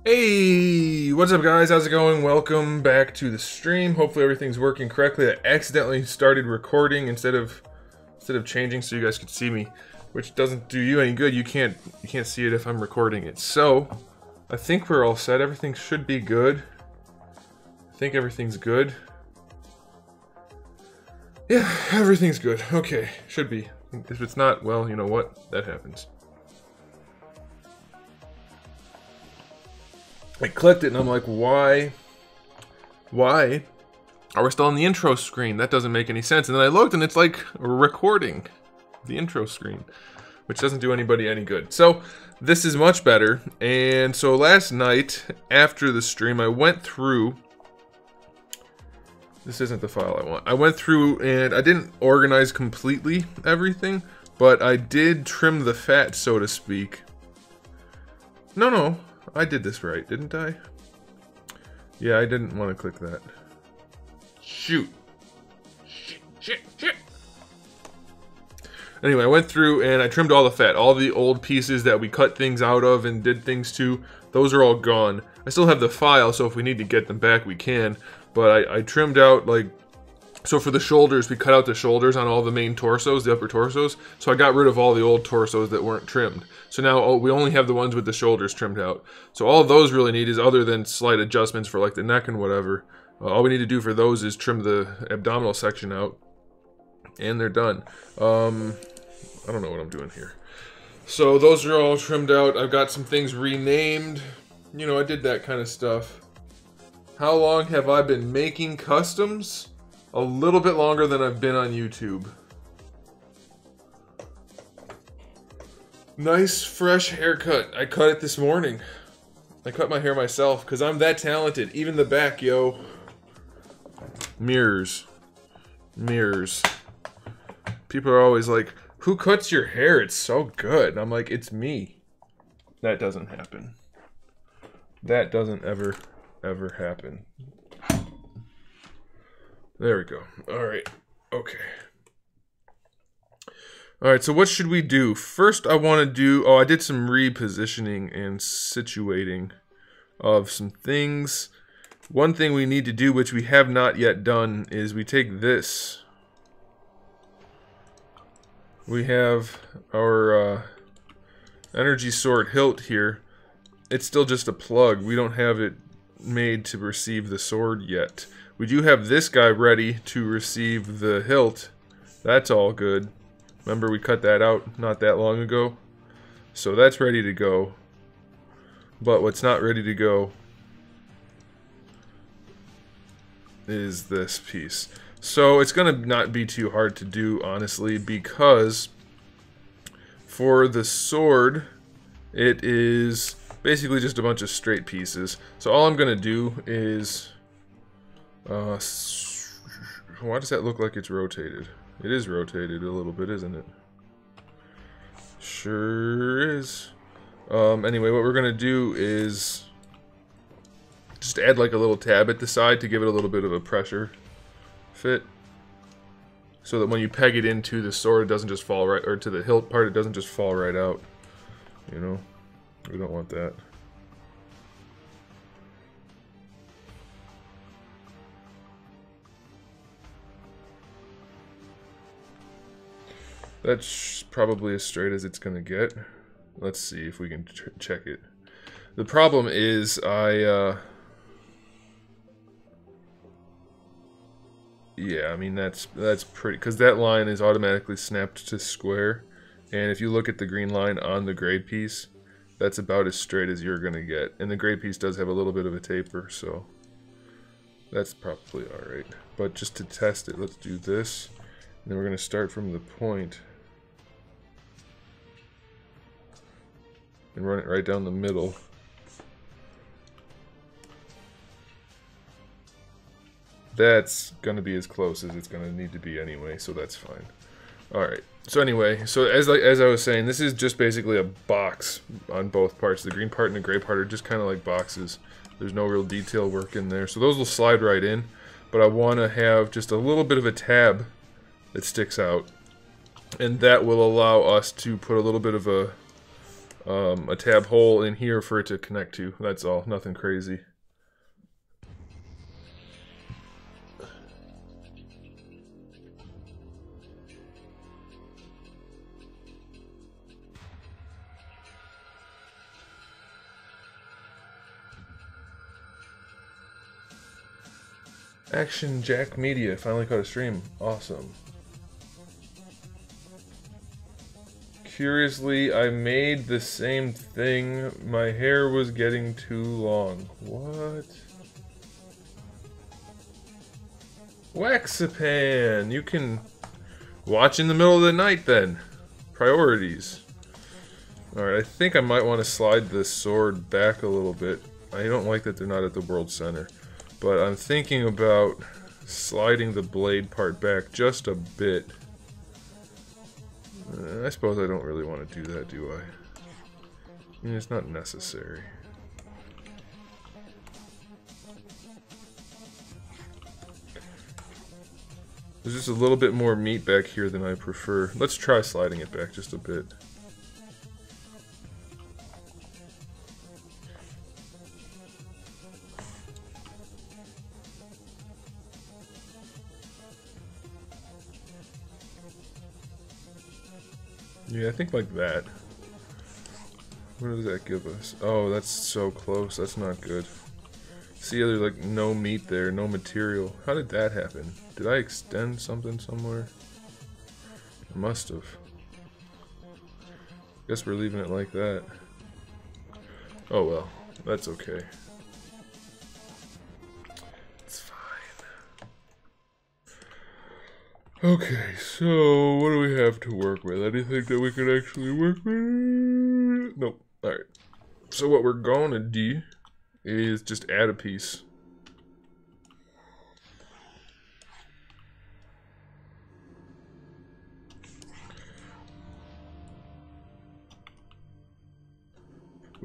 Hey, what's up guys? How's it going? Welcome back to the stream. Hopefully everything's working correctly. I accidentally started recording instead of changing so you guys could see me, which doesn't do you any good. You can't see it if I'm recording it. So, I think we're all set. Everything should be good. I think everything's good. Yeah, everything's good. Okay, should be. If it's not, well, you know what? That happens. I clicked it and I'm like, why are we still on the intro screen? That doesn't make any sense. And then I looked and it's like recording the intro screen, which doesn't do anybody any good. So this is much better. And so last night after the stream, I went through, this isn't the file I want. I went through and I didn't organize completely everything, but I did trim the fat, so to speak. No. I did this right, didn't I? Yeah, I didn't want to click that. Shoot. Shit. Anyway, I went through and I trimmed all the fat. All the old pieces that we cut things out of and did things to, those are all gone. I still have the file, so if we need to get them back, we can. But I trimmed out, like, so for the shoulders, we cut out the shoulders on all the main torsos, the upper torsos. So I got rid of all the old torsos that weren't trimmed. So now we only have the ones with the shoulders trimmed out. So all those really need is, other than slight adjustments for like the neck and whatever, all we need to do for those is trim the abdominal section out. And they're done. I don't know what I'm doing here. So those are all trimmed out. I've got some things renamed. You know, I did that kind of stuff. How long have I been making customs? A little bit longer than I've been on YouTube. Nice fresh haircut. I cut it this morning. I cut my hair myself because I'm that talented. Even the back, yo. Mirrors. People are always like, who cuts your hair? It's so good. And I'm like, it's me. That doesn't happen. That doesn't ever happen. There we go. Alright. Okay. Alright, so what should we do? First I want to do... Oh, I did some repositioning and situating of some things. One thing we need to do, which we have not yet done, is we take this. We have our energy sword hilt here. It's still just a plug. We don't have it made to receive the sword yet. We do have this guy ready to receive the hilt. That's all good. Remember we cut that out not that long ago? So that's ready to go. But what's not ready to go is this piece. So it's gonna not be too hard to do, honestly, because for the sword, it is basically just a bunch of straight pieces. So all I'm gonna do is... why does that look like it's rotated? It is rotated a little bit, isn't it? Sure is. Anyway, what we're gonna do is just add like a little tab at the side to give it a little bit of a pressure fit, so that when you peg it into the sword, it doesn't just fall right, or to the hilt part, it doesn't just fall right out. You know, we don't want that. That's probably as straight as it's gonna get. Let's see if we can check it. The problem is yeah, I mean that's pretty, because that line is automatically snapped to square, and if you look at the green line on the gray piece, that's about as straight as you're gonna get. And the gray piece does have a little bit of a taper, so that's probably alright. But just to test it, let's do this. And then we're gonna start from the point. and run it right down the middle. That's gonna be as close as it's gonna need to be anyway, so that's fine. Alright, so anyway, so as I was saying, this is just basically a box on both parts. The green part and the gray part are just kind of like boxes. There's no real detail work in there, so those will slide right in, but I want to have just a little bit of a tab that sticks out, and that will allow us to put a little bit of a tab hole in here for it to connect to. That's all, nothing crazy. Action Jack Media finally caught a stream. Awesome. Curiously, I made the same thing. My hair was getting too long. What? Waxipan! You can watch in the middle of the night then. Priorities. Alright, I think I might want to slide this sword back a little bit. I don't like that they're not at the world center. But I'm thinking about sliding the blade part back just a bit. I suppose I don't really want to do that, do I? I mean, it's not necessary. There's just a little bit more meat back here than I prefer. Let's try sliding it back just a bit. Yeah, I think like that. What does that give us? Oh, that's so close. That's not good. See, there's like no meat there, no material. How did that happen? Did I extend something somewhere? I must have. Guess we're leaving it like that. Oh well, that's okay. It's fine. Okay, so what do we have to work with? Anything that we can actually work with? Nope. Alright. So what we're gonna do is just add a piece.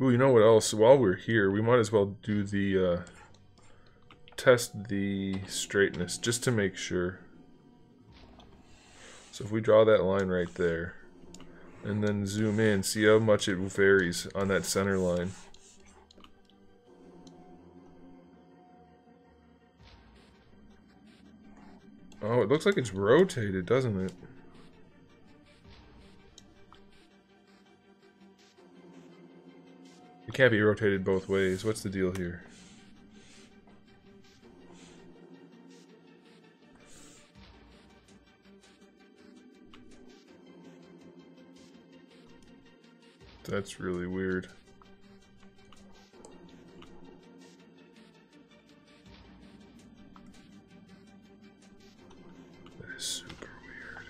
Ooh, you know what else? While we're here, we might as well do the, test the straightness, just to make sure. So if we draw that line right there, and then zoom in, see how much it varies on that center line. Oh, it looks like it's rotated, doesn't it? It can't be rotated both ways. What's the deal here? That's really weird. That is super weird.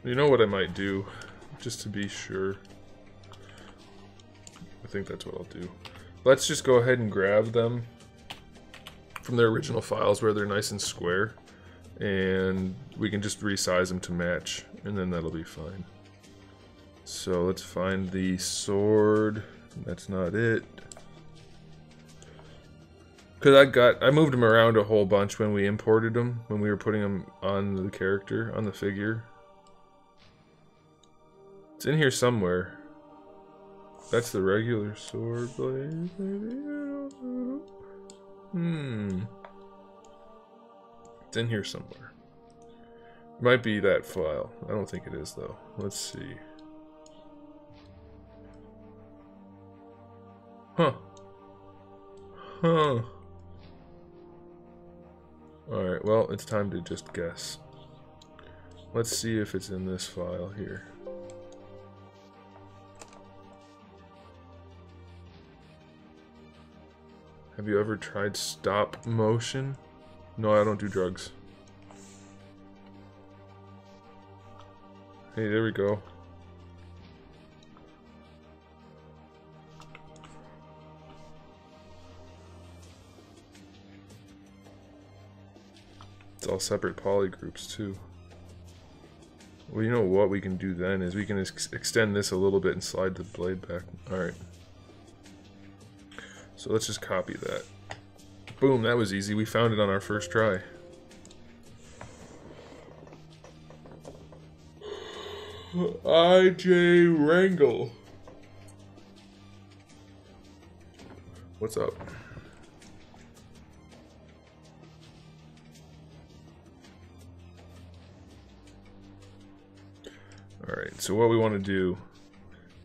You know what I might do, just to be sure. I think that's what I'll do. Let's just go ahead and grab them from their original files where they're nice and square, and we can just resize them to match, and then that'll be fine. So let's find the sword. That's not it. Because I moved them around a whole bunch when we imported them, when we were putting them on the character, on the figure. It's in here somewhere. That's the regular sword blade, maybe? It's in here somewhere. It might be that file. I don't think it is, though. Let's see. Huh. Huh. Alright, well, it's time to just guess. Let's see if it's in this file here. Have you ever tried stop motion? No, I don't do drugs. Hey, there we go. It's all separate poly groups too. Well, you know what we can do then is we can extend this a little bit and slide the blade back. Alright. So let's just copy that. Boom, that was easy. We found it on our first try. IJ Wrangle. What's up? Alright, so what we want to do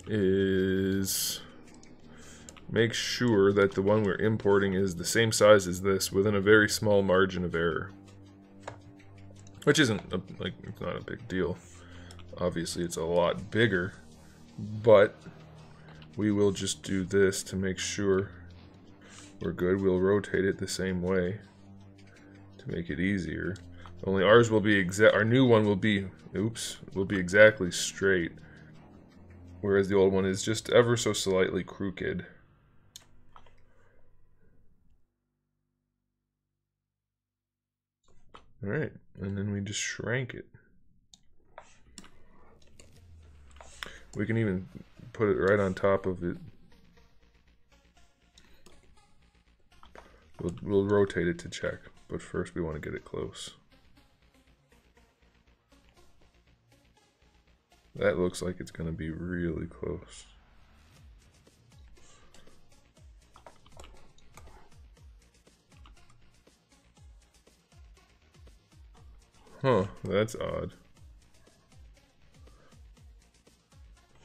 is make sure that the one we're importing is the same size as this within a very small margin of error. Which isn't, it's not a big deal. Obviously it's a lot bigger, but we will just do this to make sure we're good. We'll rotate it the same way to make it easier. Only ours will be our new one will be, will be exactly straight, whereas the old one is just ever so slightly crooked. Alright, and then we just shrank it. We can even put it right on top of it. We'll rotate it to check, but first we want to get it close. That looks like it's going to be really close. Huh, that's odd.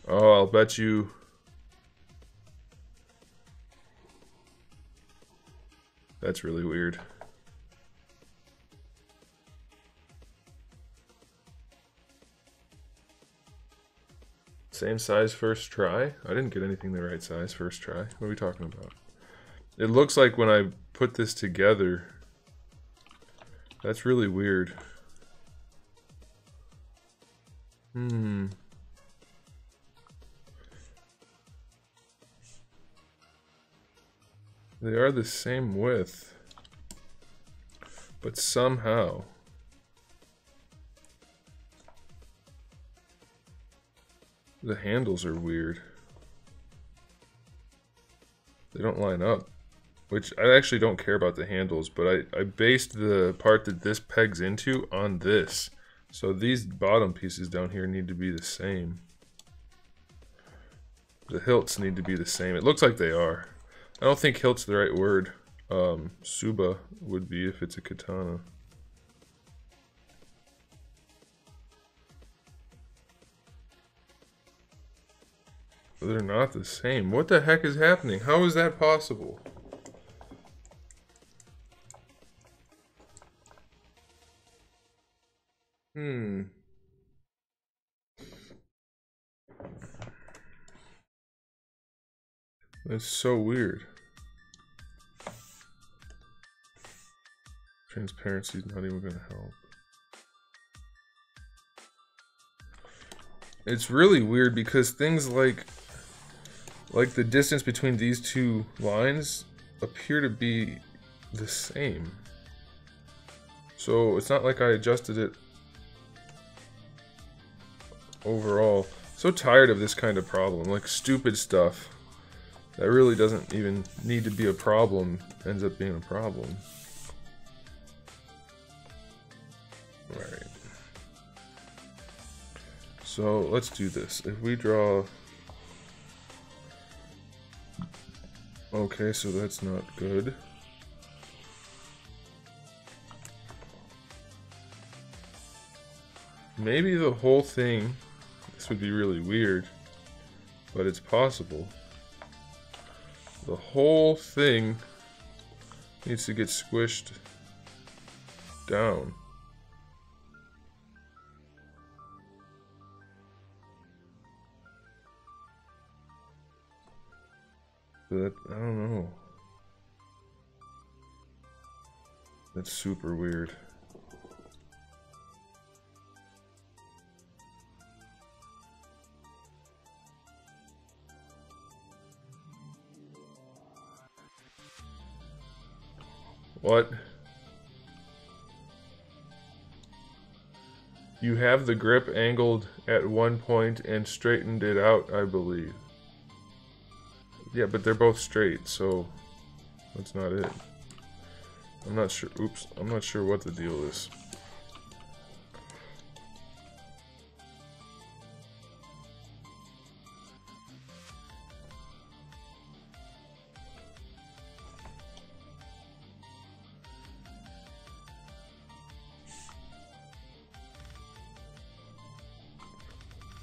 Oh, I'll bet you... That's really weird. Same size first try? I didn't get anything the right size first try. What are we talking about? It looks like when I put this together... That's really weird. They are the same width, but somehow the handles are weird. They don't line up, which I actually don't care about the handles, but I based the part that this pegs into on this. So these bottom pieces down here need to be the same. The hilts need to be the same. It looks like they are. I don't think hilt's the right word. Suba would be if it's a katana. But they're not the same. What the heck is happening? How is that possible? That's so weird. Transparency is not even going to help. It's really weird because things like the distance between these two lines appear to be the same. So it's not like I adjusted it overall. So tired of this kind of problem, like stupid stuff that really doesn't even need to be a problem ends up being a problem. Alright. So let's do this. If we draw... Okay, so that's not good. Maybe the whole thing, this would be really weird, but it's possible. The whole thing needs to get squished down. But I don't know. That's super weird. What? You have the grip angled at one point and straightened it out, I believe. Yeah, but they're both straight, so that's not it. I'm not sure. Oops, I'm not sure what the deal is.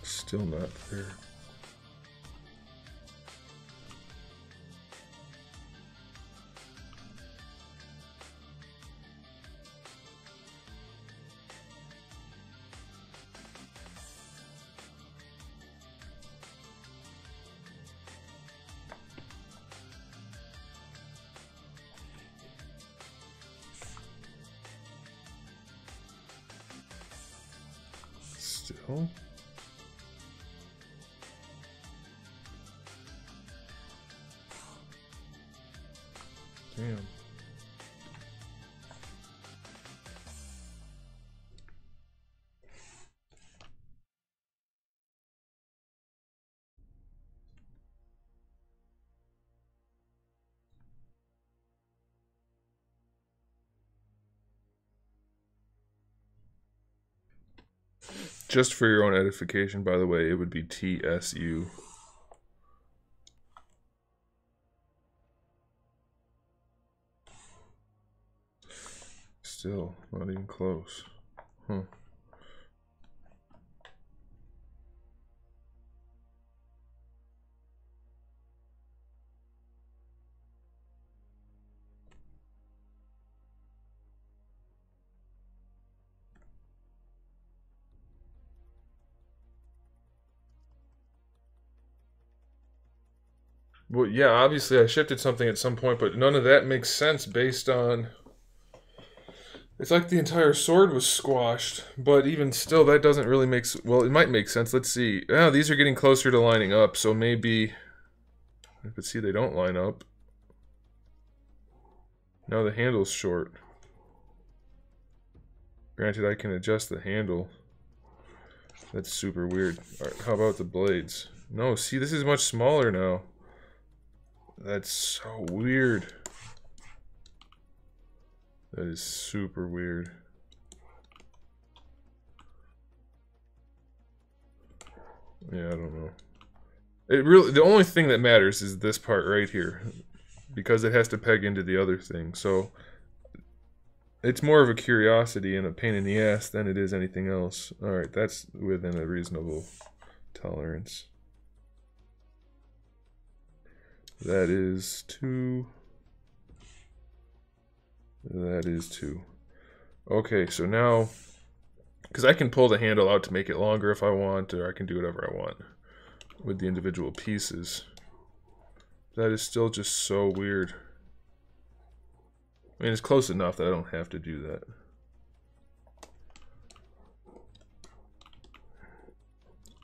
Still not there. Still? Damn. Just for your own edification, by the way, it would be TSU. Still, not even close. Huh. Well, yeah, obviously I shifted something at some point, but none of that makes sense based on... It's like the entire sword was squashed, but even still, that doesn't really make... Well, it might make sense. Let's see. Oh, these are getting closer to lining up, so maybe... But see, they don't line up. Now the handle's short. Granted, I can adjust the handle. That's super weird. Alright, how about the blades? No, see, this is much smaller now. That's so weird. That is super weird. Yeah, I don't know. It really, the only thing that matters is this part right here, because it has to peg into the other thing. So it's more of a curiosity and a pain in the ass than it is anything else. All right, that's within a reasonable tolerance. That is 2. That is 2. Okay, so now, because I can pull the handle out to make it longer if I want, or I can do whatever I want with the individual pieces. That is still just so weird. I mean, it's close enough that I don't have to do that.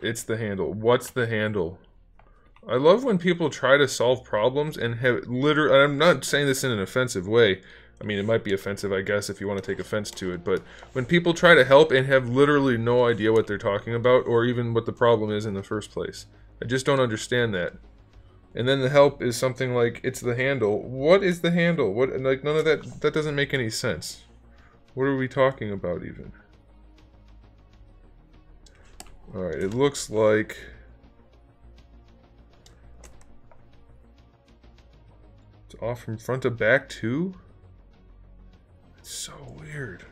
It's the handle. What's the handle? I love when people try to solve problems and have literally, I'm not saying this in an offensive way. I mean, it might be offensive, I guess, if you want to take offense to it, but when people try to help and have literally no idea what they're talking about, or even what the problem is in the first place. I just don't understand that. And then the help is something like, it's the handle. What is the handle? What, like, none of that doesn't make any sense. What are we talking about, even? Alright, it looks like... It's off from front to back, too? It's so weird.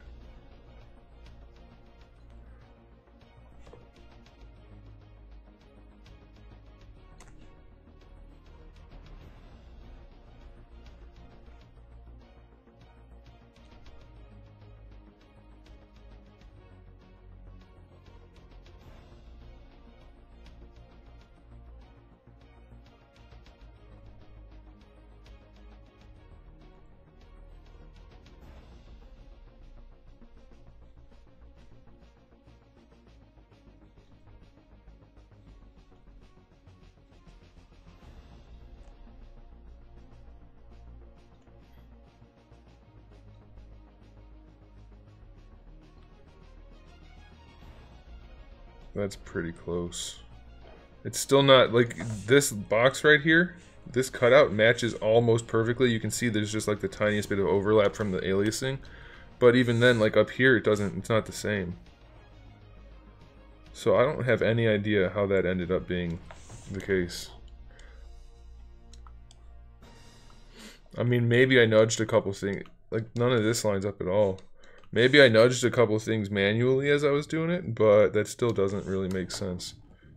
That's pretty close. It's still not, like, this box right here, this cutout matches almost perfectly. You can see there's just like the tiniest bit of overlap from the aliasing. But even then, like up here, it's not the same. So I don't have any idea how that ended up being the case. I mean, maybe I nudged a couple things. Like, none of this lines up at all. Maybe I nudged a couple things manually as I was doing it, but that still doesn't really make sense.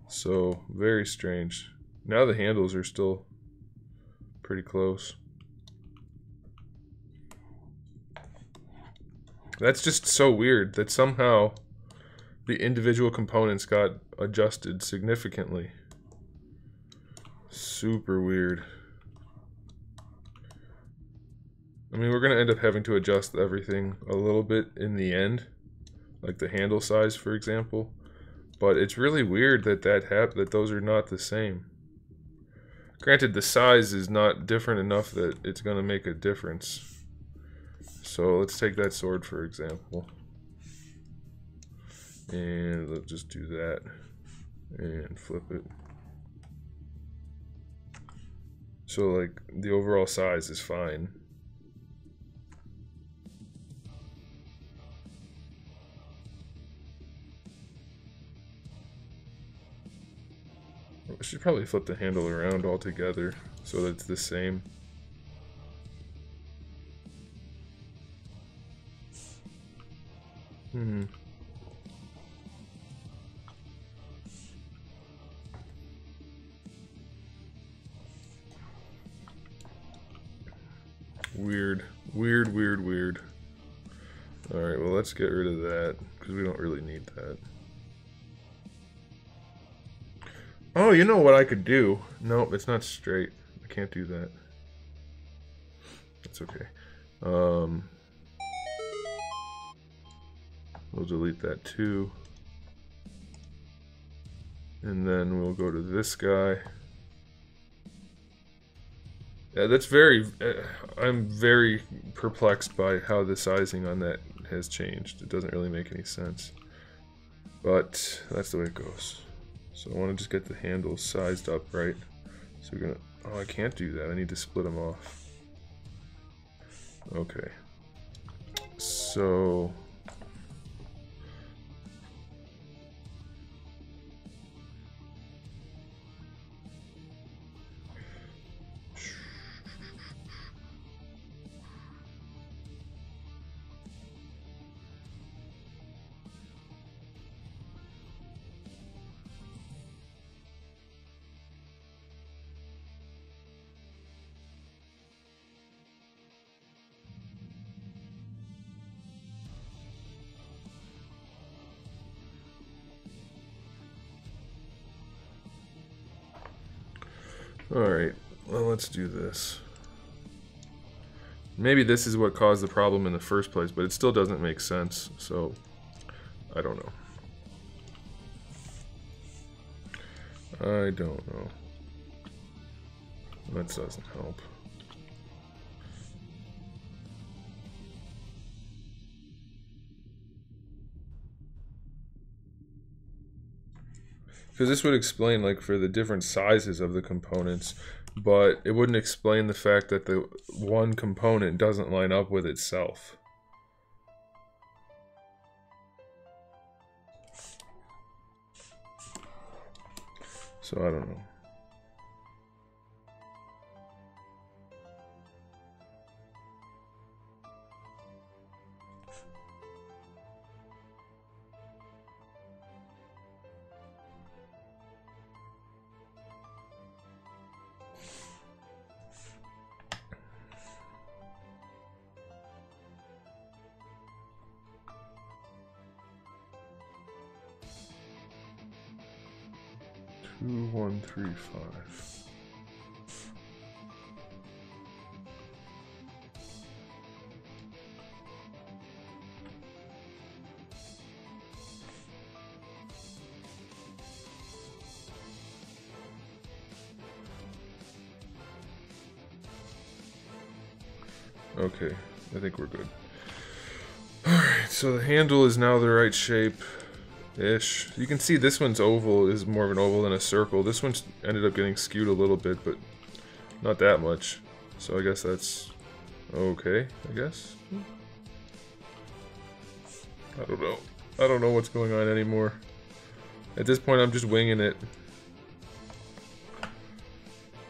So, very strange. Now the handles are still pretty close. That's just so weird that somehow the individual components got adjusted significantly. Super weird. I mean, we're going to end up having to adjust everything a little bit in the end, like the handle size, for example. But it's really weird that that those are not the same. Granted, the size is not different enough that it's going to make a difference. So let's take that sword, for example. And let's just do that. And flip it. So, like, the overall size is fine. I should probably flip the handle around altogether so that it's the same. Weird. Weird, weird, weird. Alright, well, let's get rid of that, because we don't really need that. Oh, you know what I could do? Nope, it's not straight. I can't do that. That's okay. We'll delete that too. And then we'll go to this guy. Yeah, that's very... I'm very perplexed by how the sizing on that has changed. It doesn't really make any sense. But that's the way it goes. So I want to just get the handles sized up right. So we're gonna... Oh, I can't do that. I need to split them off. Okay. So... Alright, well, let's do this. Maybe this is what caused the problem in the first place, but it still doesn't make sense, so I don't know. I don't know. That doesn't help. Because this would explain, like, for the different sizes of the components, but it wouldn't explain the fact that the one component doesn't line up with itself. So I don't know. Two, 1, 3, 5. Okay, I think we're good. Alright, so the handle is now the right shape, Ish. You can see this one's oval is more of an oval than a circle. This one's ended up getting skewed a little bit, but not that much. So I guess that's okay, I guess. I don't know. I don't know what's going on anymore. At this point, I'm just winging it.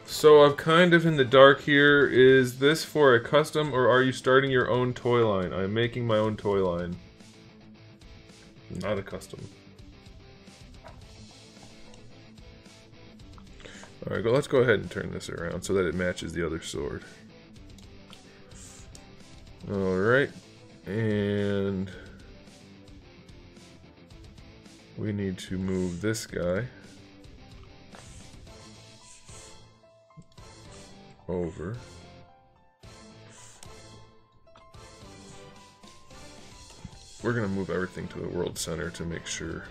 So I'm kind of in the dark here. Is this for a custom, or are you starting your own toy line? I'm making my own toy line. Not a custom. Alright, let's go ahead and turn this around so that it matches the other sword. Alright, and we need to move this guy over. We're gonna move everything to the world center to make sure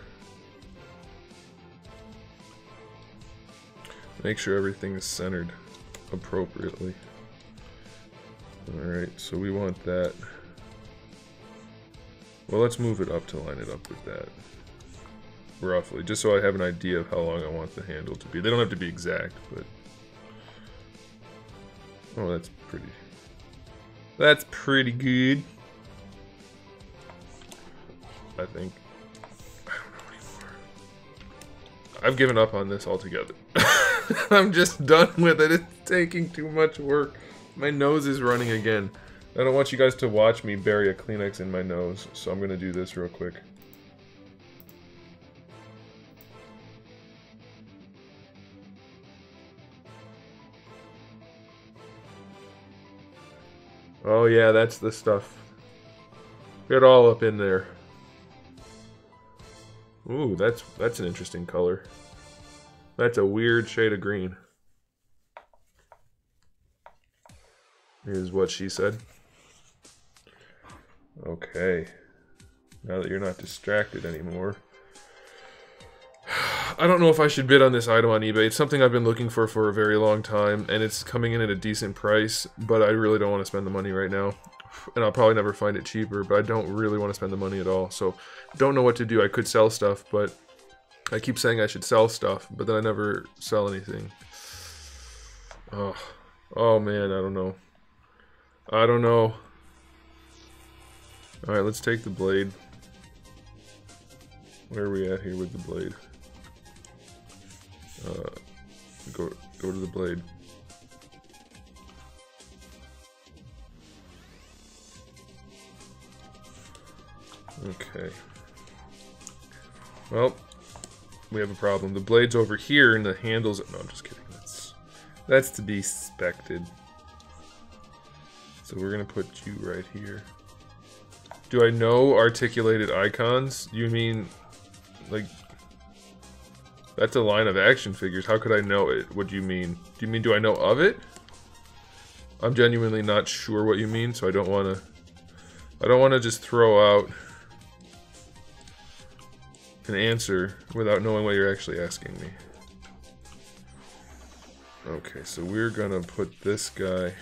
everything is centered appropriately. Alright, so we want that. Well, let's move it up to line it up with that. Roughly, just so I have an idea of how long I want the handle to be. They don't have to be exact, but... Oh, that's pretty. That's pretty good. I think. I don't know anymore. I've given up on this altogether. I'm just done with it. It's taking too much work. My nose is running again. I don't want you guys to watch me bury a Kleenex in my nose, so I'm gonna do this real quick. Oh yeah, that's the stuff. Get all up in there. Ooh, that's an interesting color. That's a weird shade of green. Is what she said. Okay. Now that you're not distracted anymore. I don't know if I should bid on this item on eBay. It's something I've been looking for a very long time, and it's coming in at a decent price, but I really don't want to spend the money right now. And I'll probably never find it cheaper, but I don't really want to spend the money at all. So, don't know what to do. I could sell stuff, but I keep saying I should sell stuff, but then I never sell anything. Oh man, I don't know. I don't know. Alright, let's take the blade. Where are we at here with the blade? Go to the blade. Okay. Well, we have a problem. The blade's over here and the handle's... No, I'm just kidding. That's to be expected. So we're gonna put you right here. Do I know articulated icons? You mean, like... That's a line of action figures. How could I know it? What do you mean? Do you mean, do I know of it? I'm genuinely not sure what you mean, so I don't want to just throw out an answer without knowing what you're actually asking me. Okay, so we're gonna put this guy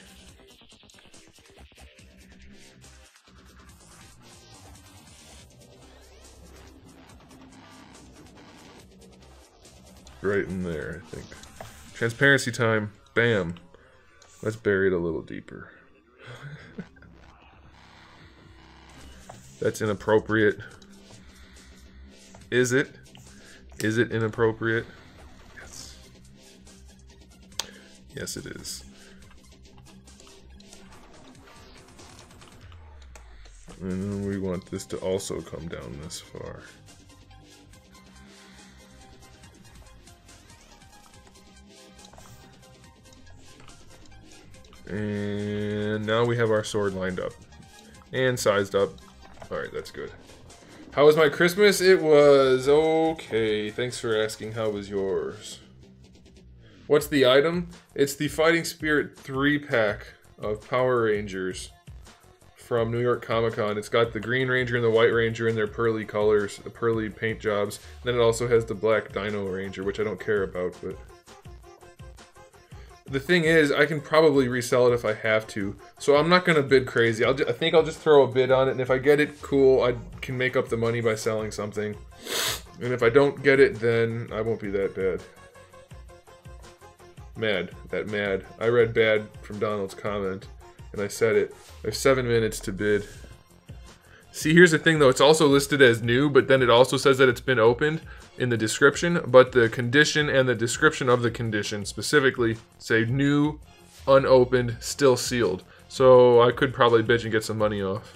right in there, I think. Transparency time. Bam. Let's bury it a little deeper. That's inappropriate. Is it? Is it inappropriate? Yes. Yes, it is. And then we want this to also come down this far. And now we have our sword lined up and sized up. Alright, that's good. How was my Christmas? It was okay. Thanks for asking. How was yours? What's the item? It's the Fighting Spirit 3-pack of Power Rangers from New York Comic Con. It's got the Green Ranger and the White Ranger in their pearly colors, the pearly paint jobs. And then it also has the Black Dino Ranger, which I don't care about, but... The thing is, I can probably resell it if I have to, so I'm not going to bid crazy. I think I'll just throw a bid on it, and if I get it, cool, I can make up the money by selling something. And if I don't get it, then I won't be that bad. Mad. That mad. I read bad from Donald's comment, and I said it. I have 7 minutes to bid. See, here's the thing, though. It's also listed as new, but then it also says that it's been opened in the description, but the condition and the description of the condition specifically say new, unopened, still sealed. So I could probably bitch and get some money off.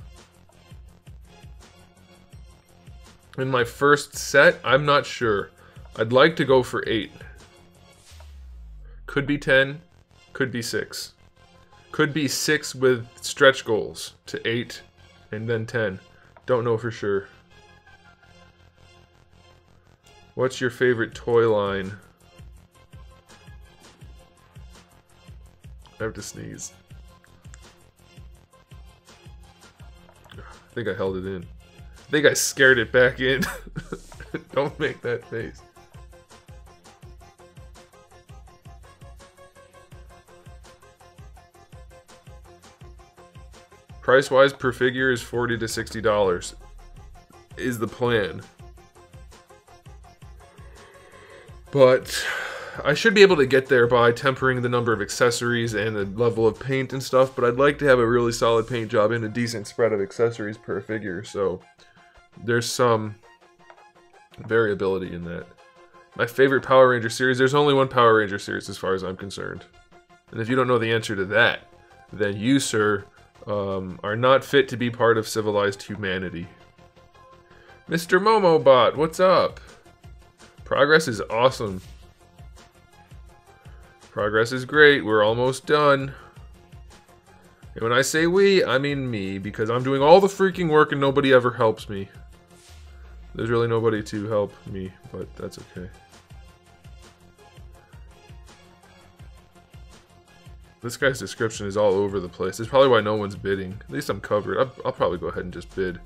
In my first set, I'm not sure. I'd like to go for 8. Could be 10, could be 6. Could be 6 with stretch goals to 8 and then 10. Don't know for sure. What's your favorite toy line? I have to sneeze. I think I held it in. I think I scared it back in. Don't make that face. Price-wise, per figure is $40 to $60 is the plan. But I should be able to get there by tempering the number of accessories and the level of paint and stuff, but I'd like to have a really solid paint job and a decent spread of accessories per figure, so there's some variability in that. My favorite Power Ranger series, there's only one Power Ranger series as far as I'm concerned. And if you don't know the answer to that, then you, sir, are not fit to be part of civilized humanity. Mr. Momobot, what's up? Progress is awesome. Progress is great. We're almost done. And when I say we, I mean me, because I'm doing all the freaking work and nobody ever helps me. There's really nobody to help me, but that's okay. This guy's description is all over the place. That's probably why no one's bidding. At least I'm covered. I'll probably go ahead and just bid.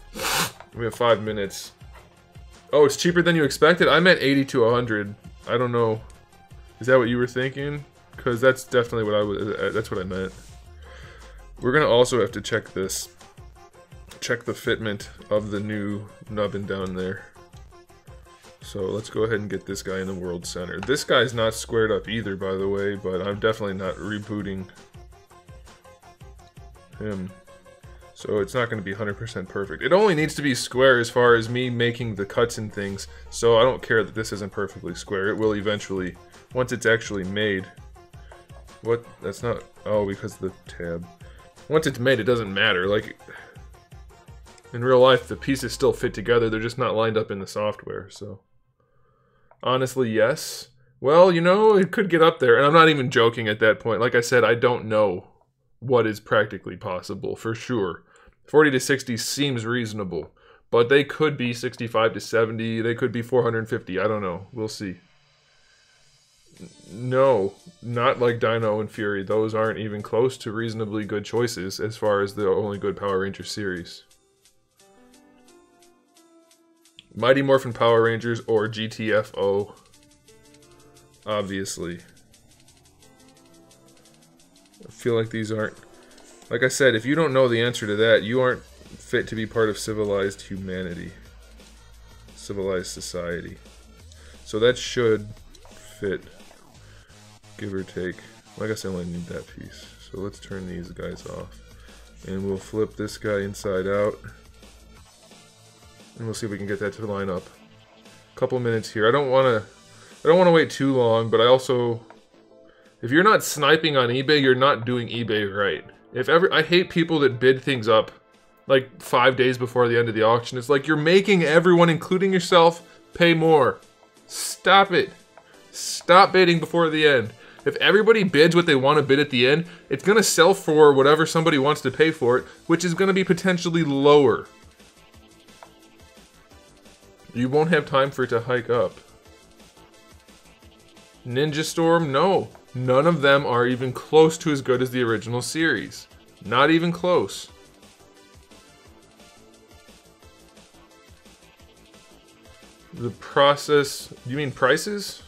We have 5 minutes. Oh, it's cheaper than you expected? I meant 80 to 100. I don't know. Is that what you were thinking? Because that's definitely what I was. That's what I meant. We're gonna also have to check this. Check the fitment of the new nubbin down there. So let's go ahead and get this guy in the world center. This guy's not squared up either, by the way, but I'm definitely not rebooting him. So it's not going to be 100% perfect. It only needs to be square as far as me making the cuts and things, so I don't care that this isn't perfectly square. It will eventually, once it's actually made. What? That's not... Oh, because the tab. Once it's made, it doesn't matter. Like, in real life, the pieces still fit together. They're just not lined up in the software, so... Honestly, yes. Well, you know, it could get up there, and I'm not even joking at that point. Like I said, I don't know what is practically possible, for sure. 40 to 60 seems reasonable, but they could be 65 to 70, they could be 450, I don't know. We'll see. No, not like Dino and Fury. Those aren't even close to reasonably good choices as far as the only good Power Ranger series. Mighty Morphin Power Rangers or GTFO. Obviously. I feel like these aren't... Like I said, if you don't know the answer to that, you aren't fit to be part of civilized humanity. Civilized society. So that should fit. Give or take. I guess I only need that piece. So let's turn these guys off. And we'll flip this guy inside out. And we'll see if we can get that to line up. A couple minutes here. I don't want to wait too long, but I also... If you're not sniping on eBay, you're not doing eBay right. I hate people that bid things up like 5 days before the end of the auction. It's like you're making everyone, including yourself, pay more. Stop it. Stop bidding before the end. If everybody bids what they want to bid at the end, it's going to sell for whatever somebody wants to pay for it, which is going to be potentially lower. You won't have time for it to hike up. Ninja Storm? No. None of them are even close to as good as the original series. Not even close. The process... You mean prices?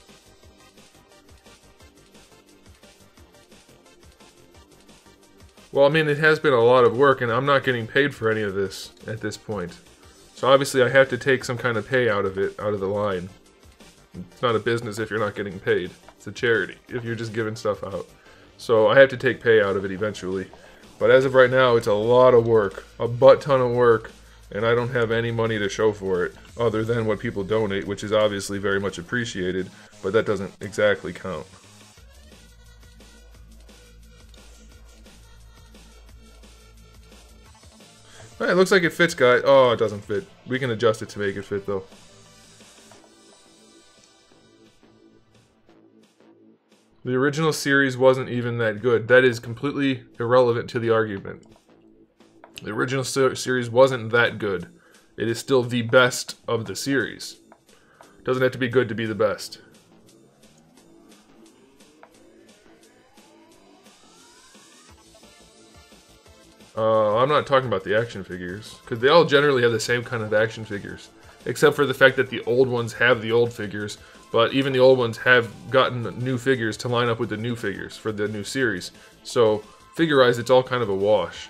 Well, I mean, it has been a lot of work, and I'm not getting paid for any of this at this point. So obviously I have to take some kind of pay out of it, out of the line. It's not a business if you're not getting paid. It's a charity if you're just giving stuff out. So I have to take pay out of it eventually. But as of right now, it's a lot of work. A butt ton of work. And I don't have any money to show for it, other than what people donate, which is obviously very much appreciated, but that doesn't exactly count. Alright, it looks like it fits, guys. Oh, it doesn't fit. We can adjust it to make it fit, though. The original series wasn't even that good. That is completely irrelevant to the argument. The original series wasn't that good. It is still the best of the series. Doesn't have to be good to be the best. I'm not talking about the action figures, because they all generally have the same kind of action figures, except for the fact that the old ones have the old figures, but even the old ones have gotten new figures to line up with the new figures for the new series. So, figure-wise, it's all kind of a wash.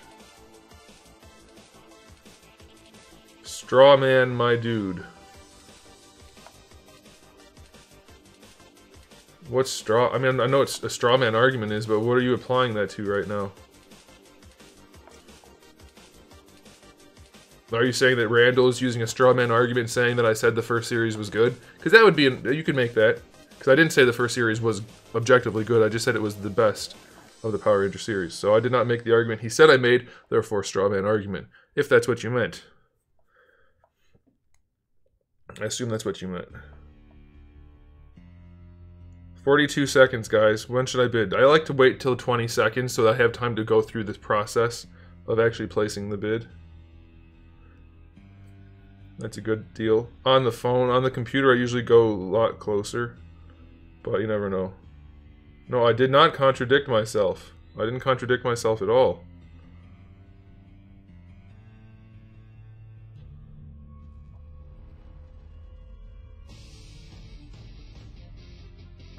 Straw man, my dude. What's straw? I mean, I know it's a straw man argument is, but what are you applying that to right now? Are you saying that Randall's using a straw man argument saying that I said the first series was good? Because that would be, you could make that. Because I didn't say the first series was objectively good, I just said it was the best of the Power Ranger series. So I did not make the argument he said I made, therefore straw man argument. If that's what you meant. I assume that's what you meant. 42 seconds, guys. When should I bid? I like to wait till 20 seconds so that I have time to go through this process of actually placing the bid. That's a good deal. On the phone, on the computer, I usually go a lot closer. But you never know. No, I did not contradict myself. I didn't contradict myself at all.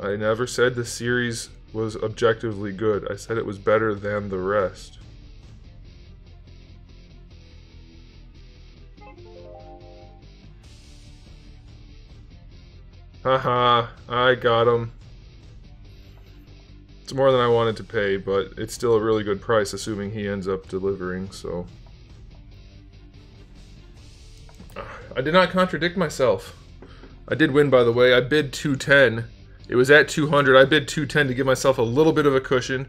I never said the series was objectively good. I said it was better than the rest. Haha, I got him. It's more than I wanted to pay, but it's still a really good price, assuming he ends up delivering, so... I did not contradict myself. I did win, by the way. I bid 210. It was at 200. I bid 210 to give myself a little bit of a cushion.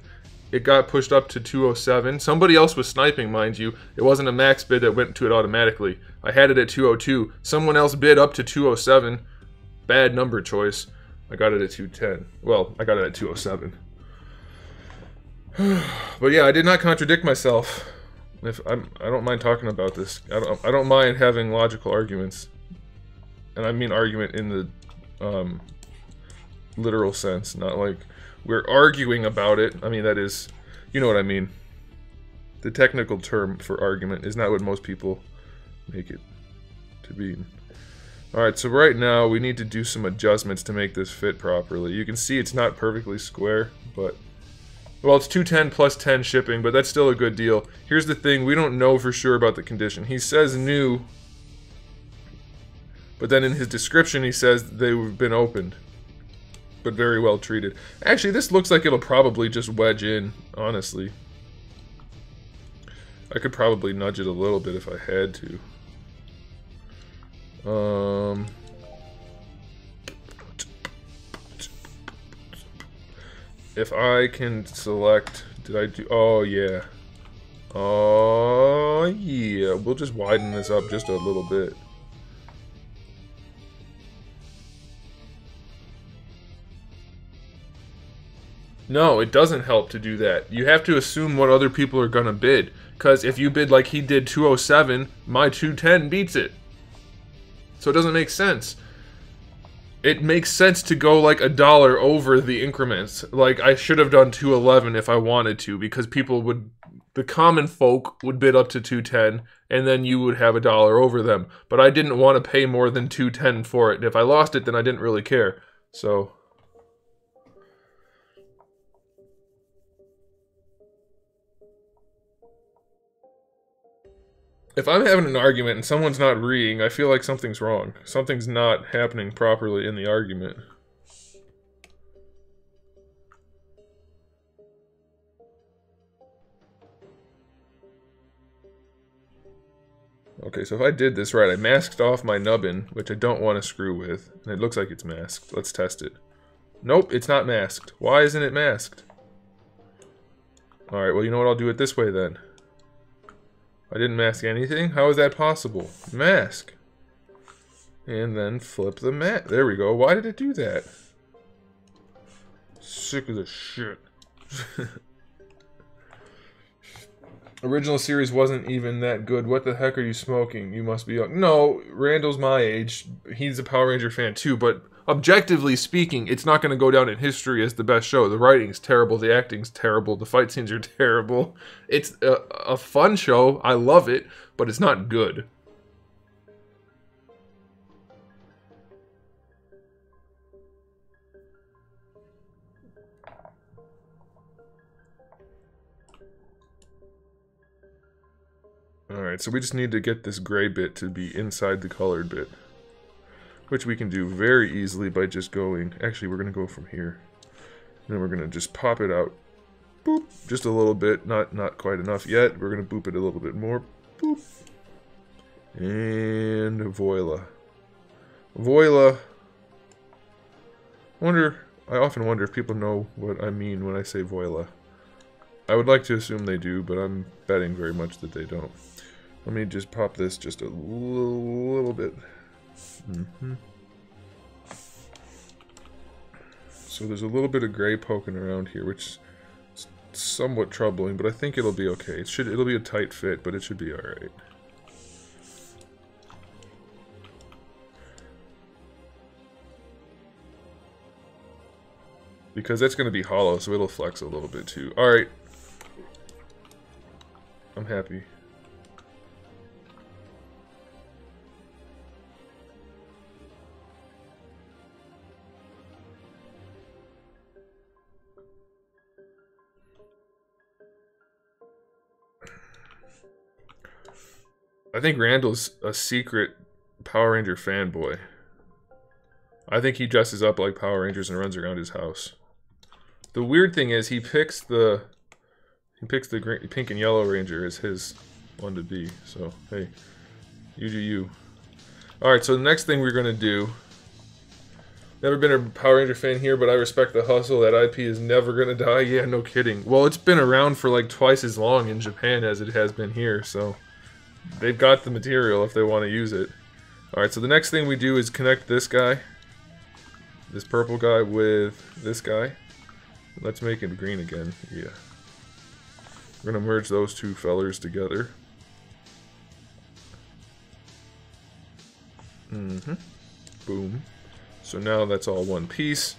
It got pushed up to 207. Somebody else was sniping, mind you. It wasn't a max bid that went to it automatically. I had it at 202. Someone else bid up to 207. Bad number choice. I got it at 210. Well, I got it at 207. But yeah, I did not contradict myself. I don't mind talking about this. I don't mind having logical arguments. And I mean argument in the literal sense, not like we're arguing about it. I mean, that is, you know what I mean. The technical term for argument is not what most people make it to be. Alright, so right now we need to do some adjustments to make this fit properly. You can see it's not perfectly square, but... Well, it's 210 plus 10 shipping, but that's still a good deal. Here's the thing, we don't know for sure about the condition. He says new, but then in his description he says they've been opened, but very well treated. Actually, this looks like it'll probably just wedge in, honestly. I could probably nudge it a little bit if I had to. If I can select, did I do, oh yeah. Oh yeah, we'll just widen this up just a little bit. No, it doesn't help to do that. You have to assume what other people are gonna bid. Because if you bid like he did 207, my 210 beats it. So it doesn't make sense. It makes sense to go like $1 over the increments. Like I should have done 211 if I wanted to, because people would, the common folk would bid up to 210, and then you would have $1 over them. But I didn't want to pay more than 210 for it. And if I lost it, then I didn't really care. So. If I'm having an argument and someone's not reading, I feel like something's wrong. Something's not happening properly in the argument. Okay, so if I did this right, I masked off my nubbin, which I don't want to screw with, and it looks like it's masked. Let's test it. Nope, it's not masked. Why isn't it masked? Alright, well, you know what? I'll do it this way then. I didn't mask anything? How is that possible? Mask. And then flip the mat. There we go. Why did it do that? Sick of this shit. Original series wasn't even that good. What the heck are you smoking? You must be young. No, Randall's my age. He's a Power Ranger fan too, but objectively speaking, it's not going to go down in history as the best show. The writing's terrible, the acting's terrible, the fight scenes are terrible. It's a fun show. I love it, but it's not good. Alright, so we just need to get this gray bit to be inside the colored bit. Which we can do very easily by just going... Actually, we're going to go from here. And then we're going to just pop it out. Boop. Just a little bit. Not quite enough yet. We're going to boop it a little bit more. Boop. And voila. Voila. I often wonder if people know what I mean when I say voila. I would like to assume they do, but I'm betting very much that they don't. Let me just pop this just a little bit. So there's a little bit of gray poking around here, which is somewhat troubling, but I think it'll be okay. It'll be a tight fit, but it should be alright. Because that's going to be hollow, so it'll flex a little bit too. Alright. I'm happy. I think Randall's a secret Power Ranger fanboy. I think he dresses up like Power Rangers and runs around his house. The weird thing is he picks the green, pink and yellow Ranger as his one to be. So hey, you do you. All right, so the next thing we're gonna do. Never been a Power Ranger fan here, but I respect the hustle. That IP is never gonna die. Yeah, no kidding. Well, it's been around for like twice as long in Japan as it has been here, so they've got the material if they want to use it. All right, so the next thing we do is connect this guy, this purple guy, with this guy. Let's make it green again. Yeah. We're going to merge those two fellers together. Boom. So now that's all one piece.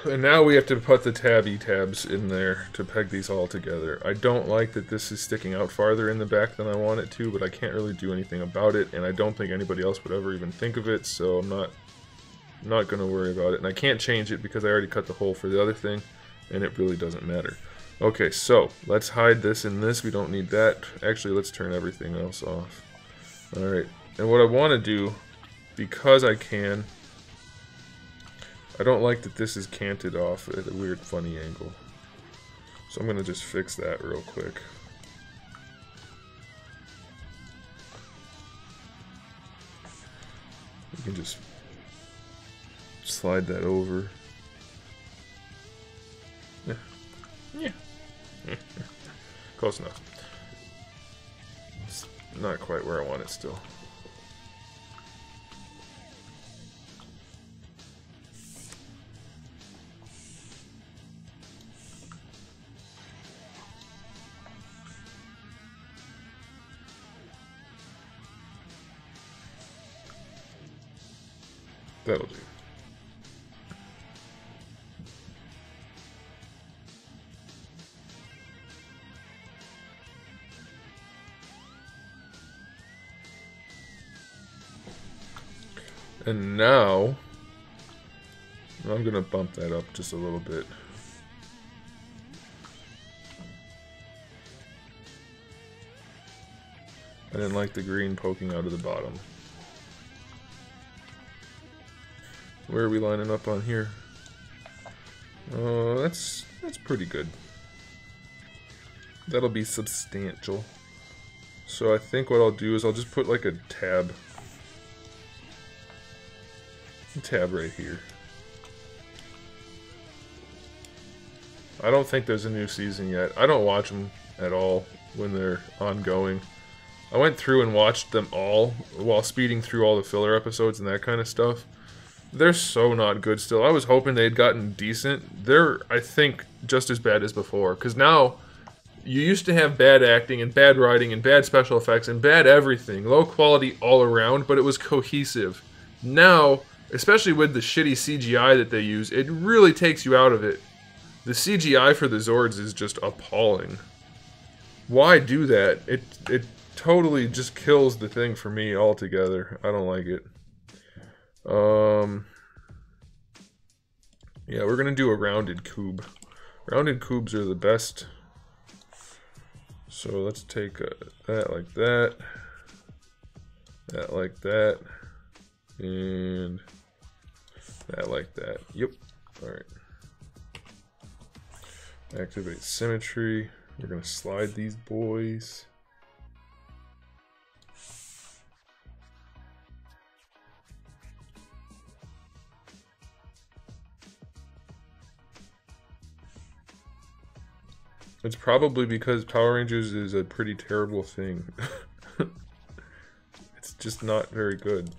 And now we have to put the tabs in there to peg these all together. I don't like that this is sticking out farther in the back than I want it to, but I can't really do anything about it, and I don't think anybody else would ever even think of it, so I'm not going to worry about it. And I can't change it because I already cut the hole for the other thing, and it really doesn't matter. Okay, so let's hide this in this. We don't need that. Actually, let's turn everything else off. Alright, and what I want to do, because I can... I don't like that this is canted off at a weird funny angle. So I'm going to just fix that real quick. You can just slide that over. Yeah. Close enough. It's not quite where I want it still. That'll do. And now, I'm going to bump that up just a little bit. I didn't like the green poking out of the bottom. Where are we lining up on here? Oh, that's pretty good. That'll be substantial. So I think what I'll do is I'll just put like a tab right here. I don't think there's a new season yet. I don't watch them at all when they're ongoing. I went through and watched them all while speeding through all the filler episodes and that kind of stuff. They're so not good still. I was hoping they'd gotten decent. They're, I think, just as bad as before. Because now, you used to have bad acting and bad writing and bad special effects and bad everything. Low quality all around, but it was cohesive. Now, especially with the shitty CGI that they use, it really takes you out of it. The CGI for the Zords is just appalling. Why do that? It totally just kills the thing for me altogether. I don't like it. Yeah, we're gonna do a rounded cube. Rounded cubes are the best. So let's take that like that, that like that, and that like that. Yep. Alright. Activate symmetry. We're gonna slide these boys. It's probably because Power Rangers is a pretty terrible thing. It's just not very good.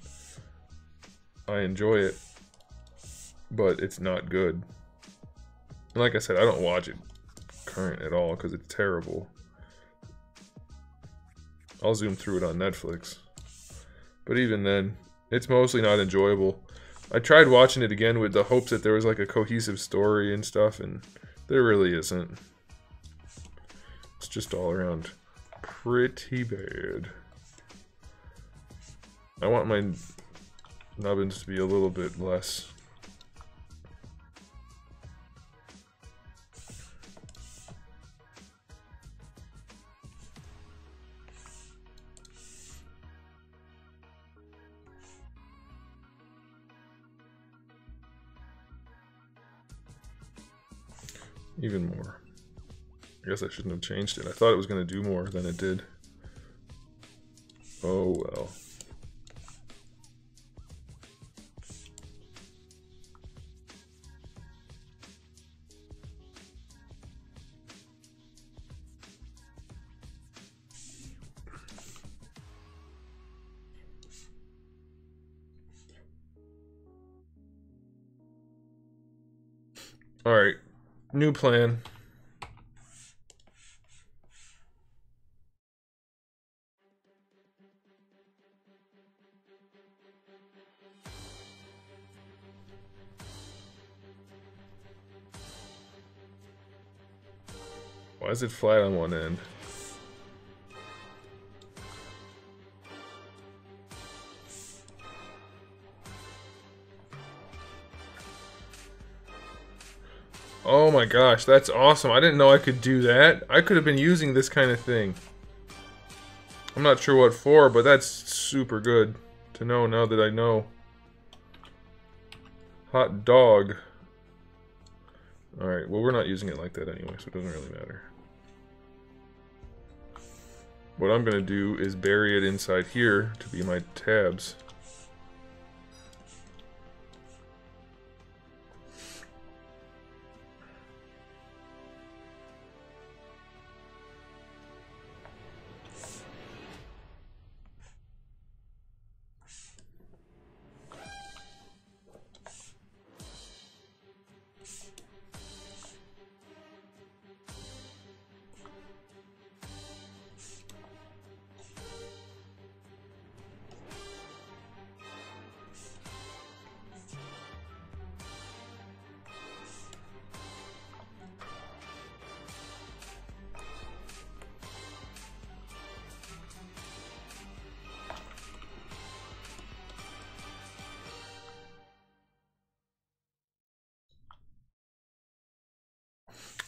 I enjoy it, but it's not good. And like I said, I don't watch it current at all because it's terrible. I'll zoom through it on Netflix. But even then, it's mostly not enjoyable. I tried watching it again with the hopes that there was like a cohesive story and stuff, and there really isn't. It's just all around pretty bad. I want my nubbins to be a little bit less. Even more. I guess I shouldn't have changed it. I thought it was going to do more than it did. Oh well. Alright, new plan. Why is it flat on one end? Oh my gosh, that's awesome. I didn't know I could do that. I could have been using this kind of thing. I'm not sure what for, but that's super good to know now that I know. Hot dog. Alright, well we're not using it like that anyway, so it doesn't really matter. What I'm going to do is bury it inside here to be my tabs.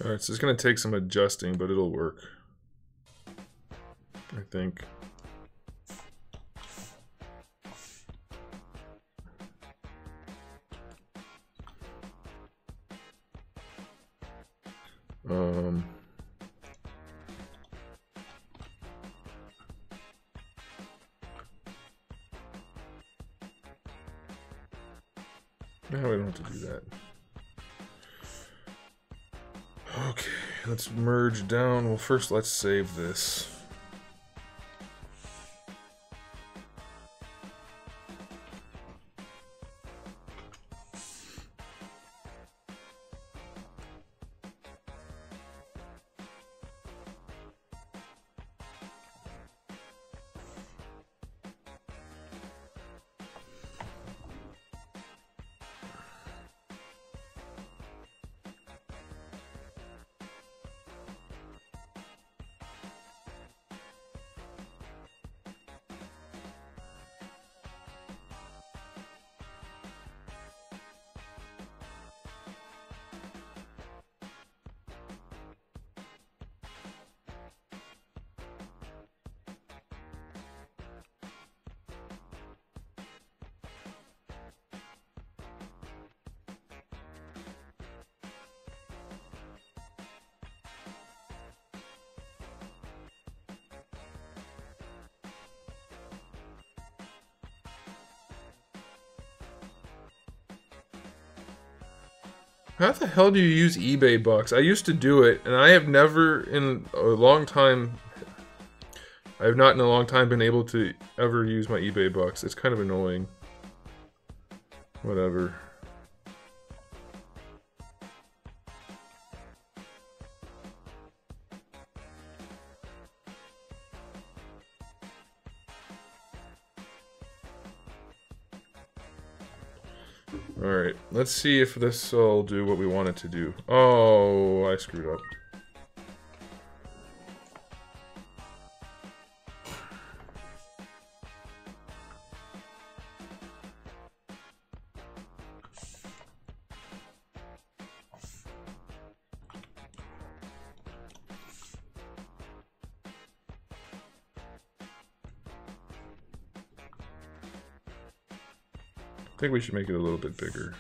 Alright, so it's going to take some adjusting, but it'll work. I think. No, we don't have to do that. Okay, let's merge down. Well, first let's save this. How the hell do you use eBay bucks? I used to do it, and I have never in a long time... I have not in a long time been able to ever use my eBay bucks. It's kind of annoying. Whatever. Alright, let's see if this will do what we want it to do. Oh, I screwed up. I think we should make it a little bit bigger.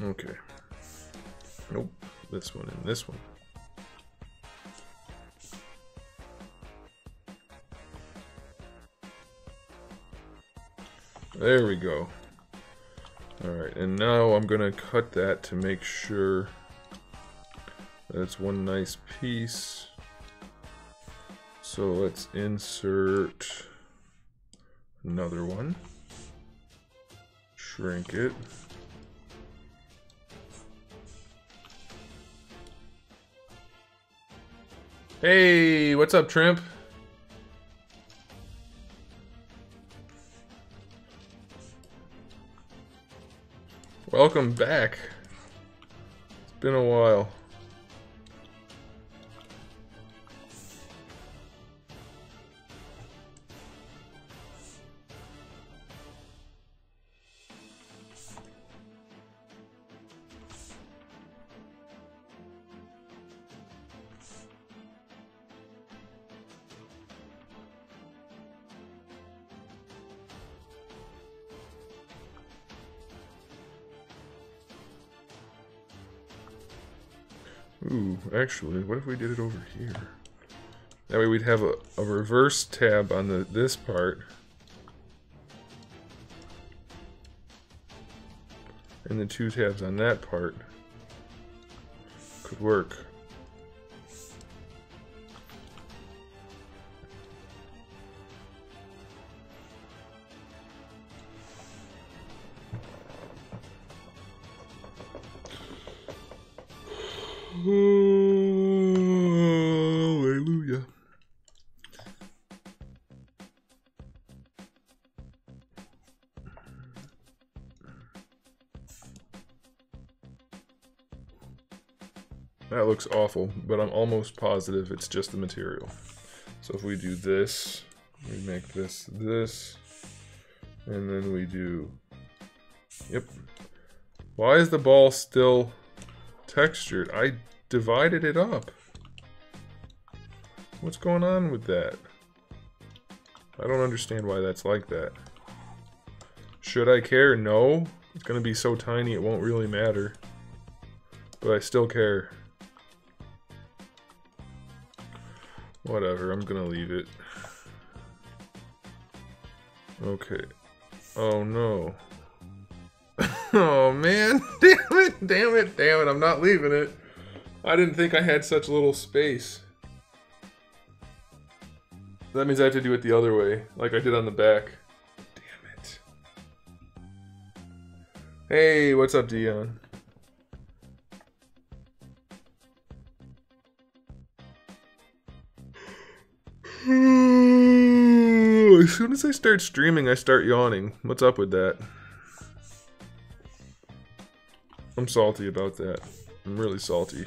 Okay. Nope. This one and this one. There we go. Alright, and now I'm gonna cut that to make sure that's one nice piece. So let's insert another one. Shrink it. Hey, what's up, Trimp? Welcome back. It's been a while. Ooh, actually, what if we did it over here? That way we'd have a reverse tab on this part. And the two tabs on that part. Could work. Hallelujah. That looks awful, but I'm almost positive it's just the material. So if we do this, we make this, and then we do, yep. Why is the ball still textured? I divided it up. What's going on with that? I don't understand why that's like that. Should I care? No. It's gonna be so tiny it won't really matter. But I still care. Whatever, I'm gonna leave it. Okay. Oh no. Oh man, damn it, I'm not leaving it. I didn't think I had such little space. That means I have to do it the other way, like I did on the back. Damn it. Hey, what's up, Dion? As soon as I start streaming, I start yawning. What's up with that? I'm salty about that. I'm really salty.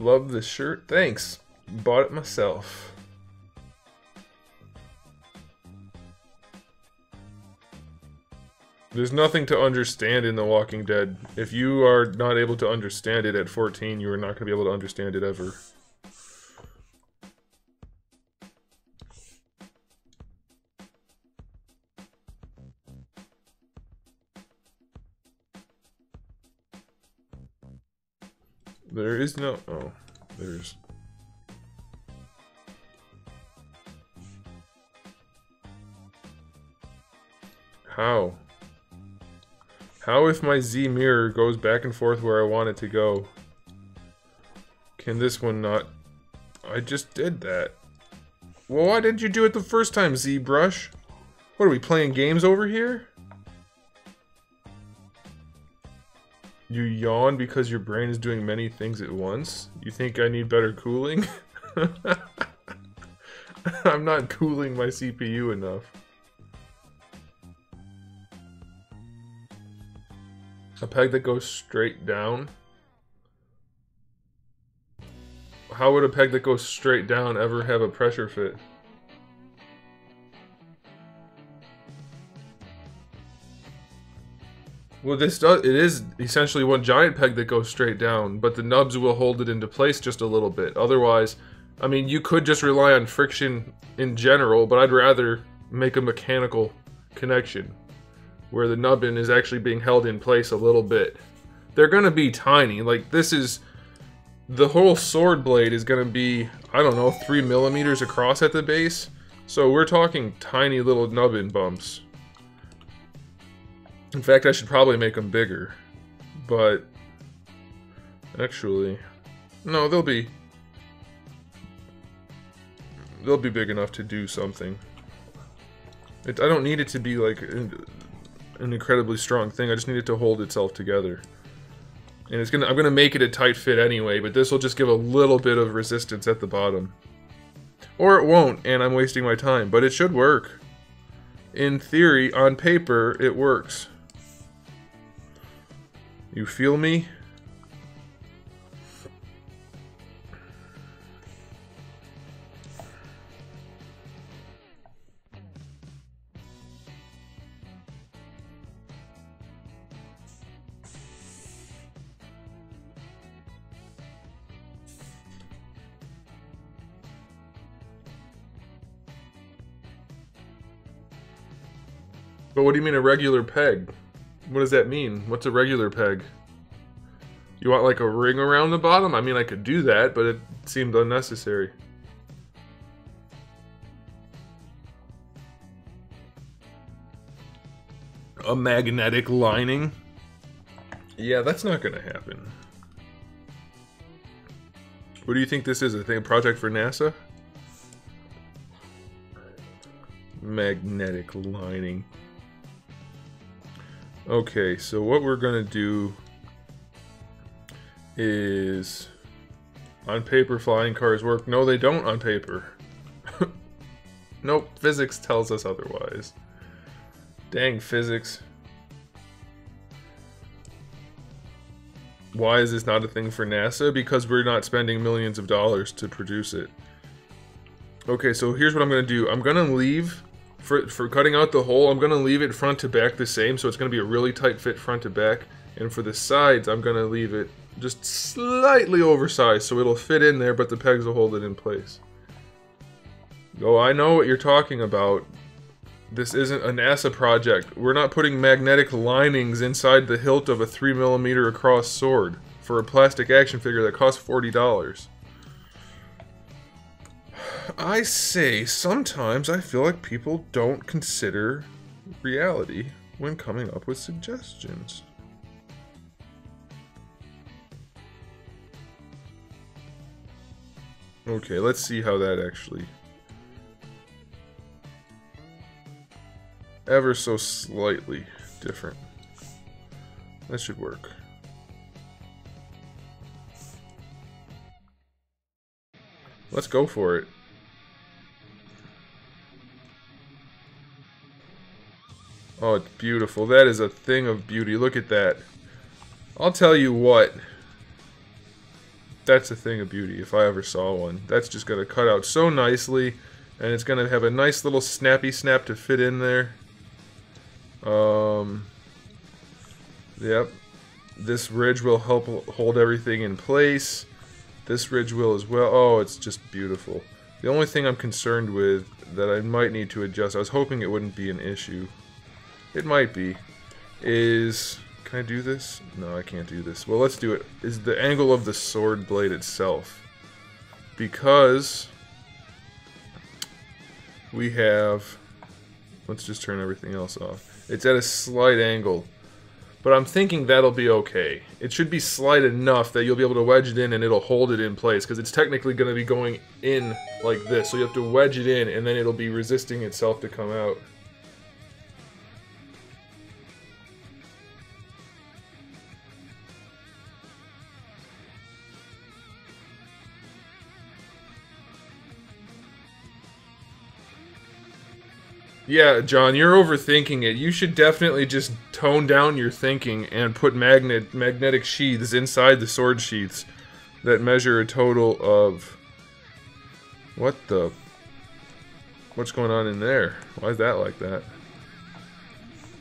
Love this shirt. Thanks. Bought it myself. There's nothing to understand in The Walking Dead. If you are not able to understand it at 14, you are not going to be able to understand it ever. There is no... Oh, there's... How? How if my Z mirror goes back and forth where I want it to go? Can this one not... I just did that. Well, why didn't you do it the first time, ZBrush? What, are we playing games over here? You yawn because your brain is doing many things at once? You think I need better cooling? I'm not cooling my CPU enough. A peg that goes straight down? How would a peg that goes straight down ever have a pressure fit? Well, it is essentially one giant peg that goes straight down, but the nubs will hold it into place just a little bit. Otherwise, I mean, you could just rely on friction in general, but I'd rather make a mechanical connection where the nubbin is actually being held in place a little bit. They're gonna be tiny. Like, this is... The whole sword blade is gonna be, I don't know, 3 millimeters across at the base. So we're talking tiny little nubbin bumps. In fact, I should probably make them bigger, but actually, no, they'll be big enough to do something. I don't need it to be like an incredibly strong thing. I just need it to hold itself together. And I'm gonna make it a tight fit anyway, but this will just give a little bit of resistance at the bottom. Or it won't, and I'm wasting my time, but it should work. In theory, on paper, it works. You feel me? But what do you mean a regular peg? What does that mean? What's a regular peg? You want like a ring around the bottom? I mean, I could do that, but it seemed unnecessary. A magnetic lining? Yeah, that's not gonna happen. What do you think this is? A thing, a project for NASA? Magnetic lining. Okay, so what we're gonna do is, on paper flying cars work. No, they don't on paper. Nope, physics tells us otherwise. Dang physics. Why is this not a thing for NASA? Because we're not spending millions of dollars to produce it. Okay, so here's what I'm gonna do. I'm gonna leave, for cutting out the hole, I'm gonna leave it front to back the same, so it's gonna be a really tight fit front to back. And for the sides, I'm gonna leave it just slightly oversized, so it'll fit in there, but the pegs will hold it in place. Oh, I know what you're talking about. This isn't a NASA project. We're not putting magnetic linings inside the hilt of a 3mm across sword for a plastic action figure that costs $40. I say, sometimes I feel like people don't consider reality when coming up with suggestions. Okay, let's see how that actually... Ever so slightly different. That should work. Let's go for it. Oh, it's beautiful. That is a thing of beauty. Look at that. I'll tell you what. That's a thing of beauty if I ever saw one. That's just going to cut out so nicely. And it's going to have a nice little snappy snap to fit in there. Yep. This ridge will help hold everything in place. This ridge will as well. Oh, it's just beautiful. The only thing I'm concerned with that I might need to adjust, I was hoping it wouldn't be an issue. It might be. Is... Can I do this? No, I can't do this. Well, let's do it. Is the angle of the sword blade itself. Because... we have... Let's just turn everything else off. It's at a slight angle. But I'm thinking that'll be okay. It should be slight enough that you'll be able to wedge it in and it'll hold it in place. Because it's technically going to be going in like this. So you have to wedge it in and then it'll be resisting itself to come out. Yeah, John, you're overthinking it. You should definitely just tone down your thinking and put magnetic sheaths inside the sword sheaths that measure a total of... What the... What's going on in there? Why is that like that?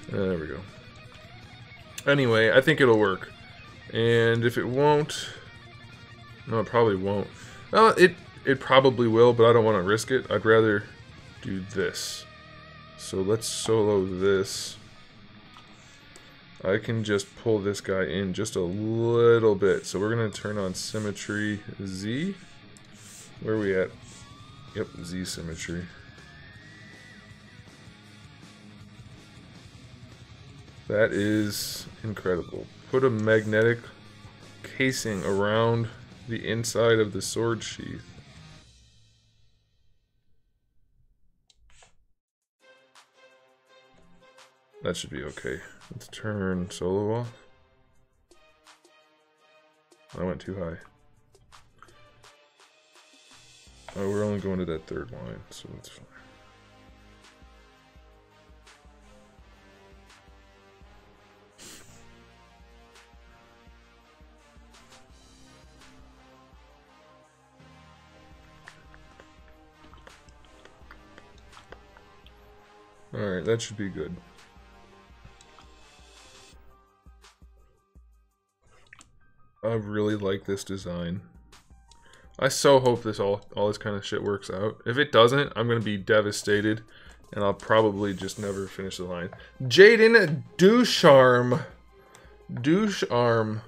There we go. Anyway, I think it'll work. And if it won't... No, it probably won't. Well, it probably will, but I don't want to risk it. I'd rather do this. So let's solo this. I can just pull this guy in just a little bit. So we're going to turn on symmetry Z. Where are we at? Yep, Z symmetry. That is incredible. Put a magnetic casing around the inside of the sword sheath. That should be okay. Let's turn solo off. I went too high. Oh, we're only going to that third line, so that's fine. Alright, that should be good. I really like this design. I so hope this all this kind of shit works out. If it doesn't, I'm gonna be devastated, and I'll probably just never finish the line. Jaden Doucharm. Doucharm.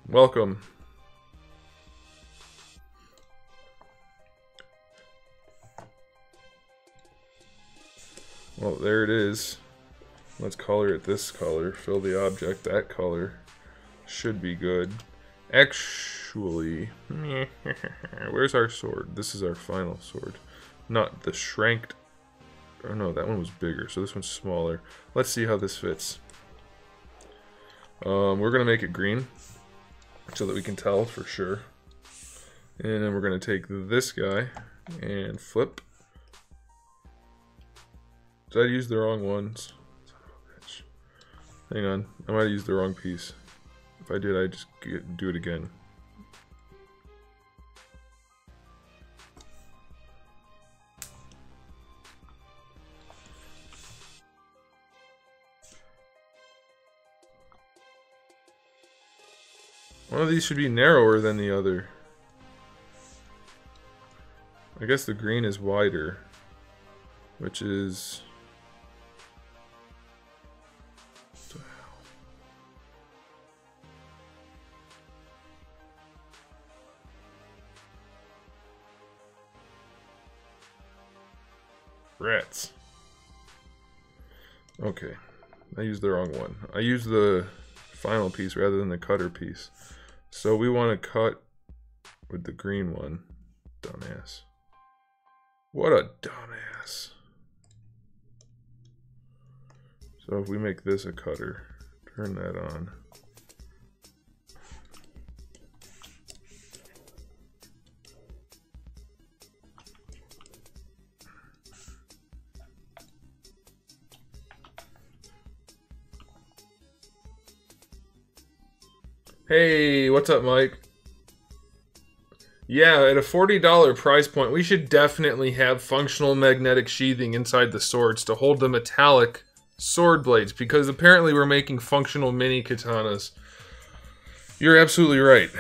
Welcome. Well, there it is. Let's color it this color. Fill the object that color. Should be good. Actually, where's our sword? This is our final sword. Not the shranked. Oh no, that one was bigger, so this one's smaller. Let's see how this fits. We're gonna make it green so that we can tell for sure. And then we're gonna take this guy and flip. Did I use the wrong ones? Hang on, I might have used the wrong piece. If I did, I just do it again. One of these should be narrower than the other. I guess the green is wider, which is... Rats. Okay, I used the wrong one. I used the final piece rather than the cutter piece. So we want to cut with the green one. Dumbass. What a dumbass. So if we make this a cutter, turn that on. Hey, what's up, Mike? Yeah, at a $40 price point, we should definitely have functional magnetic sheathing inside the swords to hold the metallic sword blades, because apparently we're making functional mini katanas. You're absolutely right.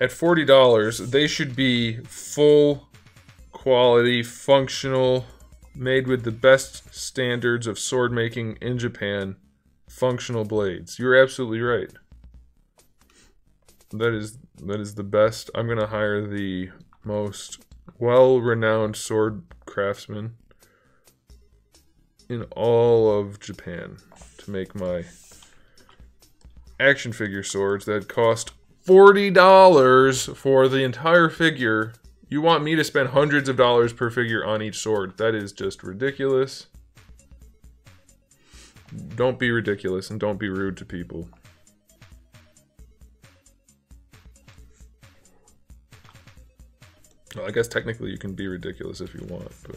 At $40, they should be full quality, functional, made with the best standards of sword making in Japan, functional blades. You're absolutely right. That is the best. I'm gonna hire the most well-renowned sword craftsman in all of Japan to make my action figure swords that cost $40 for the entire figure. You want me to spend hundreds of dollars per figure on each sword? That is just ridiculous. Don't be ridiculous and don't be rude to people. Well, I guess technically you can be ridiculous if you want, but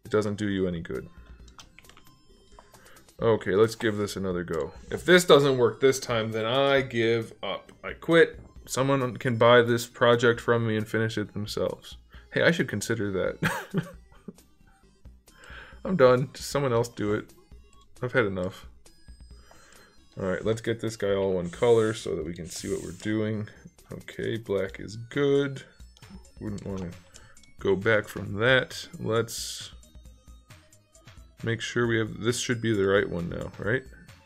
it doesn't do you any good. Okay, let's give this another go. If this doesn't work this time, then I give up. I quit. Someone can buy this project from me and finish it themselves. Hey, I should consider that. I'm done. Just someone else do it. I've had enough. Alright, let's get this guy all one color so that we can see what we're doing. Okay, black is good. Wouldn't want to go back from that. Let's make sure we have... This should be the right one now, right?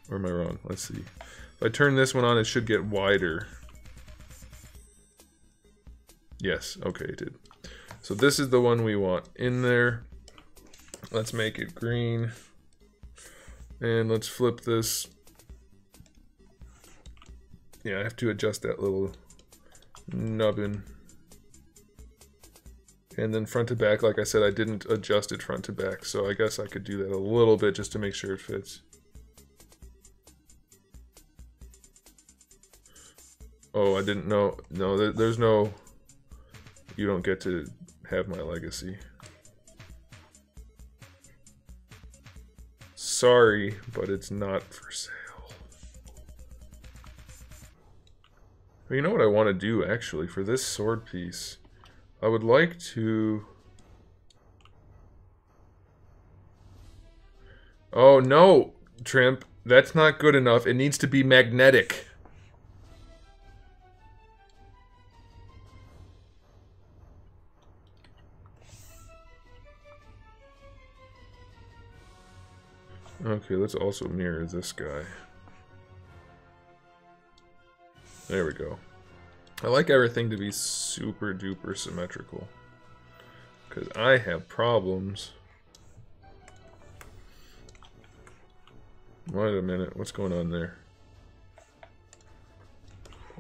Or am I wrong? Let's see. If I turn this one on, it should get wider. Yes, okay, it did. So this is the one we want in there. Let's make it green. And let's flip this. Yeah, I have to adjust that little nubbin. And then front to back, like I said, I didn't adjust it front to back, so I guess I could do that a little bit just to make sure it fits. Oh, I didn't know. No, there's no... You don't get to have my legacy. Sorry, but it's not for sale. You know what I want to do, actually, for this sword piece? I would like to... Oh, no, Trimp. That's not good enough. It needs to be magnetic. Okay, let's also mirror this guy. There we go. I like everything to be super duper symmetrical, because I have problems. Wait a minute, what's going on there?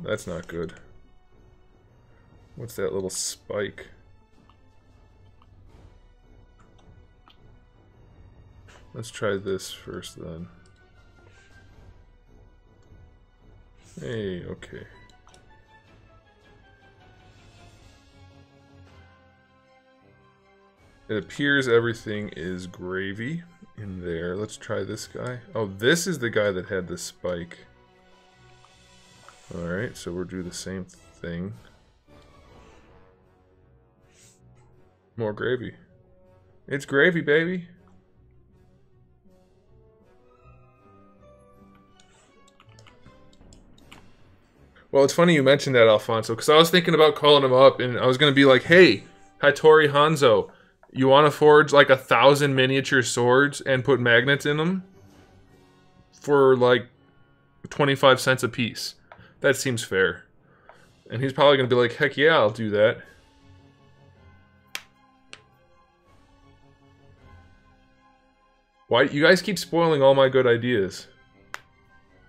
That's not good. What's that little spike? Let's try this first then. Hey, okay. It appears everything is gravy in there. Let's try this guy. Oh, this is the guy that had the spike. Alright, so we'll do the same thing. More gravy. It's gravy, baby. Well, it's funny you mentioned that, Alfonso, because I was thinking about calling him up, and I was going to be like, hey, Hattori Hanzo, you want to forge like 1,000 miniature swords and put magnets in them? For like 25 cents a piece. That seems fair. And he's probably going to be like, heck yeah, I'll do that. Why? You guys keep spoiling all my good ideas.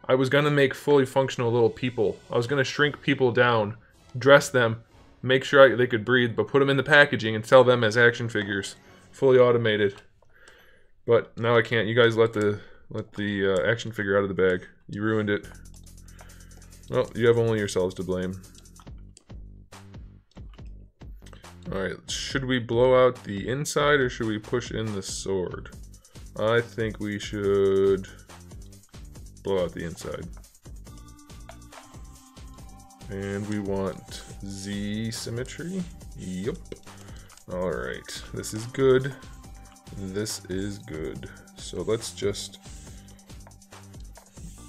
I was gonna make fully functional little people. I was gonna shrink people down, dress them, make sure they could breathe, but put them in the packaging and sell them as action figures, fully automated. But now I can't. You guys let the action figure out of the bag. You ruined it. Well, you have only yourselves to blame. Alright, should we blow out the inside or should we push in the sword? I think we should blow out the inside. And we want Z symmetry. Yep. Alright, this is good. This is good. So let's just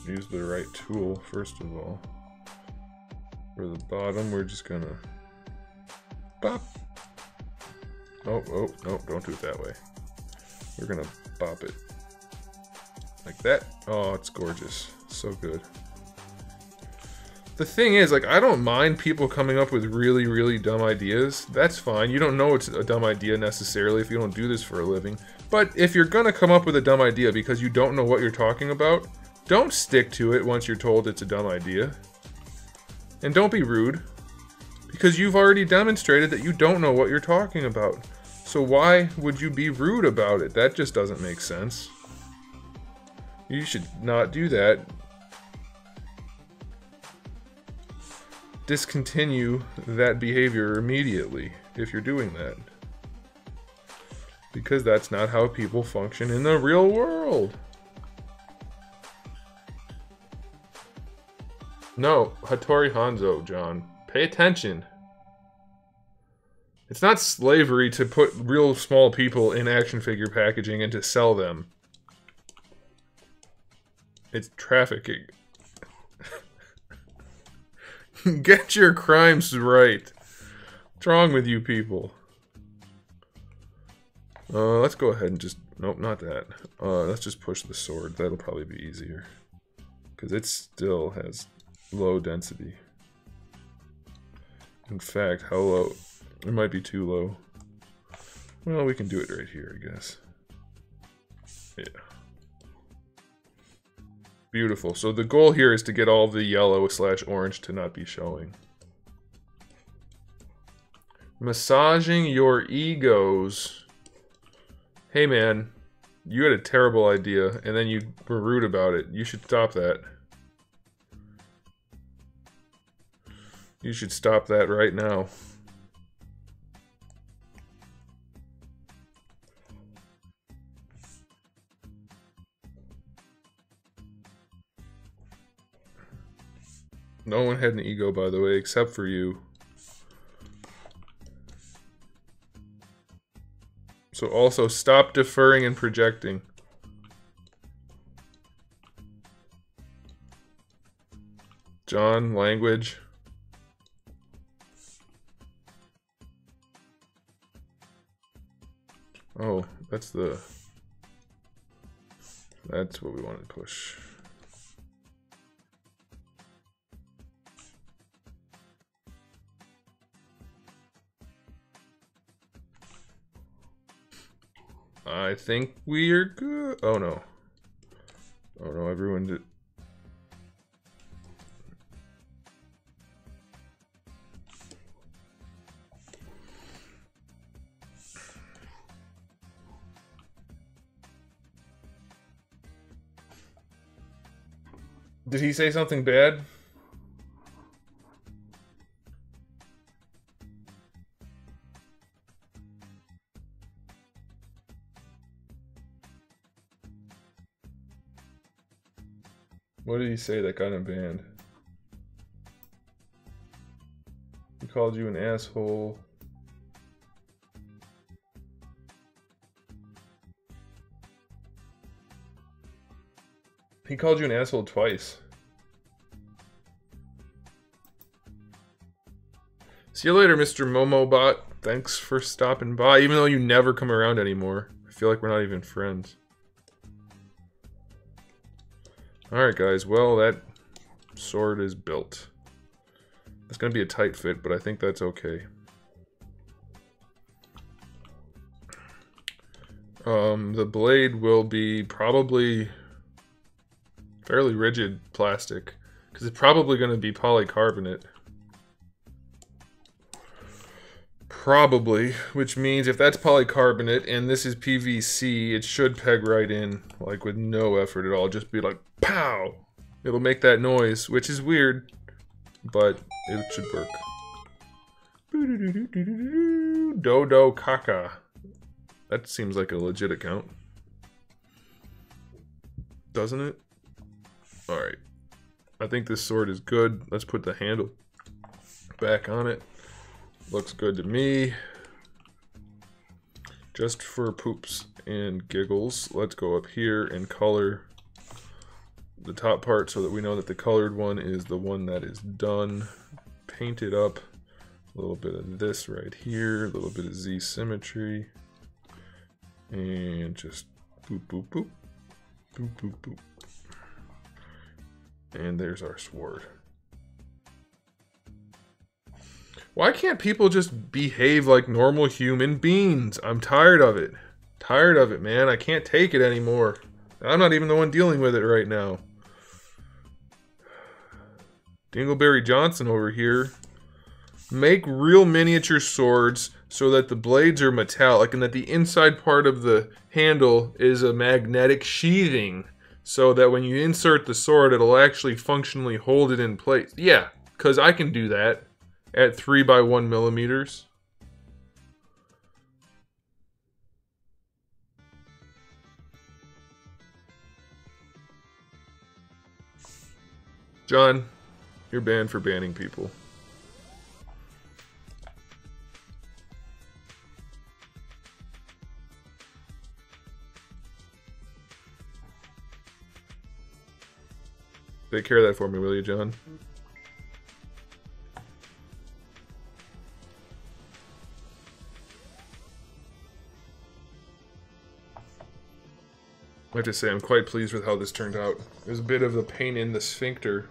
use the right tool first of all. For the bottom, we're just gonna bop. Oh, no, don't do it that way. We're gonna bop it. Like that. Oh, it's gorgeous. So good. The thing is, like, I don't mind people coming up with really, really dumb ideas. That's fine. You don't know it's a dumb idea necessarily if you don't do this for a living. But if you're gonna come up with a dumb idea because you don't know what you're talking about, don't stick to it once you're told it's a dumb idea. And don't be rude. Because you've already demonstrated that you don't know what you're talking about. So why would you be rude about it? That just doesn't make sense. You should not do that. Discontinue that behavior immediately if you're doing that. Because that's not how people function in the real world. No, Hattori Hanzo, John. Pay attention. It's not slavery to put real small people in action figure packaging and to sell them. It's trafficking. Get your crimes right. What's wrong with you people? Let's go ahead and just... Nope, not that. Let's just push the sword. That'll probably be easier. Because it still has low density. In fact, how low? It might be too low. Well, we can do it right here, I guess. Yeah. Beautiful. So the goal here is to get all the yellow / orange to not be showing. Massaging your egos. Hey man, you had a terrible idea and then you were rude about it. You should stop that. You should stop that right now. No one had an ego, by the way, except for you. So also, stop deferring and projecting. John, language. Oh, that's what we want to push. I think we are good. Oh no. Oh no, I've ruined it. Did he say something bad? What did he say that got him banned? He called you an asshole. He called you an asshole twice. See you later, Mr. Momobot. Thanks for stopping by, even though you never come around anymore. I feel like we're not even friends. Alright guys, well that sword is built. It's gonna be a tight fit, but I think that's okay. The blade will be probably fairly rigid plastic, because it's probably gonna be polycarbonate. Probably, which means if that's polycarbonate and this is PVC, it should peg right in, like with no effort at all. Just be like, pow! It'll make that noise, which is weird, but it should work. Dodo Kaka. That seems like a legit account. Doesn't it? Alright. I think this sword is good. Let's put the handle back on it. Looks good to me. Just for poops and giggles, let's go up here and color the top part so that we know that the colored one is the one that is done. Paint it up. A little bit of this right here, a little bit of Z symmetry. And just boop, boop, boop. Boop, boop, boop. And there's our sword. Why can't people just behave like normal human beings? I'm tired of it. Tired of it, man. I can't take it anymore. I'm not even the one dealing with it right now. Dingleberry Johnson over here. Make real miniature swords so that the blades are metallic and that the inside part of the handle is a magnetic sheathing so that when you insert the sword, it'll actually functionally hold it in place. Yeah, because I can do that. At 3 by 1 millimeters. John, you're banned for banning people. Take care of that for me, will you, John? I have to say, I'm quite pleased with how this turned out. It was a bit of a pain in the sphincter.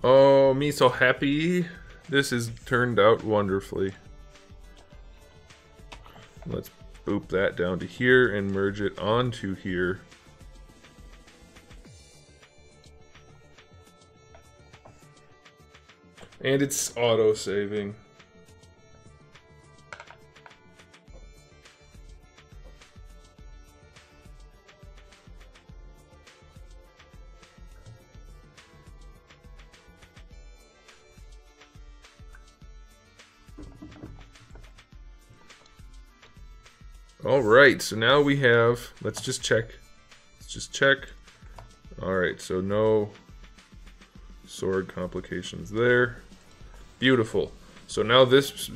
Oh, me so happy. This has turned out wonderfully. Let's boop that down to here and merge it onto here. And it's auto-saving. Alright, so now we have, let's just check. Let's just check. Alright, so no sword complications there. Beautiful. So now this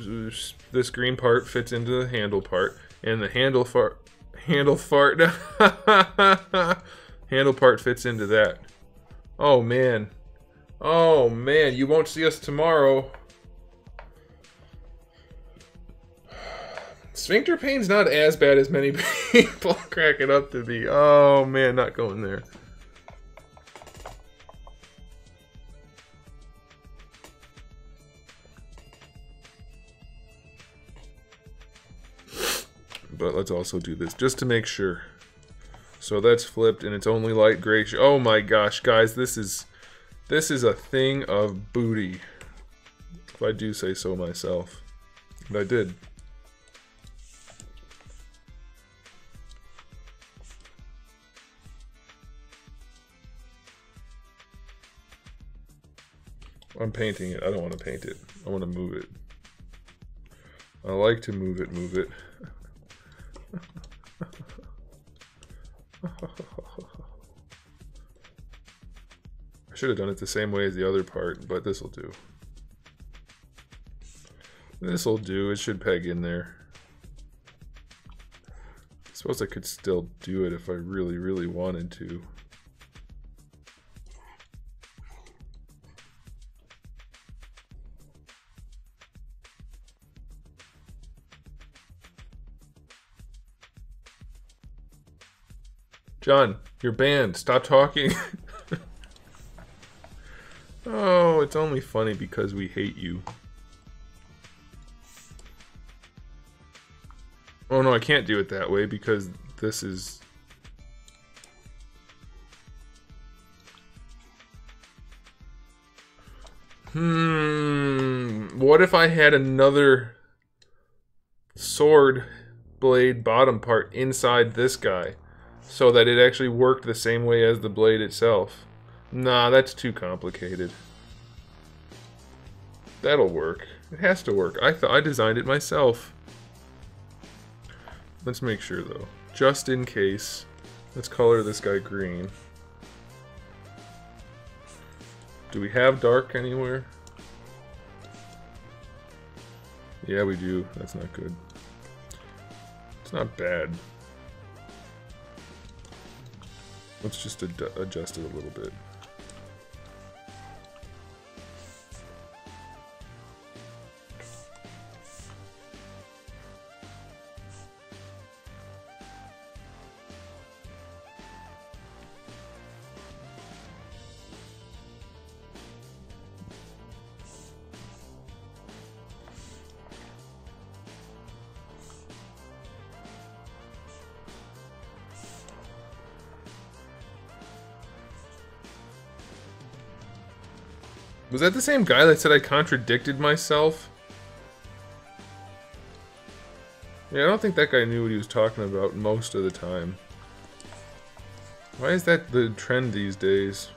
green part fits into the handle part, and the handle part fits into that. Oh man. Oh man, you won't see us tomorrow. Sphincter pain's not as bad as many people crack it up to be. Oh man, not going there. but let's also do this just to make sure. So that's flipped and it's only light gray. Oh my gosh, guys, this is a thing of booty. If I do say so myself. And I did. I'm painting it. I don't want to paint it. I want to move it. I like to move it, move it. I should have done it the same way as the other part, but this'll do. This'll do. It should peg in there. I suppose I could still do it if I really, really wanted to. John, you're banned. Stop talking. Oh, it's only funny because we hate you. Oh no, I can't do it that way because this is... What if I had another sword blade bottom part inside this guy? So that it actually worked the same way as the blade itself. Nah, that's too complicated. That'll work. It has to work. I designed it myself. Let's make sure though. Just in case. Let's color this guy green. Do we have dark anywhere? Yeah, we do. That's not good. It's not bad. Let's just adjust it a little bit. Was that the same guy that said I contradicted myself? Yeah, I don't think that guy knew what he was talking about most of the time. Why is that the trend these days?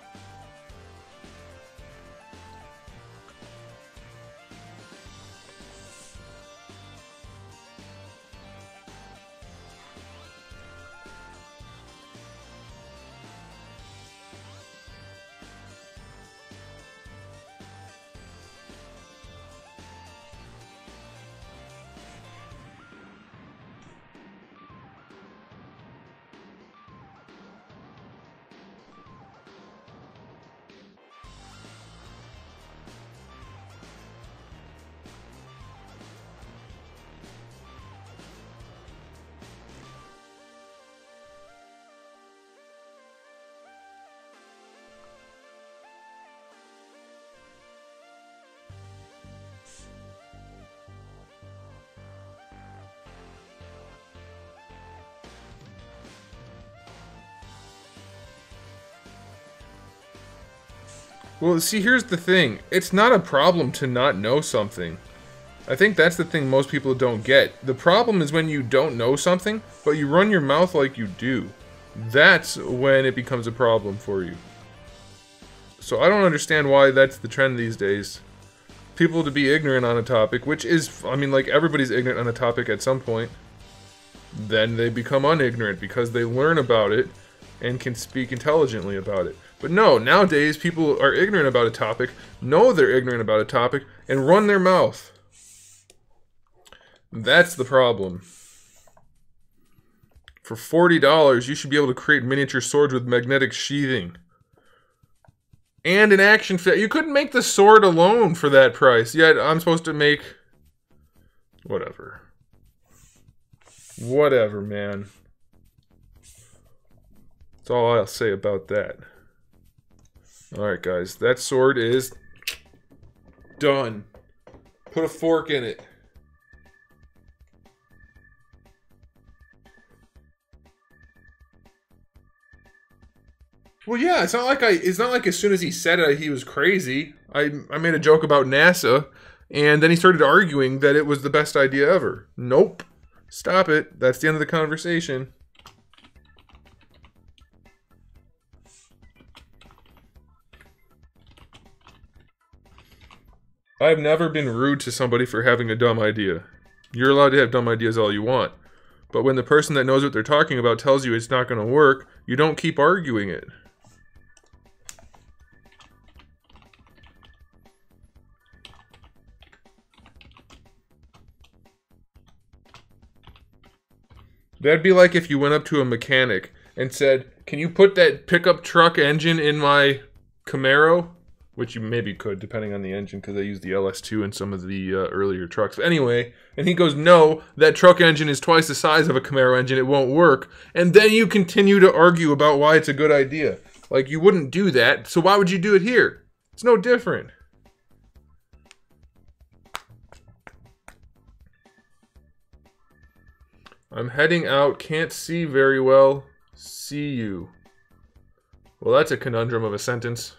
Well, see, here's the thing. It's not a problem to not know something. I think that's the thing most people don't get. The problem is when you don't know something, but you run your mouth like you do. That's when it becomes a problem for you. So I don't understand why that's the trend these days. People to be ignorant on a topic, which is, I mean, like, everybody's ignorant on a topic at some point. Then they become unignorant because they learn about it and can speak intelligently about it. But no, nowadays people are ignorant about a topic, know they're ignorant about a topic, and run their mouth. That's the problem. For $40, you should be able to create miniature swords with magnetic sheathing. And an action figure. You couldn't make the sword alone for that price, yet I'm supposed to make... Whatever. Whatever, man. That's all I'll say about that. Alright, guys. That sword is... done. Put a fork in it. Well, yeah, it's not like as soon as he said it, he was crazy. I made a joke about NASA, and then he started arguing that it was the best idea ever. Nope. Stop it. That's the end of the conversation. I've never been rude to somebody for having a dumb idea. You're allowed to have dumb ideas all you want. But when the person that knows what they're talking about tells you it's not going to work, you don't keep arguing it. That'd be like if you went up to a mechanic and said, "Can you put that pickup truck engine in my Camaro?" Which you maybe could, depending on the engine, because they use the LS2 in some of the earlier trucks. But anyway, and he goes, "No, that truck engine is twice the size of a Camaro engine. It won't work." And then you continue to argue about why it's a good idea. Like, you wouldn't do that, so why would you do it here? It's no different. I'm heading out, can't see very well. See you. Well, that's a conundrum of a sentence.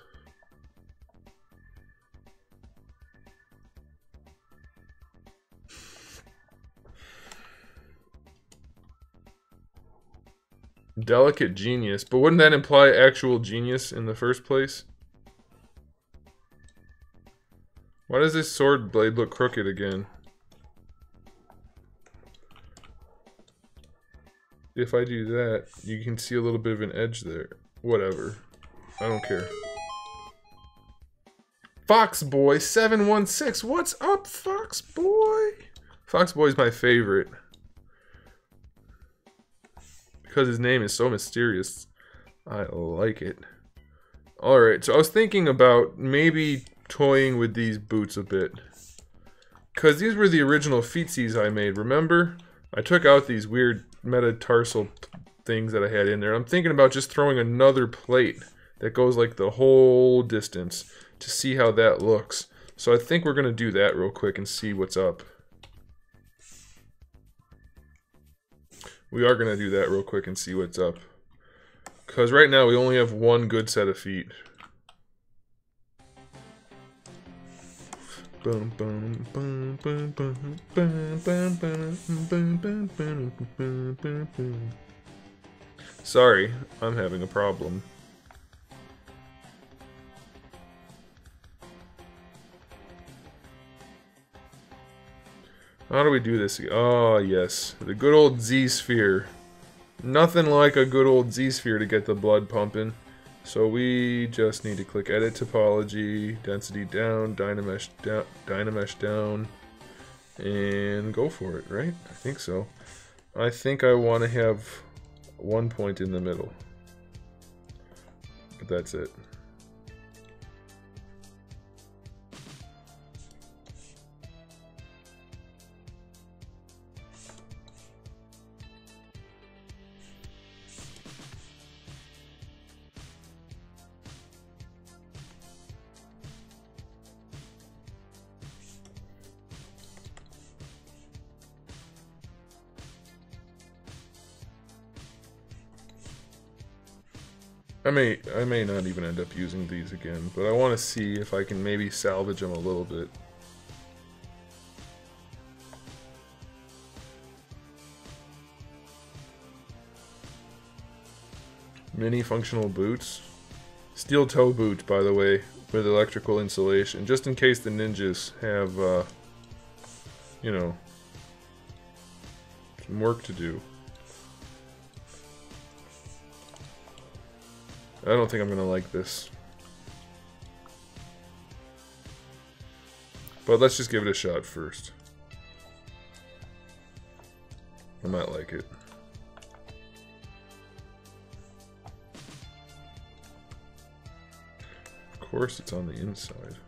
Delicate genius, but wouldn't that imply actual genius in the first place? Why does this sword blade look crooked again? If I do that, you can see a little bit of an edge there. Whatever. I don't care. Foxboy716, what's up, Foxboy? Foxboy's my favorite. Because his name is so mysterious. I like it. Alright, so I was thinking about maybe toying with these boots a bit. Because these were the original feetsies I made, remember? I took out these weird metatarsal things that I had in there. I'm thinking about just throwing another plate that goes like the whole distance to see how that looks. So I think we're going to do that real quick and see what's up. We are going to do that real quick and see what's up. Because right now we only have one good set of feet. Sorry, I'm having a problem. How do we do this? Oh, yes. The good old Z-sphere. Nothing like a good old Z-sphere to get the blood pumping. So we just need to click Edit Topology, Density down, Dynamesh down, and go for it, right? I think so. I think I want to have one point in the middle. But that's it. I may not even end up using these again, but I want to see if I can maybe salvage them a little bit. Mini functional boots. Steel toe boot, by the way, with electrical insulation, just in case the ninjas have, you know, some work to do. I don't think I'm gonna like this. But let's just give it a shot first. I might like it. Of course it's on the inside.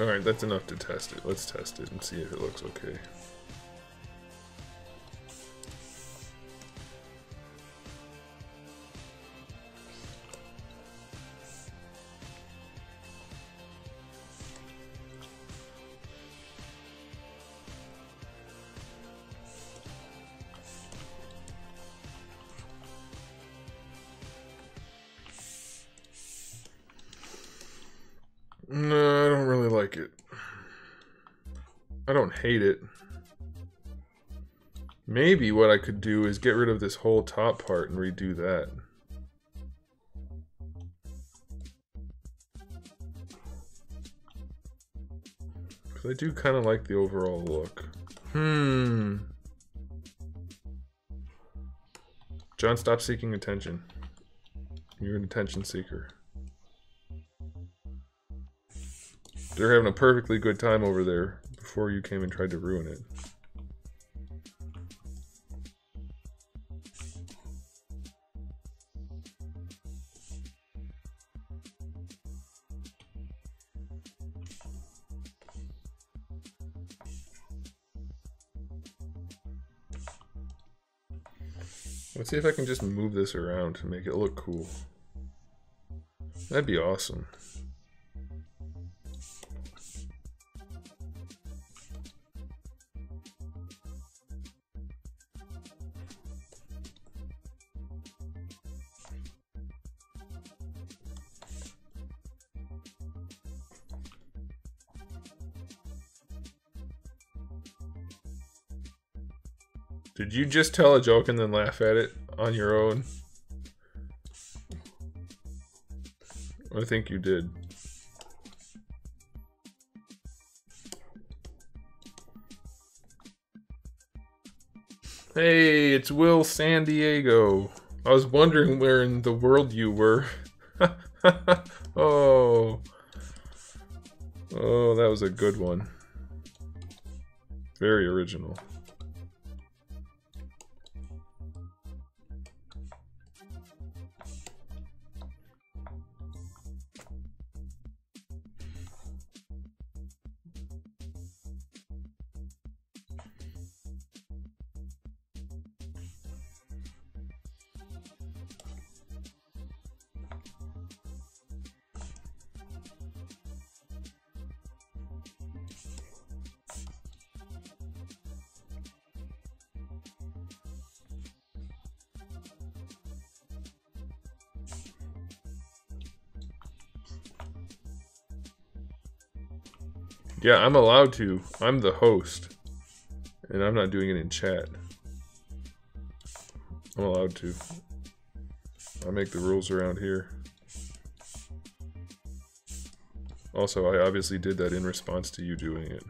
Alright, that's enough to test it. Let's test it and see if it looks okay. No, I don't really like it. I don't hate it. Maybe what I could do is get rid of this whole top part and redo that. Because I do kind of like the overall look. John, stop seeking attention. You're an attention seeker. They're having a perfectly good time over there before you came and tried to ruin it. Let's see if I can just move this around to make it look cool. That'd be awesome. Did you just tell a joke and then laugh at it on your own? I think you did. Hey, it's Will San Diego. I was wondering where in the world you were. Oh. Oh, that was a good one. Very original. Yeah, I'm allowed to. I'm the host. And I'm not doing it in chat. I'm allowed to. I make the rules around here. Also, I obviously did that in response to you doing it.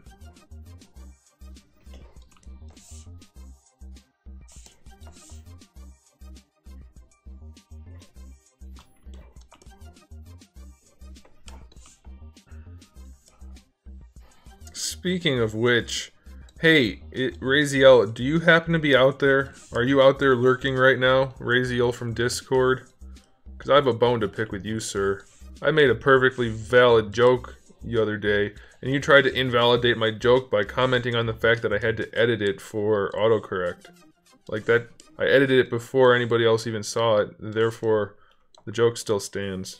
Speaking of which, hey, Raziel, do you happen to be out there? Are you out there lurking right now? Raziel from Discord? Because I have a bone to pick with you, sir. I made a perfectly valid joke the other day, and you tried to invalidate my joke by commenting on the fact that I had to edit it for autocorrect. Like that, I edited it before anybody else even saw it, therefore the joke still stands.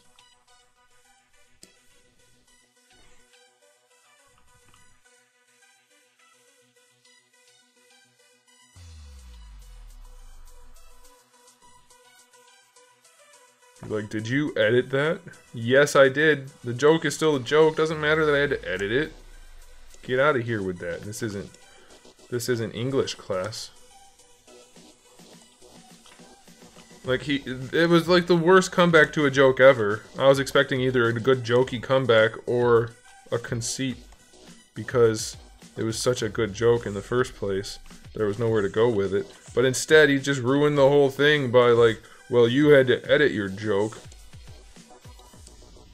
Like, did you edit that? Yes, I did. The joke is still a joke. Doesn't matter that I had to edit it. Get out of here with that. This isn't English class. Like, it was like the worst comeback to a joke ever. I was expecting either a good jokey comeback or a conceit, because it was such a good joke in the first place. There was nowhere to go with it. But instead, he just ruined the whole thing by like, well, you had to edit your joke.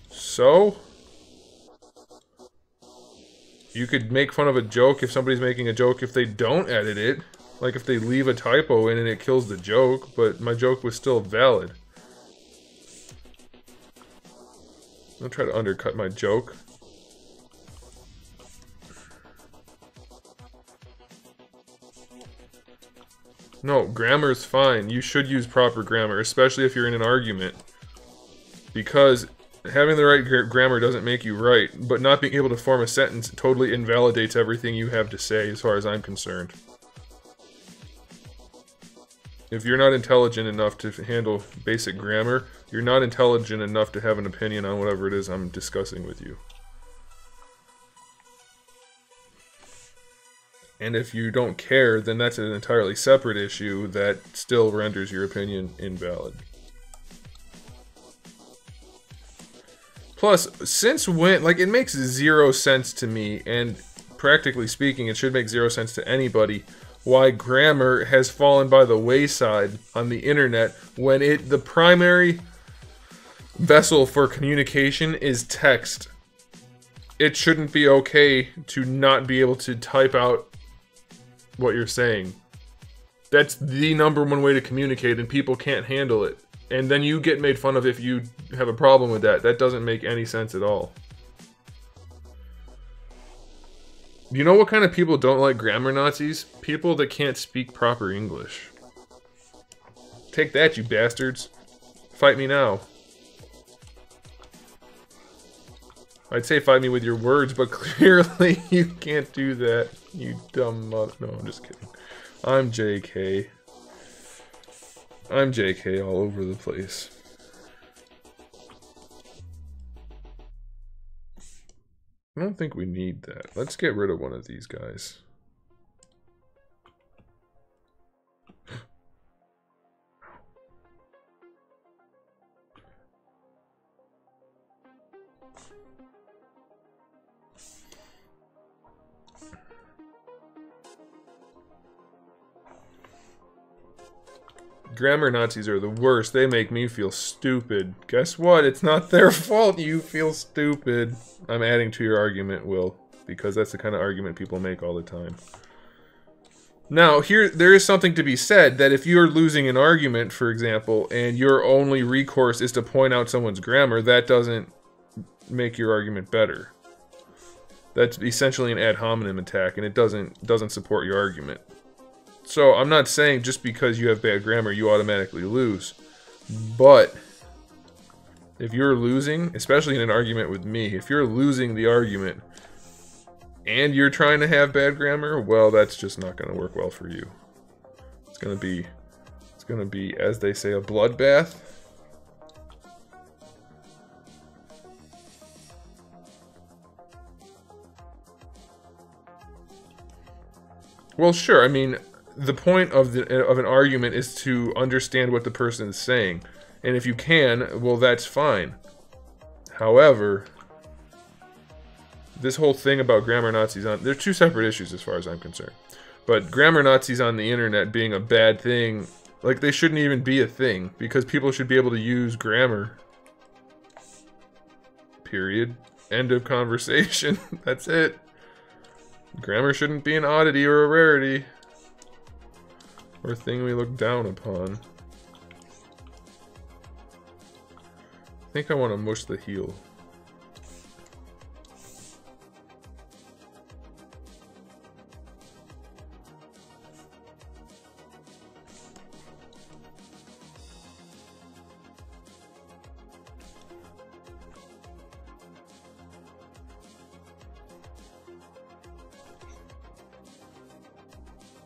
So? You could make fun of a joke if somebody's making a joke if they don't edit it. Like if they leave a typo in and it kills the joke, but my joke was still valid. Don't try to undercut my joke. No, grammar's fine. You should use proper grammar, especially if you're in an argument. Because having the right grammar doesn't make you right, but not being able to form a sentence totally invalidates everything you have to say, as far as I'm concerned. If you're not intelligent enough to handle basic grammar, you're not intelligent enough to have an opinion on whatever it is I'm discussing with you. And if you don't care, then that's an entirely separate issue that still renders your opinion invalid. Plus, since when, like, it makes zero sense to me, and practically speaking, it should make zero sense to anybody, why grammar has fallen by the wayside on the internet when the primary vessel for communication is text. It shouldn't be okay to not be able to type out what you're saying. That's the #1 way to communicate, and people can't handle it. And then you get made fun of if you have a problem with that. That doesn't make any sense at all. You know what kind of people don't like grammar Nazis? People that can't speak proper English. Take that, you bastards. Fight me now. I'd say fight me with your words, but clearly you can't do that, you dumb mother. No, I'm just kidding. I'm JK. I'm JK all over the place. I don't think we need that. Let's get rid of one of these guys. Grammar Nazis are the worst. They make me feel stupid. Guess what? It's not their fault you feel stupid. I'm adding to your argument, Will, because that's the kind of argument people make all the time. Now, there is something to be said that if you're losing an argument, for example, and your only recourse is to point out someone's grammar, that doesn't make your argument better. That's essentially an ad hominem attack, and it doesn't support your argument. So, I'm not saying just because you have bad grammar, you automatically lose. But, if you're losing, especially in an argument with me, if you're losing the argument, and you're trying to have bad grammar, well, that's just not going to work well for you. It's going to be, as they say, a bloodbath. Well, sure, I mean, the point of an argument is to understand what the person is saying. And if you can, well, that's fine. However, this whole thing about grammar Nazis they're two separate issues as far as I'm concerned. But grammar Nazis on the internet being a bad thing, like, they shouldn't even be a thing, because people should be able to use grammar. Period. End of conversation. That's it. Grammar shouldn't be an oddity or a rarity. Or a thing we look down upon. I think I want to mush the heel.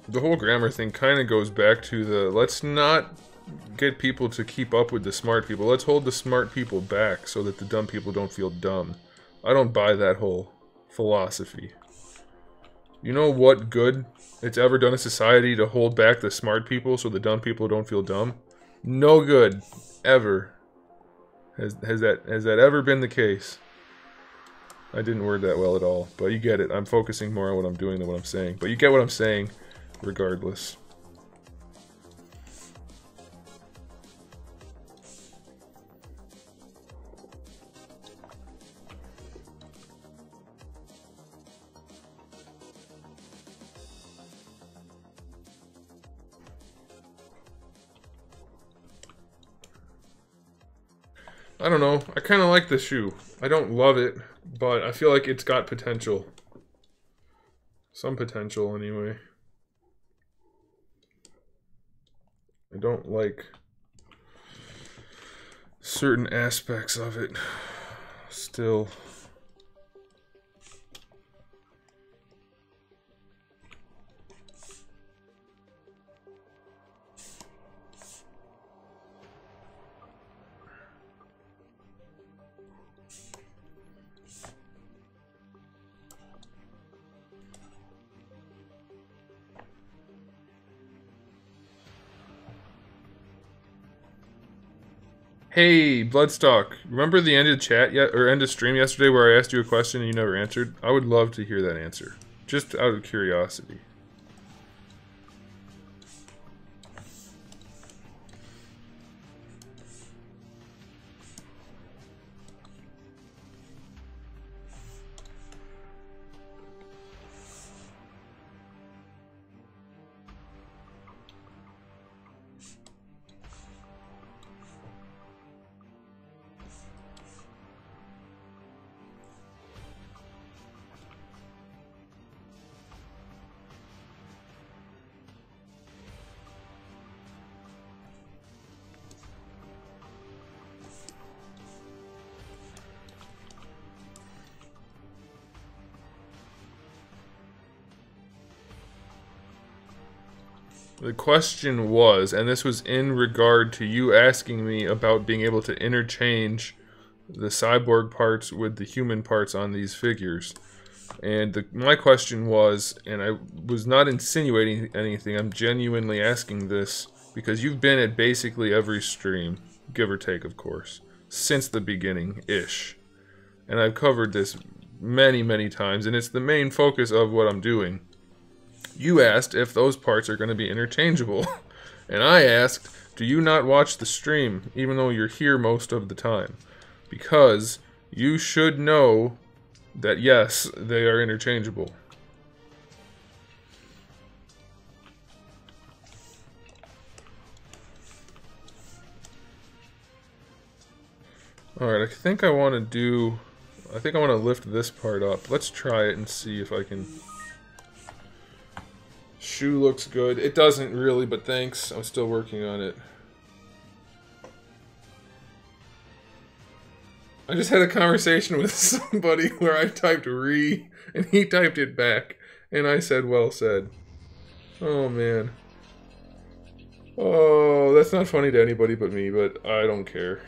The whole grammar thing kind of goes back to the, let's not get people to keep up with the smart people. Let's hold the smart people back so that the dumb people don't feel dumb. I don't buy that whole philosophy. You know what good it's ever done in society to hold back the smart people so the dumb people don't feel dumb? No good. Ever. Has that ever been the case? I didn't word that well at all, but you get it. I'm focusing more on what I'm doing than what I'm saying. But you get what I'm saying. Regardless. I don't know. I kind of like the shoe. I don't love it, but I feel like it's got potential. Some potential, anyway. I don't like certain aspects of it still. Hey, Bloodstock, remember the end of chat yet, or end of stream yesterday where I asked you a question and you never answered? I would love to hear that answer, just out of curiosity. The question was, and this was in regard to you asking me about being able to interchange the cyborg parts with the human parts on these figures. And my question was, and I was not insinuating anything, I'm genuinely asking this, because you've been at basically every stream, give or take of course, since the beginning-ish. And I've covered this many, many times, and it's the main focus of what I'm doing. You asked if those parts are going to be interchangeable, and I asked, do you not watch the stream, even though you're here most of the time? Because you should know that yes, they are interchangeable. Alright, I think I want to lift this part up. Let's try it and see if I can... Shoe looks good. It doesn't really, but thanks. I'm still working on it. I just had a conversation with somebody where I typed re, and he typed it back, and I said, well said. Oh, man. Oh, that's not funny to anybody but me, but I don't care.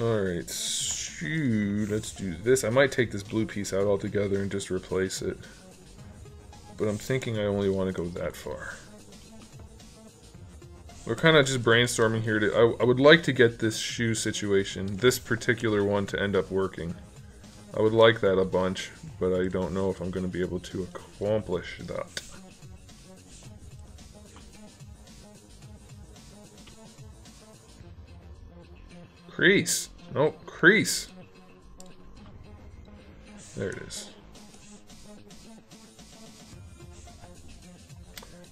Alright, let's do this. I might take this blue piece out altogether and just replace it. But I'm thinking I only want to go that far. We're kind of just brainstorming here. I would like to get this shoe situation, this particular one, to end up working. I would like that a bunch, but I don't know if I'm going to be able to accomplish that. Crease. Nope, crease. There it is.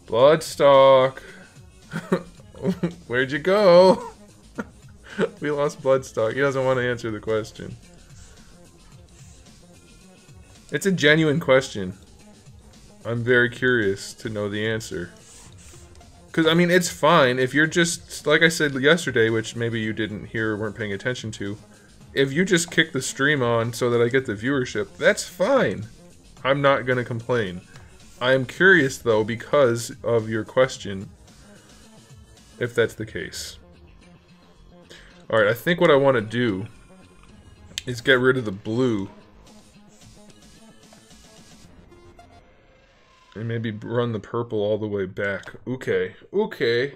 Bloodstock. Where'd you go? We lost Bloodstock. He doesn't want to answer the question. It's a genuine question. I'm very curious to know the answer. Because, I mean, it's fine if you're just, like I said yesterday, which maybe you didn't hear or weren't paying attention to, if you just kick the stream on so that I get the viewership, that's fine. I'm not going to complain. I am curious, though, because of your question, if that's the case. Alright, I think what I want to do is get rid of the blue. And maybe run the purple all the way back. Okay, okay.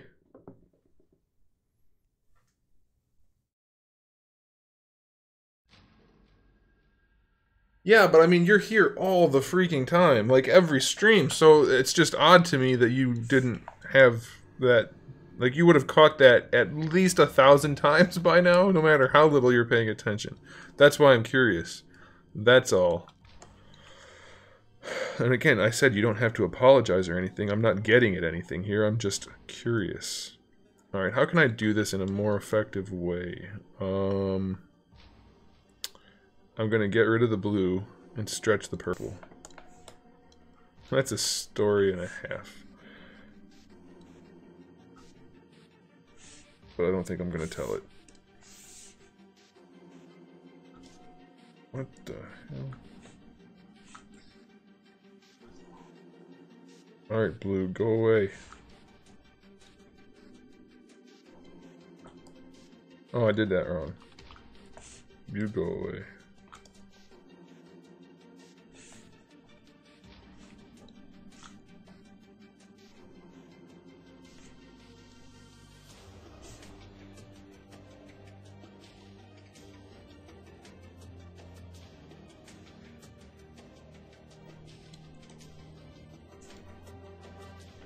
Yeah, but I mean, you're here all the freaking time, like every stream, so it's just odd to me that you didn't have that. Like, you would have caught that at least 1,000 times by now, no matter how little you're paying attention. That's why I'm curious. That's all. And again, I said you don't have to apologize or anything. I'm not getting at anything here. I'm just curious. Alright, how can I do this in a more effective way? I'm going to get rid of the blue and stretch the purple. That's a story and a half. But I don't think I'm going to tell it. What the hell? Alright, blue, go away. Oh, I did that wrong. You go away.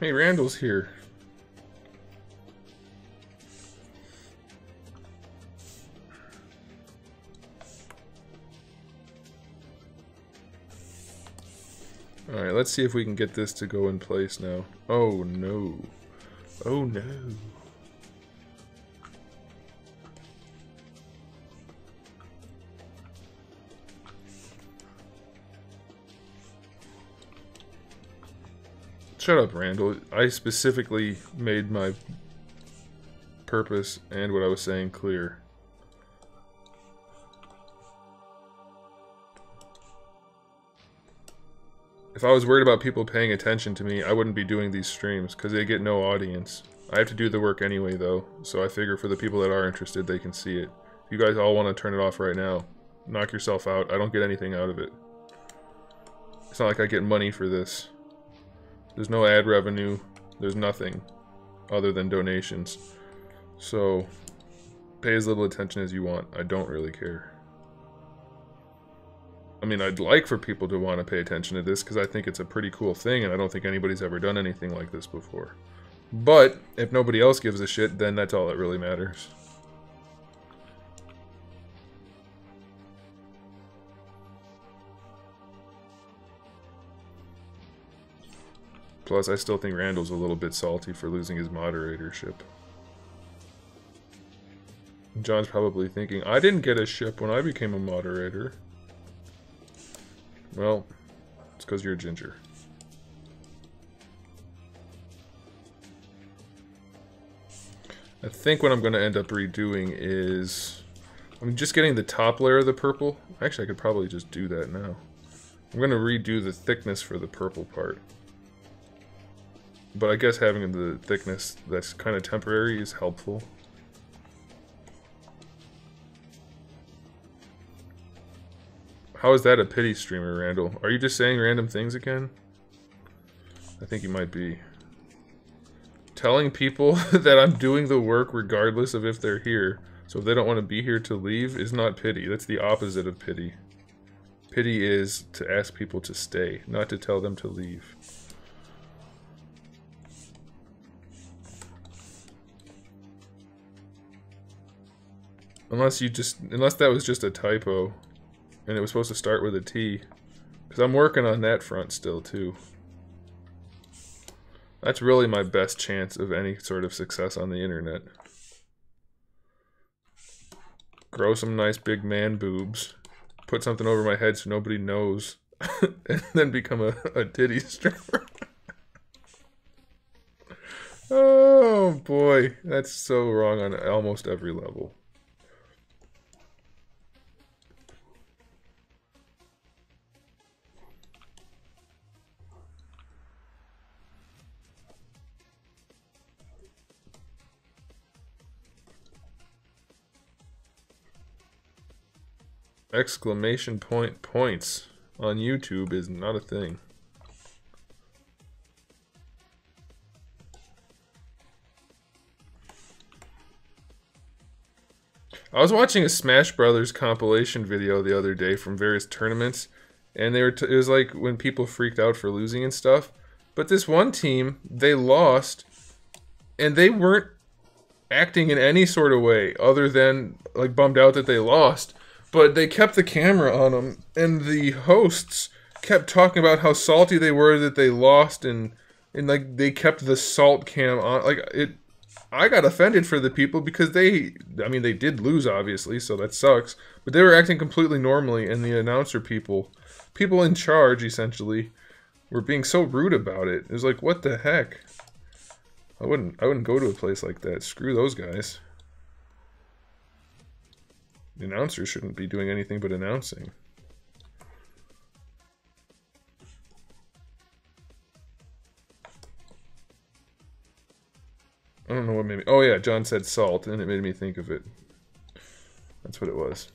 Hey, Randall's here. Alright, let's see if we can get this to go in place now. Oh no. Oh no. Shut up, Randall. I specifically made my purpose and what I was saying clear. If I was worried about people paying attention to me, I wouldn't be doing these streams, because they get no audience. I have to do the work anyway, though, so I figure for the people that are interested, they can see it. If you guys all want to turn it off right now, knock yourself out. I don't get anything out of it. It's not like I get money for this. There's no ad revenue. There's nothing other than donations. So, pay as little attention as you want. I don't really care. I mean, I'd like for people to want to pay attention to this because I think it's a pretty cool thing and I don't think anybody's ever done anything like this before. But, if nobody else gives a shit, then that's all that really matters. Plus, I still think Randall's a little bit salty for losing his moderatorship. John's probably thinking, I didn't get a ship when I became a moderator. Well, it's because you're a ginger. I think what I'm going to end up redoing is... I'm just getting the top layer of the purple. Actually, I could probably just do that now. I'm going to redo the thickness for the purple part. But I guess having the thickness that's kind of temporary is helpful. How is that a pity streamer, Randall? Are you just saying random things again? I think you might be. Telling people that I'm doing the work regardless of if they're here. So if they don't want to be here to leave is not pity. That's the opposite of pity. Pity is to ask people to stay, not to tell them to leave. Unless that was just a typo, and it was supposed to start with a T. Because I'm working on that front still, too. That's really my best chance of any sort of success on the internet. Grow some nice big man boobs. Put something over my head so nobody knows. And then become a titty streamer. Oh boy, that's so wrong on almost every level. Exclamation point points on YouTube is not a thing. I was watching a Smash Brothers compilation video the other day from various tournaments, and they were it was like when people freaked out for losing and stuff. But this one team, they lost, and they weren't acting in any sort of way other than like bummed out that they lost. But they kept the camera on them, and the hosts kept talking about how salty they were that they lost, and like they kept the salt cam on. Like it, I got offended for the people because they did lose obviously, so that sucks. But they were acting completely normally, and the announcer people in charge essentially, were being so rude about it. It was like, what the heck? I wouldn't go to a place like that. Screw those guys. The announcers shouldn't be doing anything but announcing. I don't know what made me... Oh yeah, John said salt, and it made me think of it. That's what it was.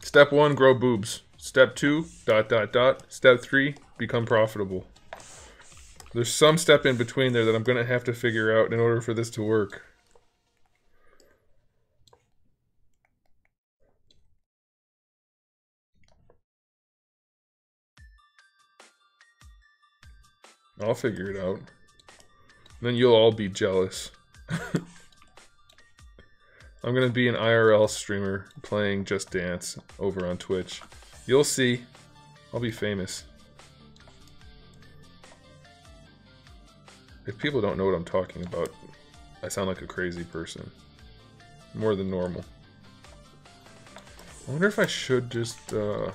Step 1, grow boobs. Step 2, ... Step 3, become profitable. There's some step in between there that I'm going to have to figure out in order for this to work. I'll figure it out. Then you'll all be jealous. I'm gonna be an IRL streamer playing Just Dance over on Twitch. You'll see. I'll be famous. If people don't know what I'm talking about, I sound like a crazy person. More than normal. I wonder if I should just, I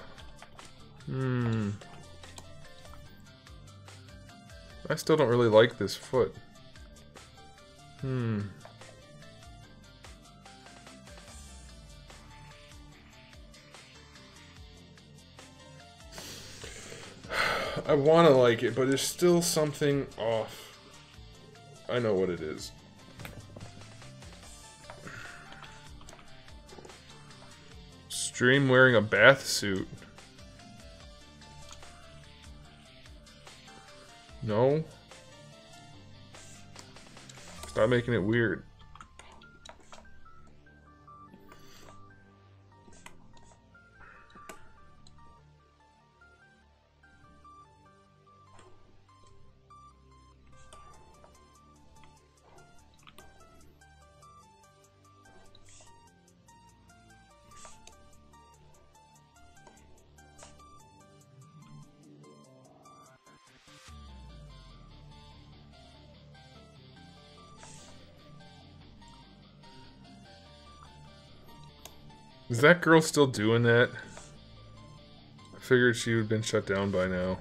still don't really like this foot. I want to like it, but there's still something off. I know what it is. Stream wearing a bath suit. No. Stop making it weird. Is that girl still doing that? I figured she would have been shut down by now.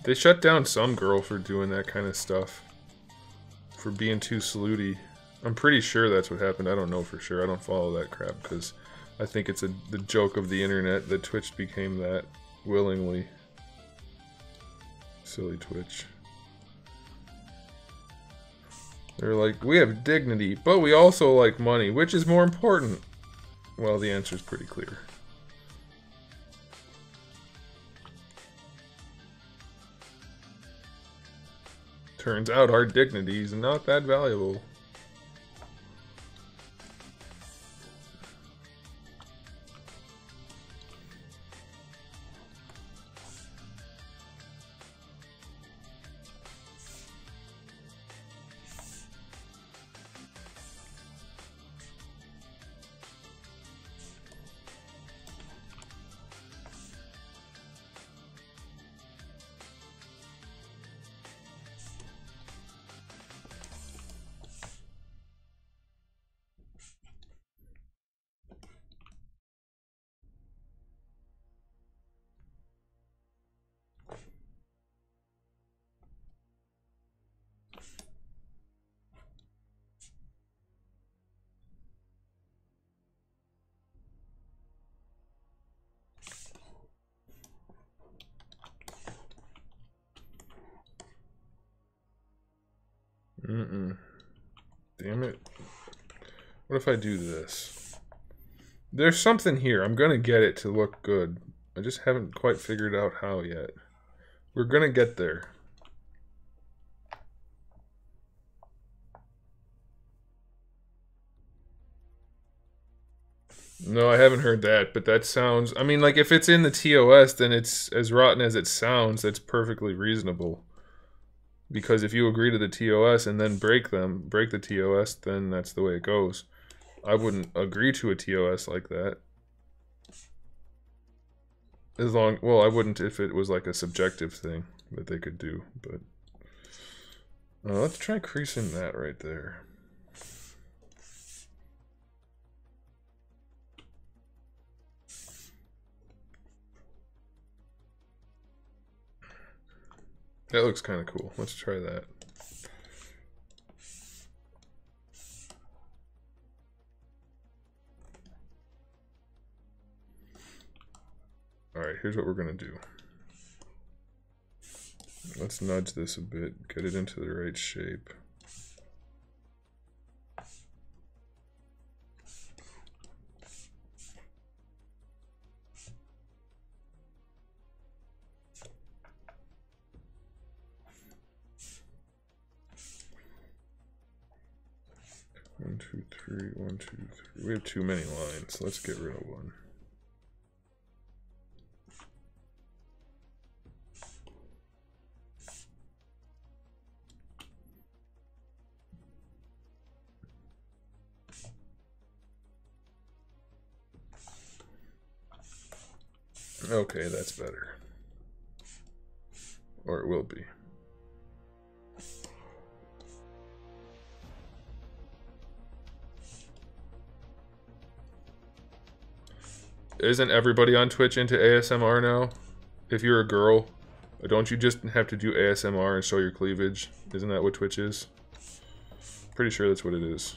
They shut down some girl for doing that kind of stuff. For being too salute-y. I'm pretty sure that's what happened. I don't know for sure. I don't follow that crap because I think it's the joke of the internet that Twitch became that willingly. Silly Twitch. They're like, we have dignity, but we also like money. Which is more important? Well, the answer is pretty clear. Turns out our dignity is not that valuable. Damn it. What if I do this? There's something here. I'm gonna get it to look good. I just haven't quite figured out how yet. We're gonna get there. No, I haven't heard that, but that sounds... I mean, like, if it's in the TOS, then it's as rotten as it sounds. That's perfectly reasonable. Because if you agree to the TOS and then break the TOS, then that's the way it goes. I wouldn't agree to a TOS like that. Well, I wouldn't if it was like a subjective thing that they could do, but let's try creasing that right there. That looks kind of cool. Let's try that. Alright, here's what we're going to do. Let's nudge this a bit, get it into the right shape. One, two, three, 1, 2, 3. We have too many lines. Let's get rid of one. Okay, that's better. Or it will be. Isn't everybody on Twitch into ASMR now? If you're a girl, don't you just have to do ASMR and show your cleavage? Isn't that what Twitch is? Pretty sure that's what it is.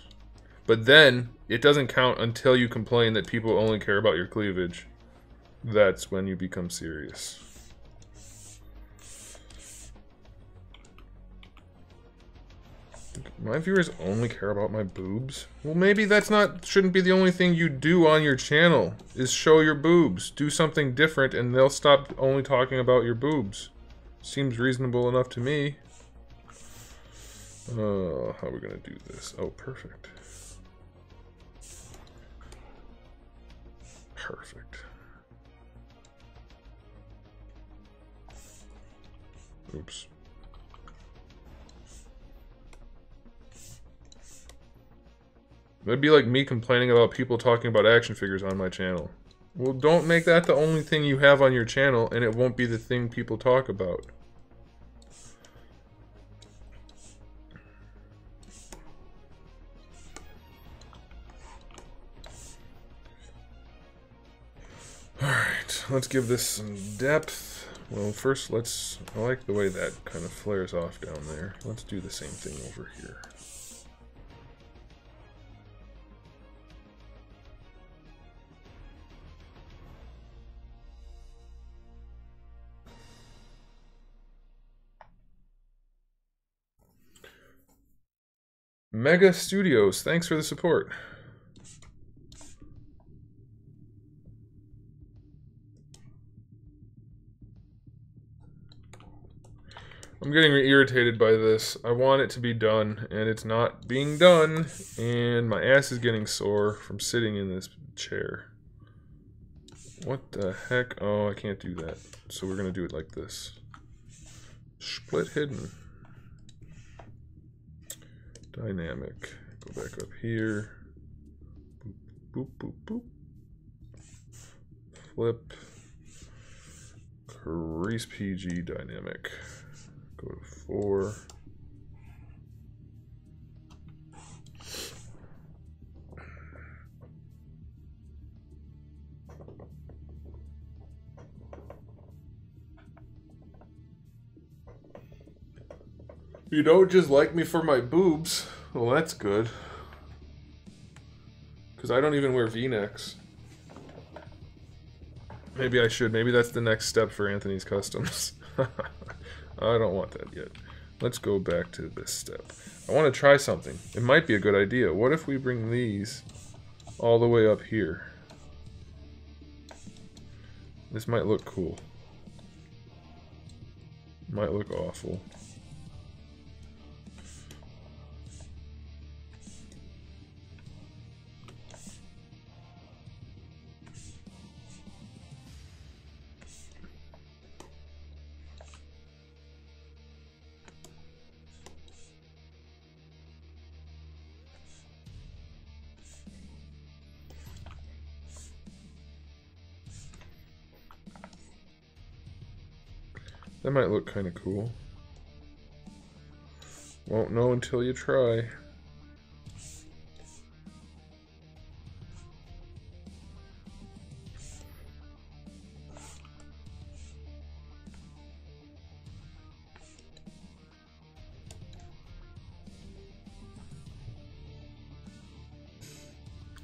But then, it doesn't count until you complain that people only care about your cleavage. That's when you become serious. My viewers only care about my boobs? Well, maybe shouldn't be the only thing you do on your channel, is show your boobs. Do something different and they'll stop only talking about your boobs. Seems reasonable enough to me. How are we gonna do this? Oh, perfect. Perfect. Oops. That'd be like me complaining about people talking about action figures on my channel. Well, don't make that the only thing you have on your channel, and it won't be the thing people talk about. Alright, let's give this some depth. Well, first I like the way that kind of flares off down there. Let's do the same thing over here. Mega Studios, thanks for the support. I'm getting irritated by this. I want it to be done, and it's not being done, and my ass is getting sore from sitting in this chair. What the heck? Oh, I can't do that. So we're gonna do it like this. Split hidden. Dynamic. Go back up here. Boop, boop, boop, boop. Flip. Crease PG dynamic. Go to 4. You don't just like me for my boobs. Well, that's good. Because I don't even wear V-necks. Maybe I should. Maybe that's the next step for Anthony's Customs. I don't want that yet. Let's go back to this step. I want to try something. It might be a good idea. What if we bring these all the way up here? This might look cool. Might look awful. That might look kind of cool. Won't know until you try.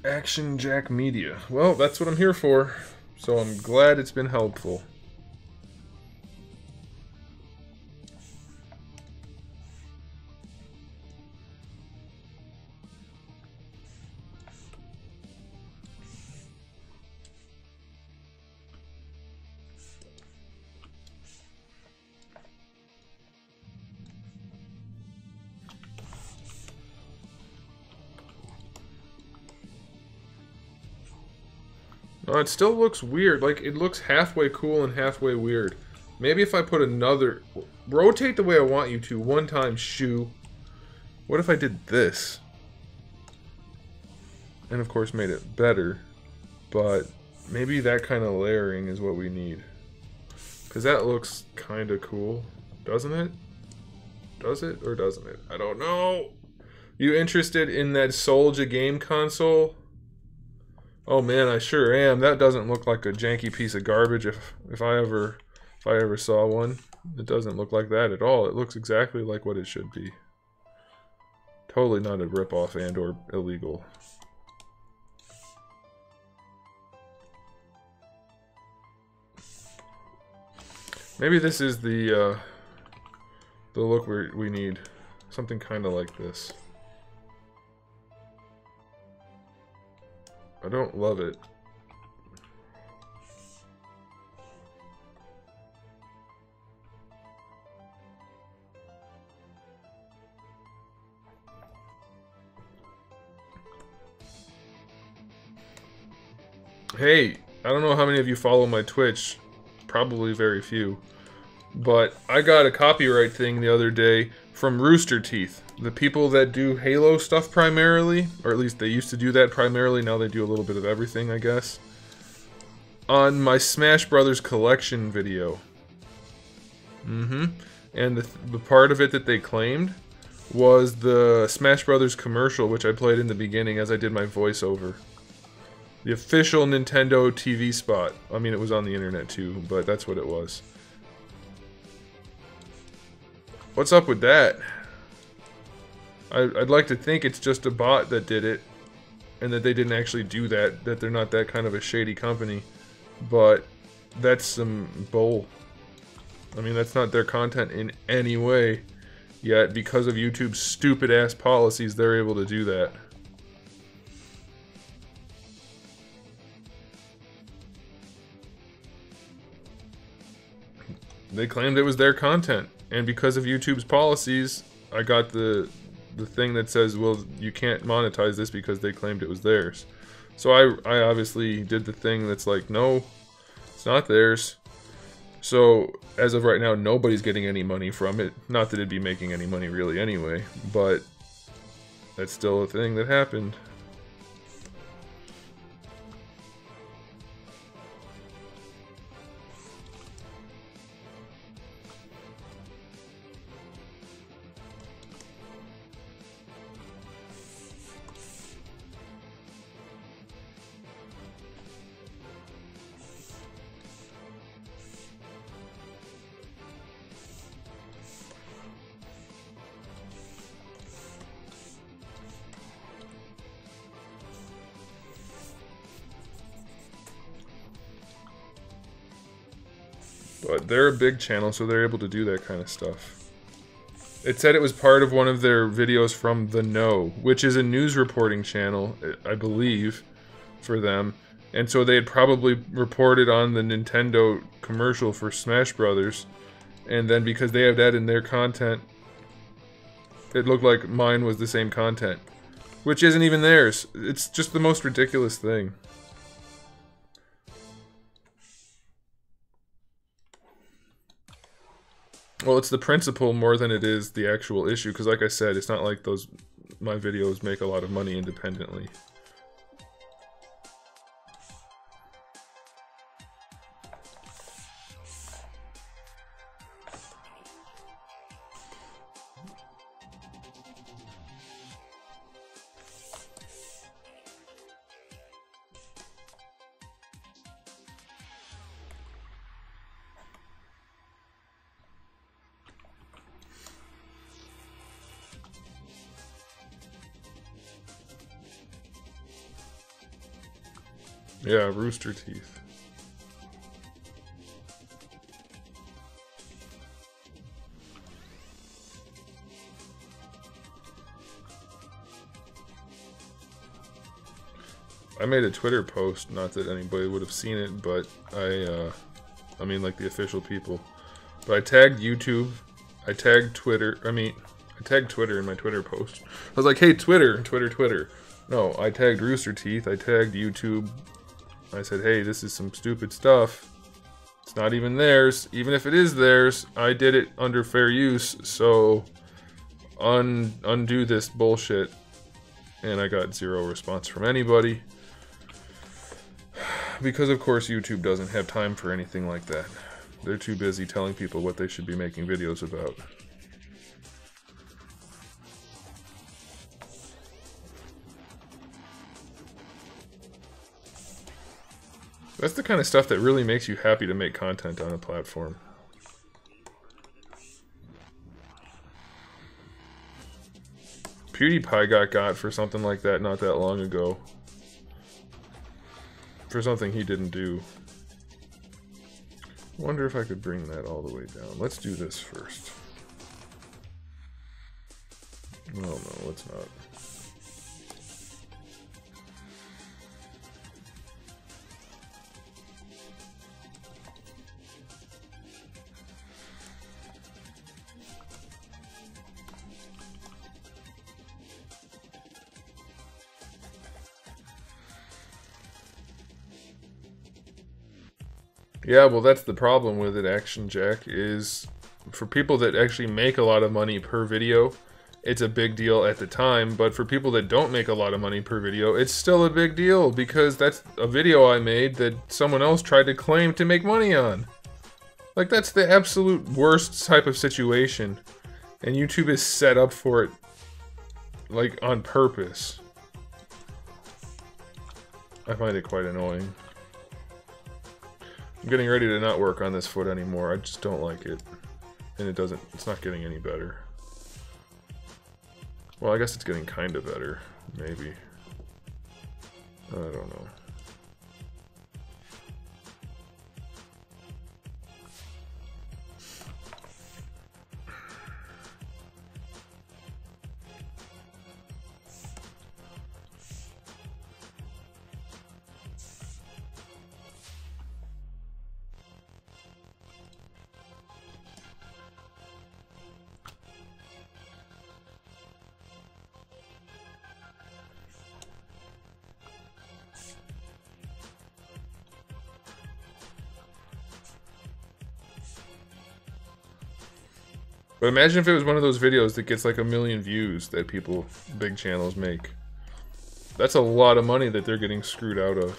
Action Jack Media. Well, that's what I'm here for, so I'm glad it's been helpful. It still looks weird. Like, it looks halfway cool and halfway weird. Maybe if I put another... Rotate the way I want you to. One time, shoe. What if I did this? And of course made it better. But maybe that kind of layering is what we need. Because that looks kind of cool. Doesn't it? Does it or doesn't it? I don't know. You interested in that Soulja game console? Oh man, I sure am. That doesn't look like a janky piece of garbage if I ever saw one. It doesn't look like that at all. It looks exactly like what it should be. Totally not a ripoff and or illegal. Maybe this is the look we need. Something kind of like this. I don't love it. Hey, I don't know how many of you follow my Twitch. Probably very few. But I got a copyright thing the other day from Rooster Teeth. The people that do Halo stuff primarily, or at least they used to do that primarily, now they do a little bit of everything, I guess. On my Smash Brothers collection video. And the part of it that they claimed was the Smash Brothers commercial, which I played in the beginning as I did my voiceover. The official Nintendo TV spot. I mean, it was on the internet too, but that's what it was. What's up with that? I'd like to think it's just a bot that did it, and that they didn't actually do that, that they're not that kind of a shady company, but that's some bull. I mean, that's not their content in any way, yet because of YouTube's stupid-ass policies, they're able to do that. They claimed it was their content, and because of YouTube's policies, I got the thing that says, well, you can't monetize this because they claimed it was theirs. So I obviously did the thing that's like, no, it's not theirs. So as of right now, nobody's getting any money from it. Not that it'd be making any money really anyway, but that's still a thing that happened. But they're a big channel, so they're able to do that kind of stuff. It said it was part of one of their videos from The Know, which is a news reporting channel, I believe, for them. And so they had probably reported on the Nintendo commercial for Smash Brothers. And then because they have that in their content, it looked like mine was the same content. Which isn't even theirs. It's just the most ridiculous thing. Well, it's the principle more than it is the actual issue, because like I said, it's not like my videos make a lot of money independently. Yeah, rooster teeth. I made a Twitter post, not that anybody would have seen it, but I mean like the official people. But I tagged YouTube, I tagged Twitter, I tagged Twitter in my Twitter post. I was like, hey Twitter, Twitter. No, I tagged Rooster Teeth, I tagged YouTube. I said, hey, this is some stupid stuff. It's not even theirs. Even if it is theirs, I did it under fair use, so undo this bullshit. And I got zero response from anybody. Because of course YouTube doesn't have time for anything like that. They're too busy telling people what they should be making videos about. That's the kind of stuff that really makes you happy to make content on a platform. PewDiePie got for something like that not that long ago. For something he didn't do. I wonder if I could bring that all the way down. Let's do this first. Oh no, let's not. Yeah, well that's the problem with it, Action Jack, is for people that actually make a lot of money per video, it's a big deal at the time, but for people that don't make a lot of money per video, it's still a big deal, because that's a video I made that someone else tried to claim to make money on. Like, that's the absolute worst type of situation, and YouTube is set up for it, like, on purpose. I find it quite annoying. I'm getting ready to not work on this foot anymore. I just don't like it. And it's not getting any better. Well, I guess it's getting kind of better. Maybe. I don't know. But imagine if it was one of those videos that gets like 1 million views that people, big channels, make. That's a lot of money that they're getting screwed out of.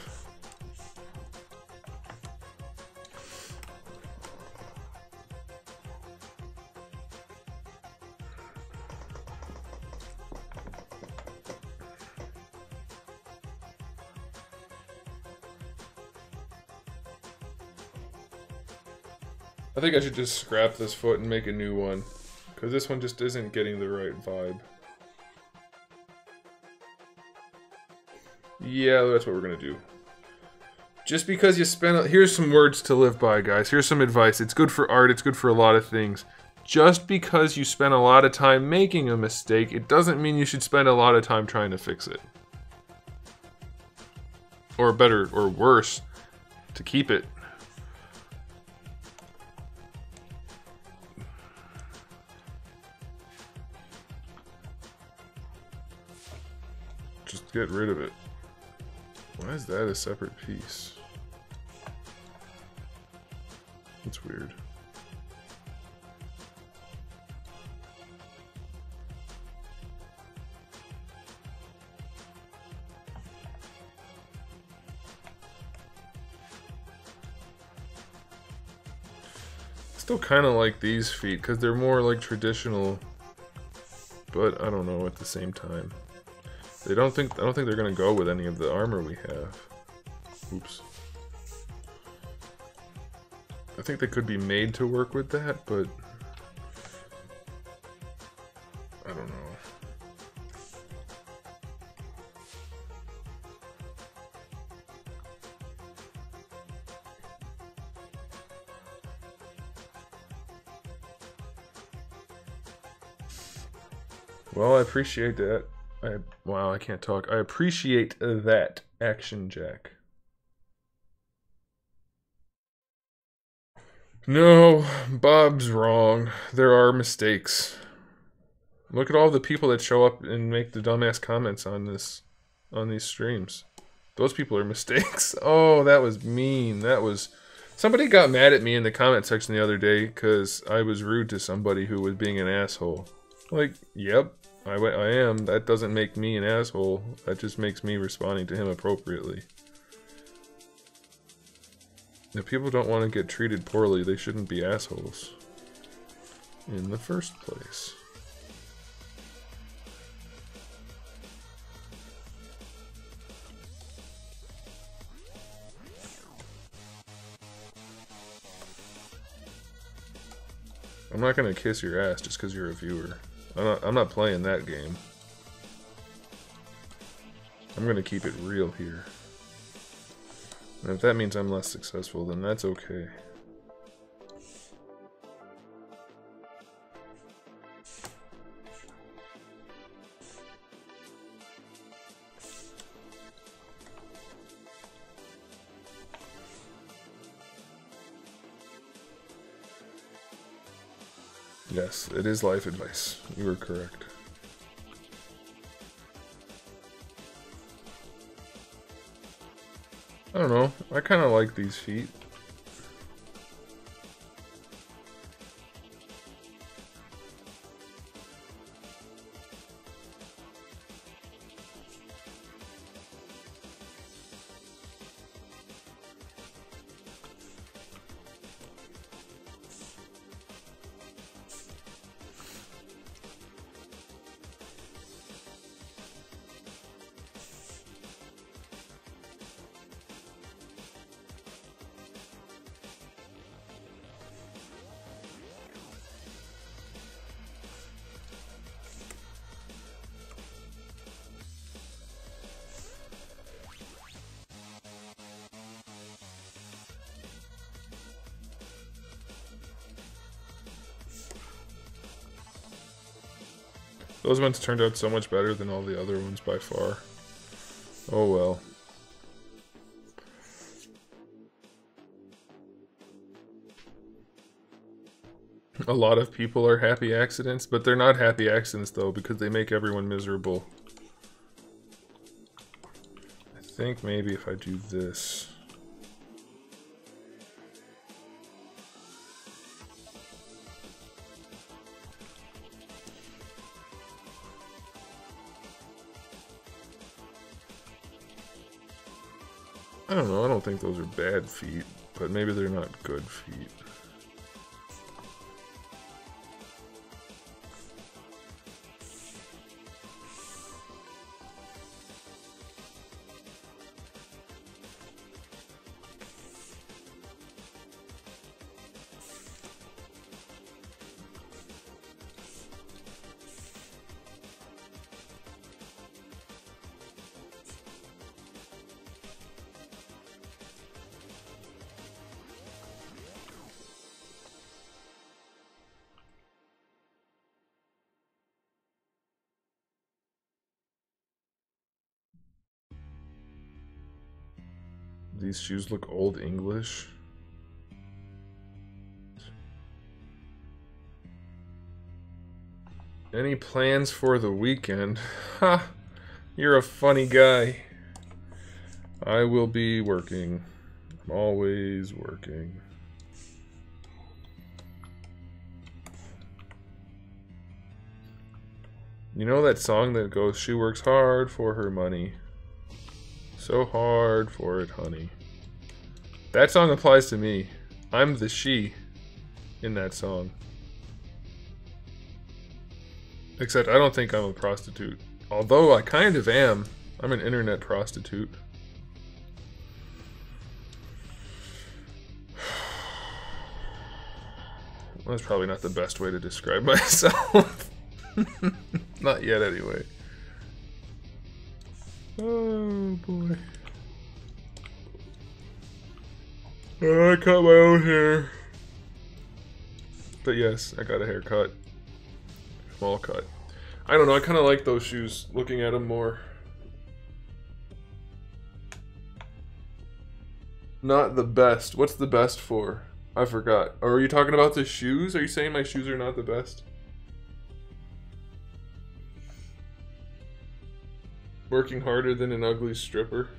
I think I should just scrap this foot and make a new one, because this one just isn't getting the right vibe. Yeah, that's what we're gonna do. Just because you spend... Here's some words to live by, guys. Here's some advice. It's good for art, it's good for a lot of things. Just because you spend a lot of time making a mistake, it doesn't mean you should spend a lot of time trying to fix it. Or better, or worse, to keep it. Just get rid of it. Why is that a separate piece? That's weird. Still kind of like these feet because they're more like traditional, but I don't know at the same time. I don't think they're gonna go with any of the armor we have. Oops. I think they could be made to work with that, but I don't know. Well, I appreciate that. Wow, I can't talk. I appreciate that, Action Jack. No, Bob's wrong. There are mistakes. Look at all the people that show up and make the dumbass comments on these streams. Those people are mistakes. Oh, that was mean. That was... Somebody got mad at me in the comment section the other day because I was rude to somebody who was being an asshole. Like, yep, I am. That doesn't make me an asshole. That just makes me responding to him appropriately. If people don't want to get treated poorly, they shouldn't be assholes in the first place. I'm not gonna kiss your ass just because you're a viewer. I'm not playing that game. I'm gonna keep it real here. And if that means I'm less successful, then that's okay. Yes, it is life advice. You were correct. I don't know. I kind of like these feet. Those ones turned out so much better than all the other ones by far. Oh well. A lot of people are happy accidents, but they're not happy accidents though because they make everyone miserable. I think maybe if I do this... I don't know, I don't think those are bad feet, but maybe they're not good feet. These shoes look old English. Any plans for the weekend? Ha! You're a funny guy. I will be working. I'm always working. You know that song that goes, "She works hard for her money. So hard for it, honey." That song applies to me. I'm the she in that song. Except I don't think I'm a prostitute. Although I kind of am. I'm an internet prostitute. That's probably not the best way to describe myself. Not yet, anyway. Oh boy. Oh, I cut my own hair. But yes, I got a haircut. Small cut. I don't know, I kind of like those shoes, looking at them more. Not the best. What's the best for? I forgot. Or are you talking about the shoes? Are you saying my shoes are not the best? Working harder than an ugly stripper.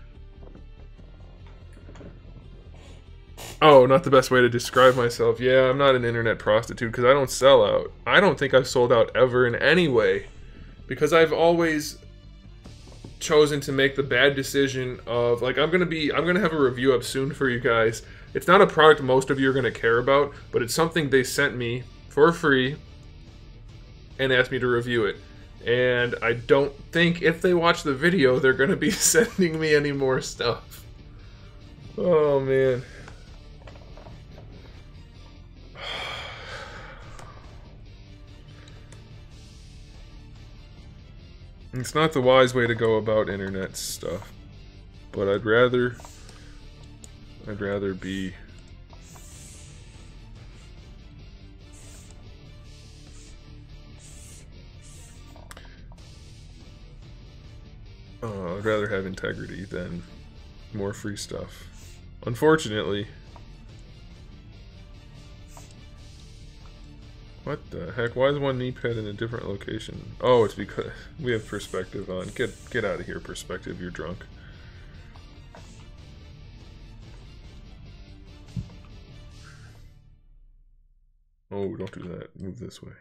Oh, not the best way to describe myself. Yeah, I'm not an internet prostitute because I don't sell out. I don't think I've sold out ever in any way. Because I've always chosen to make the bad decision of, like, I'm gonna have a review up soon for you guys. It's not a product most of you are gonna care about, but it's something they sent me for free and asked me to review it. And I don't think if they watch the video, they're gonna be sending me any more stuff. Oh, man. It's not the wise way to go about internet stuff, but I'd rather be I'd rather have integrity than more free stuff. Unfortunately. What the heck? Why is one knee pad in a different location? Oh, it's because we have perspective on. Get out of here, perspective. You're drunk. Oh, don't do that. Move this way.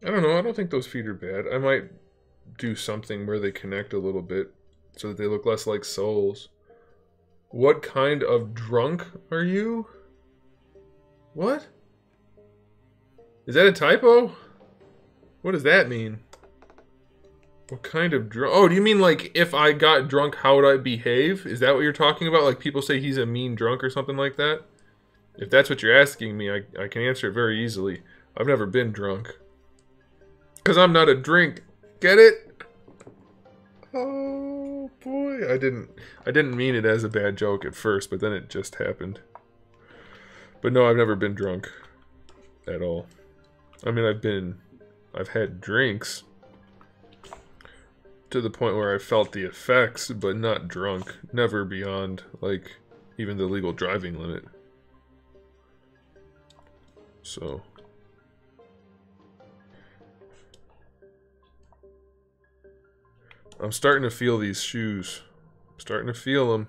I don't know, I don't think those feet are bad. I might do something where they connect a little bit so that they look less like soles. What kind of drunk are you? What? Is that a typo? What does that mean? What kind of drunk? Oh, do you mean like if I got drunk, how would I behave? Is that what you're talking about? Like people say he's a mean drunk or something like that? If that's what you're asking me, I can answer it very easily. I've never been drunk. Because I'm not a drink. Get it? Oh boy, I didn't mean it as a bad joke at first, but then it just happened. But no, I've never been drunk at all. I mean, I've had drinks to the point where I felt the effects, but not drunk. Never beyond, like, even the legal driving limit. So I'm starting to feel these shoes. I'm starting to feel them.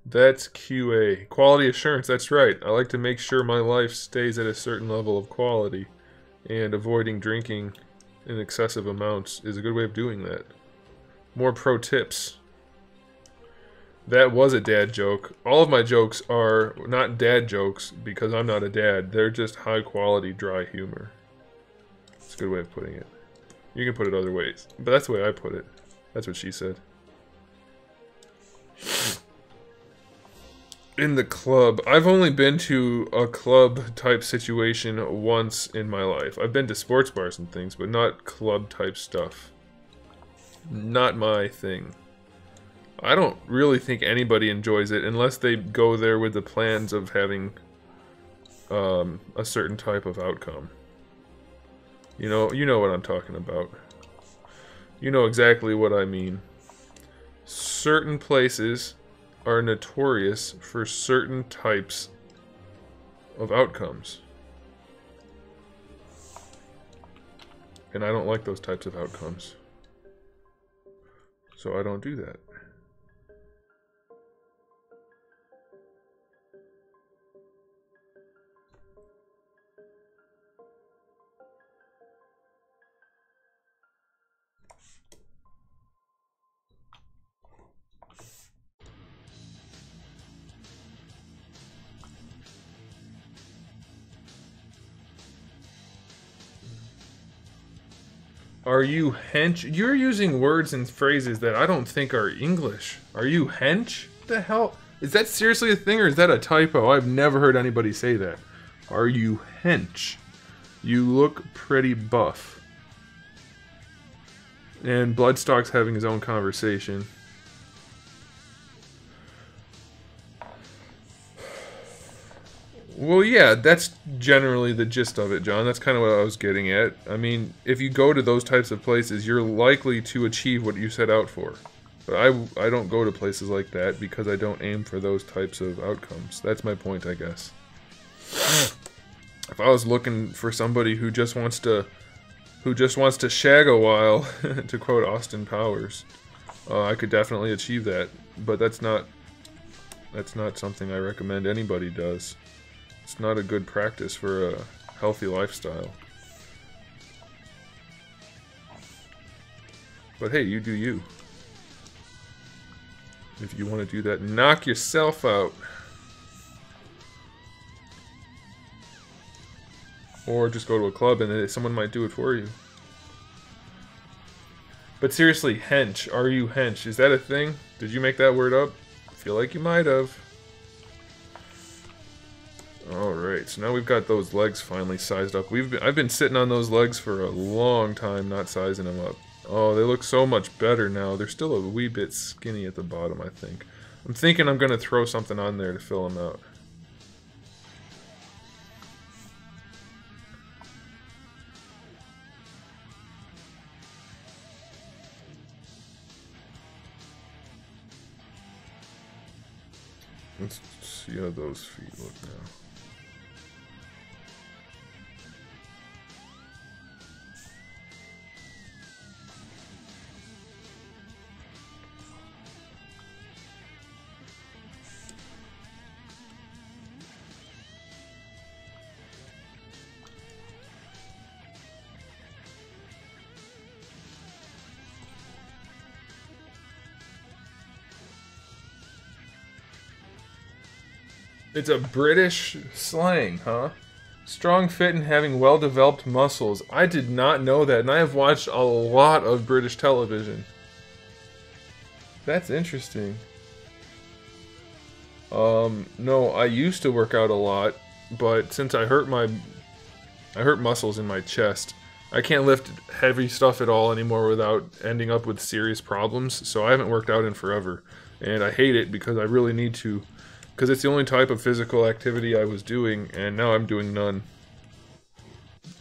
That's QA. Quality assurance, that's right. I like to make sure my life stays at a certain level of quality. And avoiding drinking in excessive amounts is a good way of doing that. More pro tips. That was a dad joke. All of my jokes are not dad jokes because I'm not a dad. They're just high quality dry humor. That's a good way of putting it. You can put it other ways, but that's the way I put it. That's what she said. In the club. I've only been to a club type situation once in my life. I've been to sports bars and things, but not club type stuff. Not my thing. I don't really think anybody enjoys it unless they go there with the plans of having a certain type of outcome. You know what I'm talking about. You know exactly what I mean. Certain places are notorious for certain types of outcomes. And I don't like those types of outcomes. So I don't do that. Are you hench? You're using words and phrases that I don't think are English. Are you hench? What the hell? Is that seriously a thing or is that a typo? I've never heard anybody say that. Are you hench? You look pretty buff. And Bloodstock's having his own conversation. Well, yeah, that's generally the gist of it, John. That's kind of what I was getting at. I mean, if you go to those types of places, you're likely to achieve what you set out for. But I don't go to places like that because I don't aim for those types of outcomes. That's my point, I guess. If I was looking for somebody who just wants to shag a while, to quote Austin Powers, I could definitely achieve that. But that's not something I recommend anybody does. It's not a good practice for a healthy lifestyle. But hey, you do you. If you want to do that, knock yourself out. Or just go to a club and then someone might do it for you. But seriously, hench. Are you hench? Is that a thing? Did you make that word up? I feel like you might have. Alright, so now we've got those legs finally sized up. I've been sitting on those legs for a long time not sizing them up. Oh, they look so much better now. They're still a wee bit skinny at the bottom, I think. I'm thinking I'm going to throw something on there to fill them out. Let's see how those feet look now. It's a British slang, huh? Strong fit and having well-developed muscles. I did not know that, and I have watched a lot of British television. That's interesting. No, I used to work out a lot, but since I hurt muscles in my chest, I can't lift heavy stuff at all anymore without ending up with serious problems, so I haven't worked out in forever. And I hate it because I really need to. Because it's the only type of physical activity I was doing, and now I'm doing none.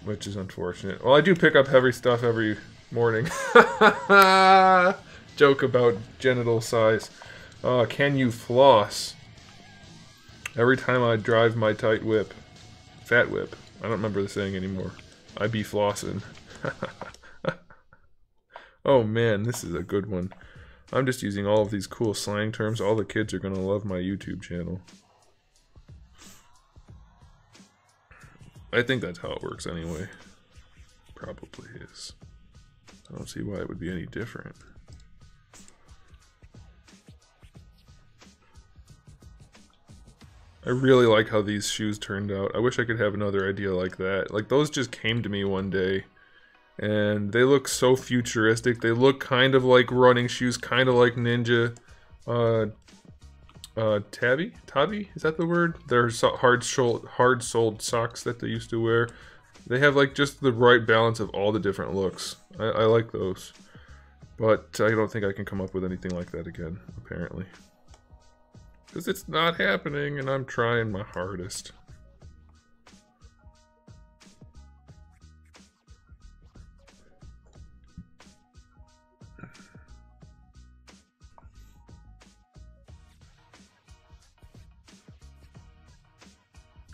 Which is unfortunate. Well, I do pick up heavy stuff every morning. Joke about genital size. Can you floss? Every time I drive my tight whip. Fat whip. I don't remember the saying anymore. I be flossing. Oh man, this is a good one. I'm just using all of these cool slang terms. All the kids are going to love my YouTube channel. I think that's how it works anyway. Probably is. I don't see why it would be any different. I really like how these shoes turned out. I wish I could have another idea like that. Like, those just came to me one day. And they look so futuristic. They look kind of like running shoes, kind of like Ninja. Tabi? Is that the word? They're hard-soled socks that they used to wear. They have like just the right balance of all the different looks. I like those. But I don't think I can come up with anything like that again, apparently. Because it's not happening, and I'm trying my hardest.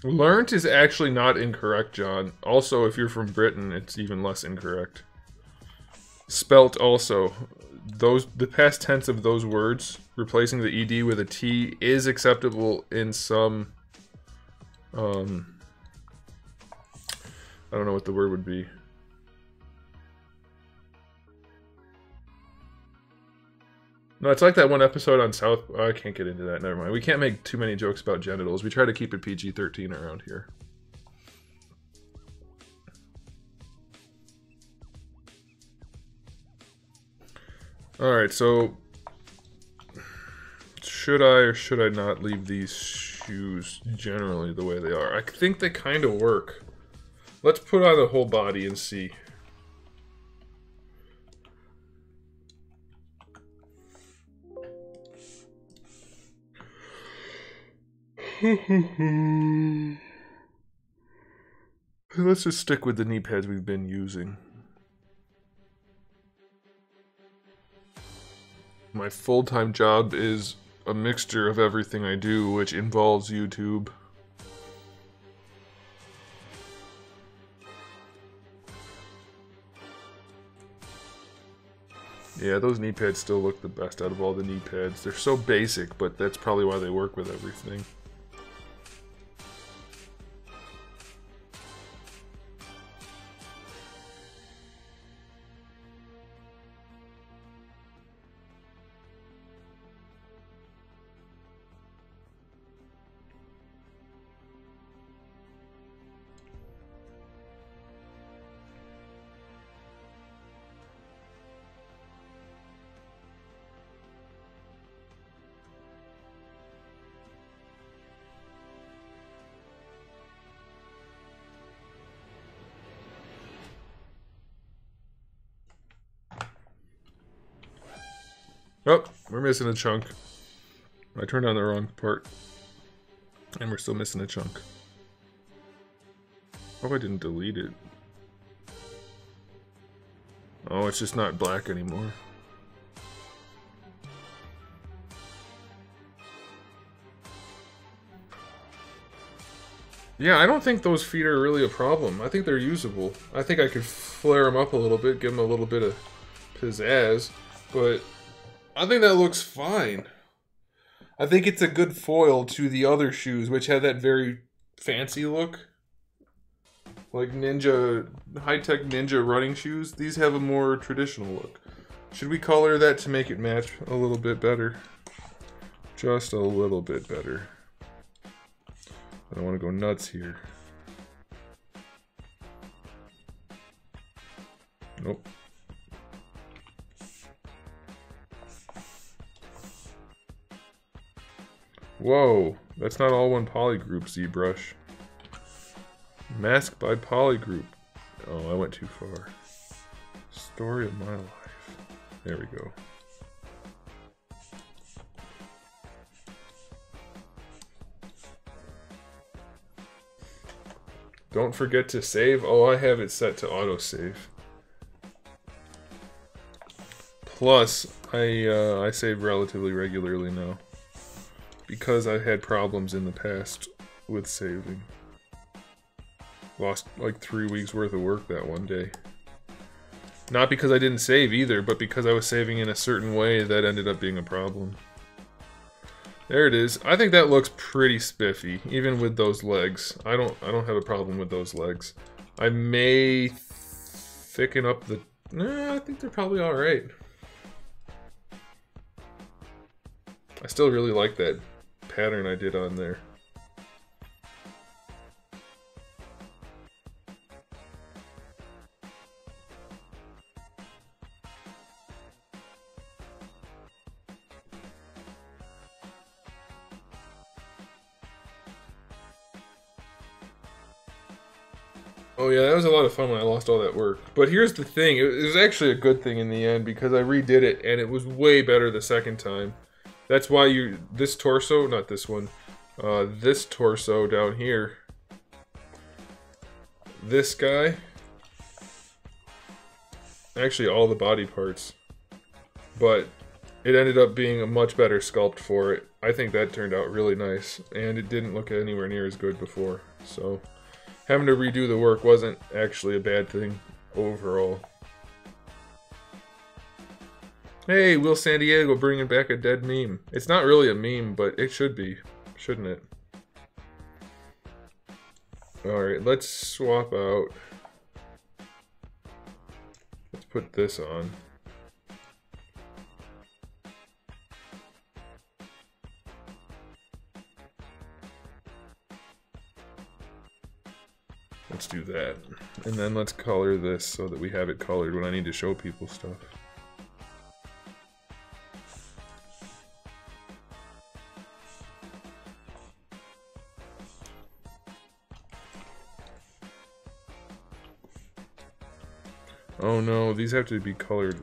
Learnt is actually not incorrect, John. Also, if you're from Britain, it's even less incorrect. Spelt also. The past tense of those words, replacing the ed with a t, is acceptable in some... I don't know what the word would be. No, it's like that one episode on South... Oh, I can't get into that, never mind. We can't make too many jokes about genitals. We try to keep it PG-13 around here. Alright, so... should I or should I not leave these shoes generally the way they are? I think they kind of work. Let's put on the whole body and see. Let's just stick with the knee pads we've been using. My full-time job is a mixture of everything I do, which involves YouTube. Yeah, those knee pads still look the best out of all the knee pads. They're so basic, but that's probably why they work with everything. Oh, we're missing a chunk. I turned on the wrong part. And we're still missing a chunk. Hope I didn't delete it. Oh, it's just not black anymore. Yeah, I don't think those feet are really a problem. I think they're usable. I think I could flare them up a little bit, give them a little bit of pizzazz, but I think that looks fine. I think it's a good foil to the other shoes, which had that very fancy look. Like ninja, high-tech ninja running shoes. These have a more traditional look. Should we color that to make it match a little bit better? Just a little bit better. I don't want to go nuts here. Nope. Whoa, that's not all one polygroup, ZBrush. Mask by polygroup. Oh, I went too far. Story of my life. There we go. Don't forget to save. Oh, I have it set to autosave. Plus, I save relatively regularly now. Because I had problems in the past with saving. Lost like 3 weeks worth of work that one day. Not because I didn't save either, but because I was saving in a certain way that ended up being a problem. There it is. I think that looks pretty spiffy, even with those legs. I don't have a problem with those legs. I may thicken up the... Nah, I think they're probably alright. I still really like that pattern I did on there. Oh yeah, that was a lot of fun when I lost all that work. But here's the thing, it was actually a good thing in the end because I redid it and it was way better the second time. That's why this torso, not this one, this torso down here, this guy, actually all the body parts, but it ended up being a much better sculpt for it. I think that turned out really nice, and it didn't look anywhere near as good before, so having to redo the work wasn't actually a bad thing overall. Hey, Will San Diego bringing back a dead meme. It's not really a meme, but it should be, shouldn't it? Alright, let's swap out. Let's put this on. Let's do that. And then let's color this so that we have it colored when I need to show people stuff. Oh no, these have to be colored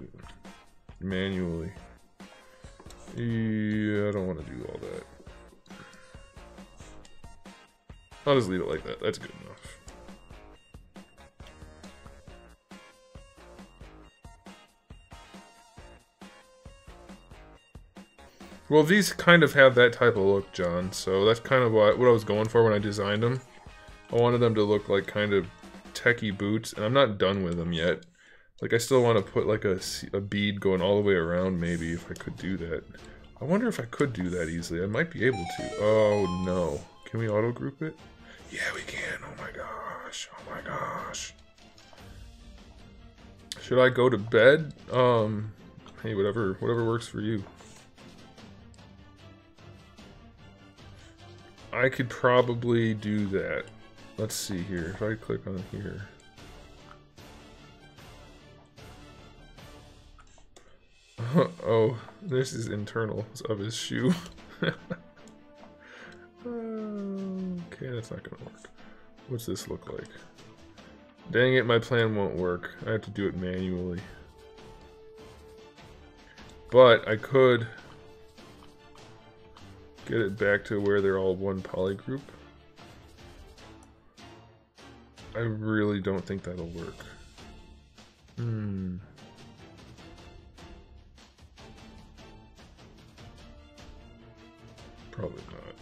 manually. Yeah, I don't want to do all that. I'll just leave it like that. That's good enough. Well, these kind of have that type of look, John, so that's kind of what I was going for when I designed them. I wanted them to look like kind of techie boots, and I'm not done with them yet. Like, I still want to put like a bead going all the way around, maybe, if I could do that. I wonder if I could do that easily. I might be able to. Oh, no. Can we auto-group it? Yeah, we can. Oh my gosh. Oh my gosh. Should I go to bed? Hey, whatever works for you. I could probably do that. Let's see here. If I click on here. Oh, this is internals of his shoe. Okay, that's not gonna work. What's this look like? Dang it, my plan won't work. I have to do it manually. But I could get it back to where they're all one poly group. I really don't think that'll work. Probably not.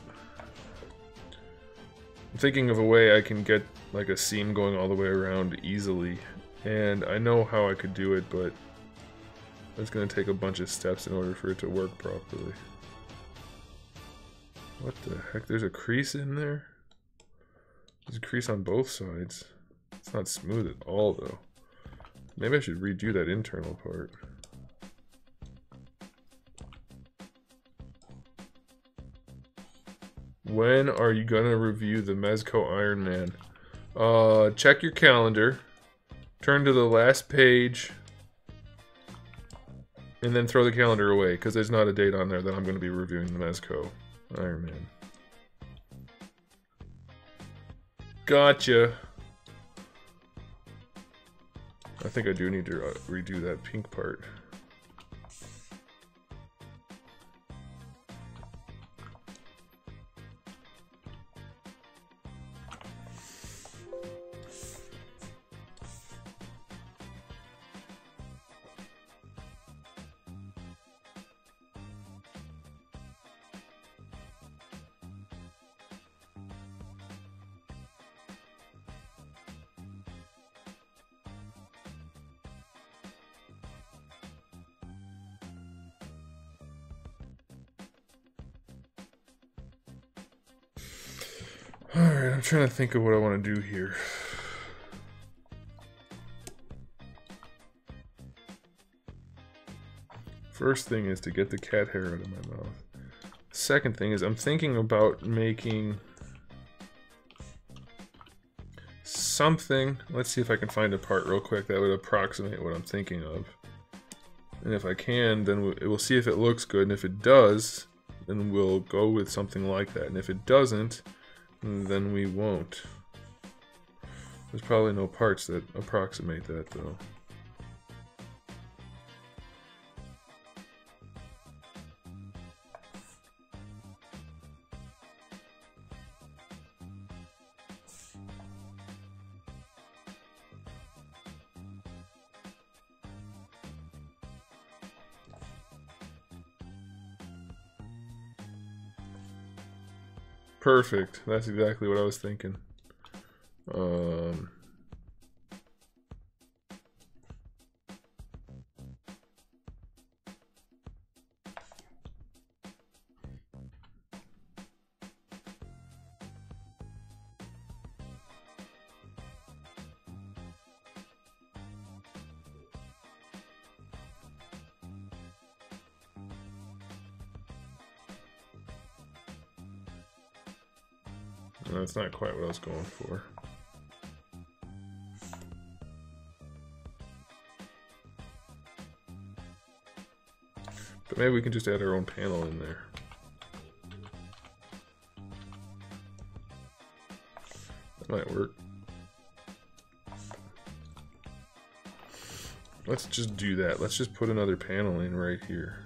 I'm thinking of a way I can get like a seam going all the way around easily. And I know how I could do it, but it's going to take a bunch of steps in order for it to work properly. What the heck? There's a crease in there? There's a crease on both sides. It's not smooth at all, though. Maybe I should redo that internal part. When are you gonna review the Mezco Iron Man? Check your calendar. Turn to the last page. And then throw the calendar away, because there's not a date on there that I'm going to be reviewing the Mezco Iron Man. Gotcha. I think I do need to redo that pink part. Alright, I'm trying to think of what I want to do here. First thing is to get the cat hair out of my mouth. Second thing is I'm thinking about making something. Let's see if I can find a part real quick that would approximate what I'm thinking of. And if I can, then we'll see if it looks good. And if it does, then we'll go with something like that. And if it doesn't, then we won't. There's probably no parts that approximate that, though. Perfect. That's exactly what I was thinking. That's not quite what I was going for. But maybe we can just add our own panel in there. That might work. Let's just do that. Let's just put another panel in right here.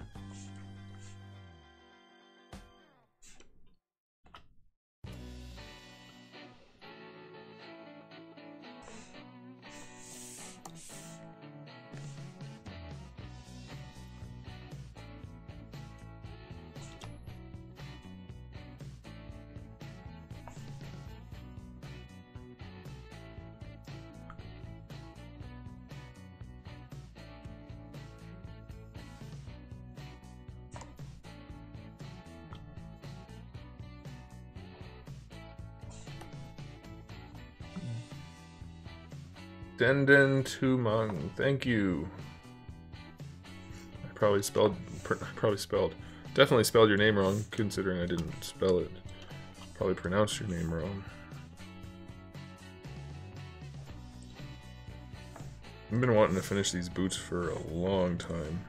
Denden Tumang, thank you. I definitely spelled your name wrong, considering I didn't spell it. Probably pronounced your name wrong. I've been wanting to finish these boots for a long time.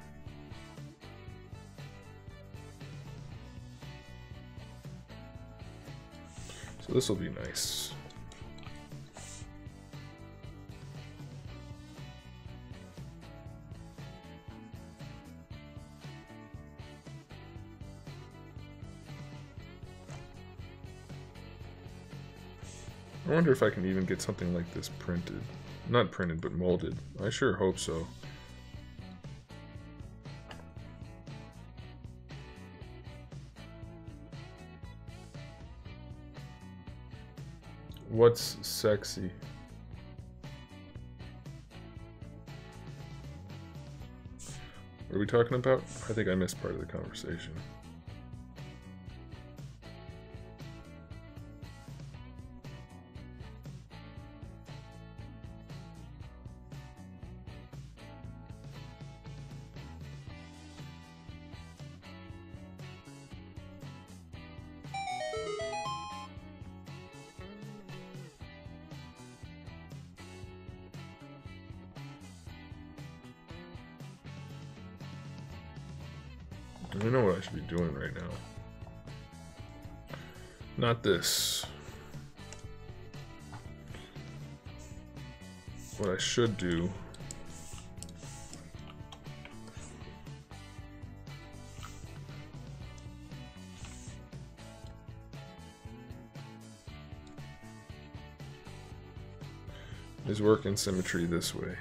So this will be nice. I wonder if I can even get something like this printed. Not printed, but molded. I sure hope so. What's sexy? What are we talking about? I think I missed part of the conversation. I know what I should be doing right now. Not this. What I should do is work in symmetry this way.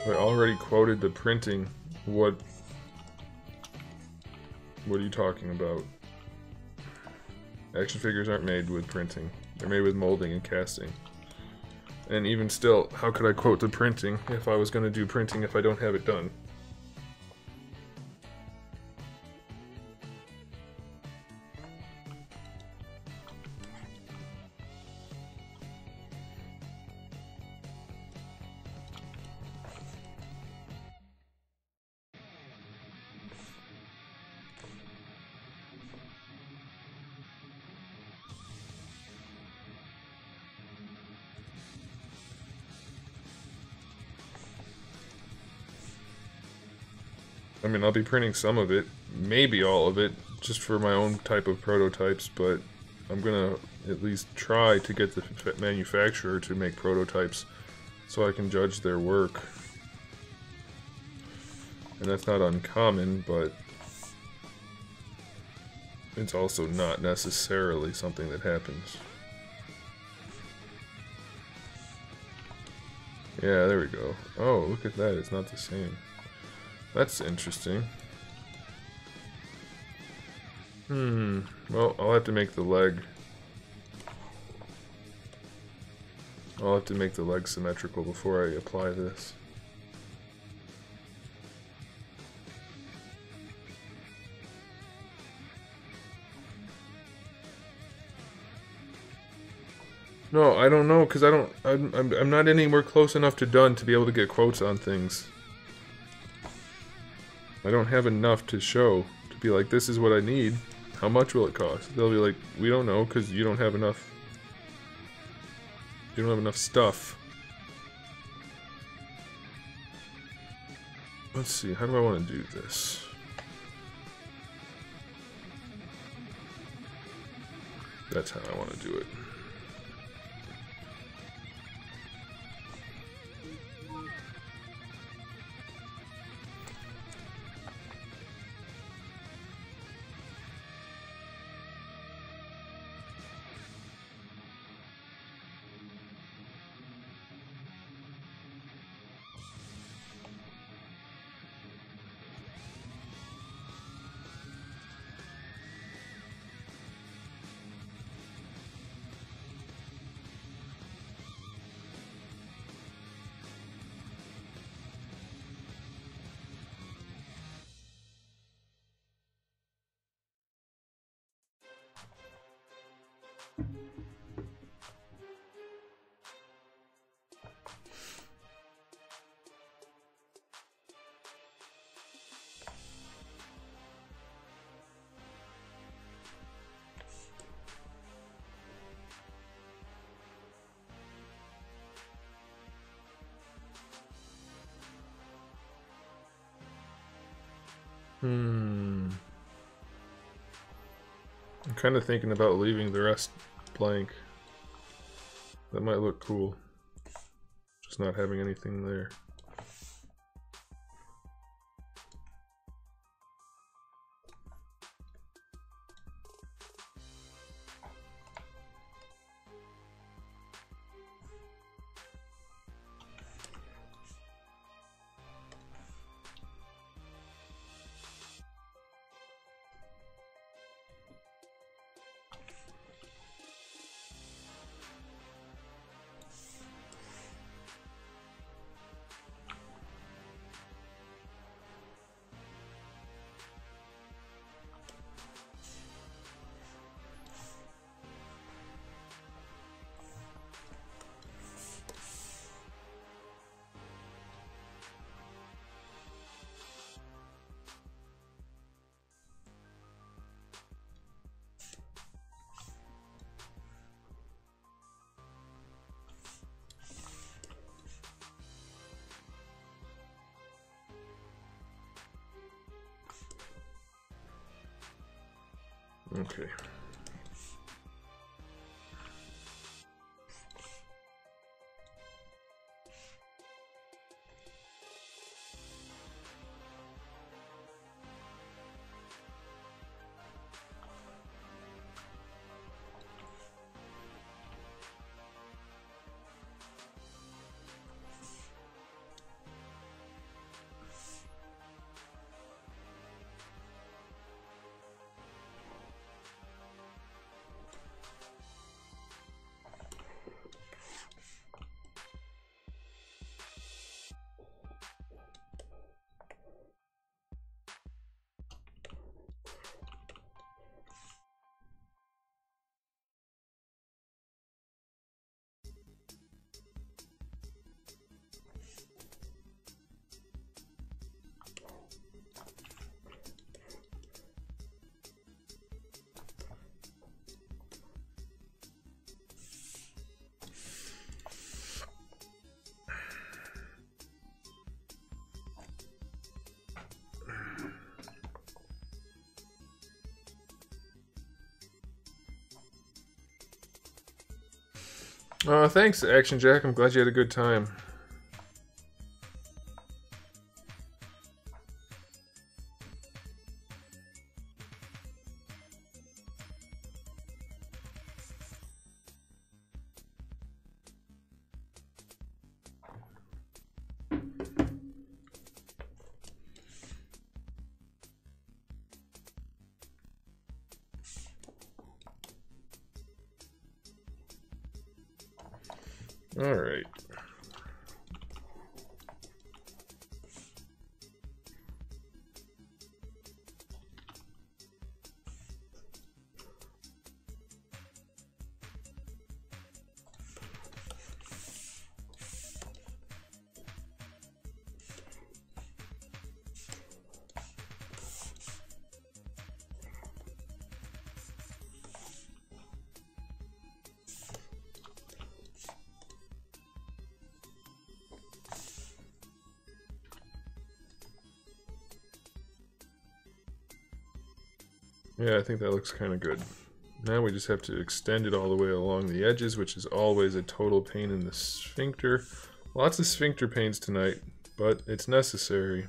I already quoted the printing. What are you talking about? Action figures aren't made with printing. They're made with molding and casting. And even still, how could I quote the printing if I was going to do printing if I don't have it done? I mean, I'll be printing some of it, maybe all of it, just for my own type of prototypes, but I'm gonna at least try to get the manufacturer to make prototypes so I can judge their work. And that's not uncommon, but it's also not necessarily something that happens. Yeah, there we go. Oh, look at that, it's not the same. That's interesting. Well, I'll have to make the leg. I'll have to make the leg symmetrical before I apply this. No, I don't know, because I'm not anywhere close enough to done to be able to get quotes on things. I don't have enough to show to be like, this is what I need. How much will it cost? They'll be like, we don't know because you don't have enough. You don't have enough stuff. Let's see, how do I want to do this? That's how I want to do it. I'm kind of thinking about leaving the rest blank. That might look cool. Just not having anything there. Okay. Thanks, Action Jack. I'm glad you had a good time. All right. Yeah, I think that looks kind of good. Now we just have to extend it all the way along the edges, which is always a total pain in the sphincter. Lots of sphincter pains tonight, but it's necessary.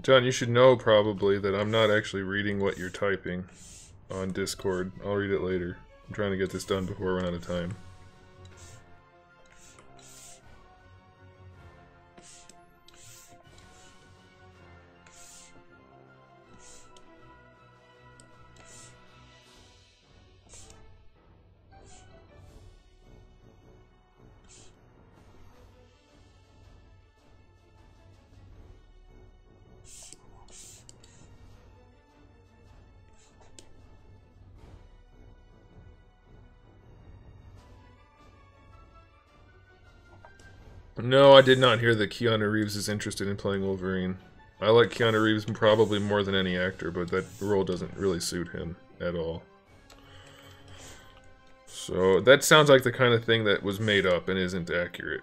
John, you should know probably that I'm not actually reading what you're typing on Discord. I'll read it later. I'm trying to get this done before I run out of time. No, I did not hear that Keanu Reeves is interested in playing Wolverine. I like Keanu Reeves probably more than any actor, but that role doesn't really suit him at all. So that sounds like the kind of thing that was made up and isn't accurate.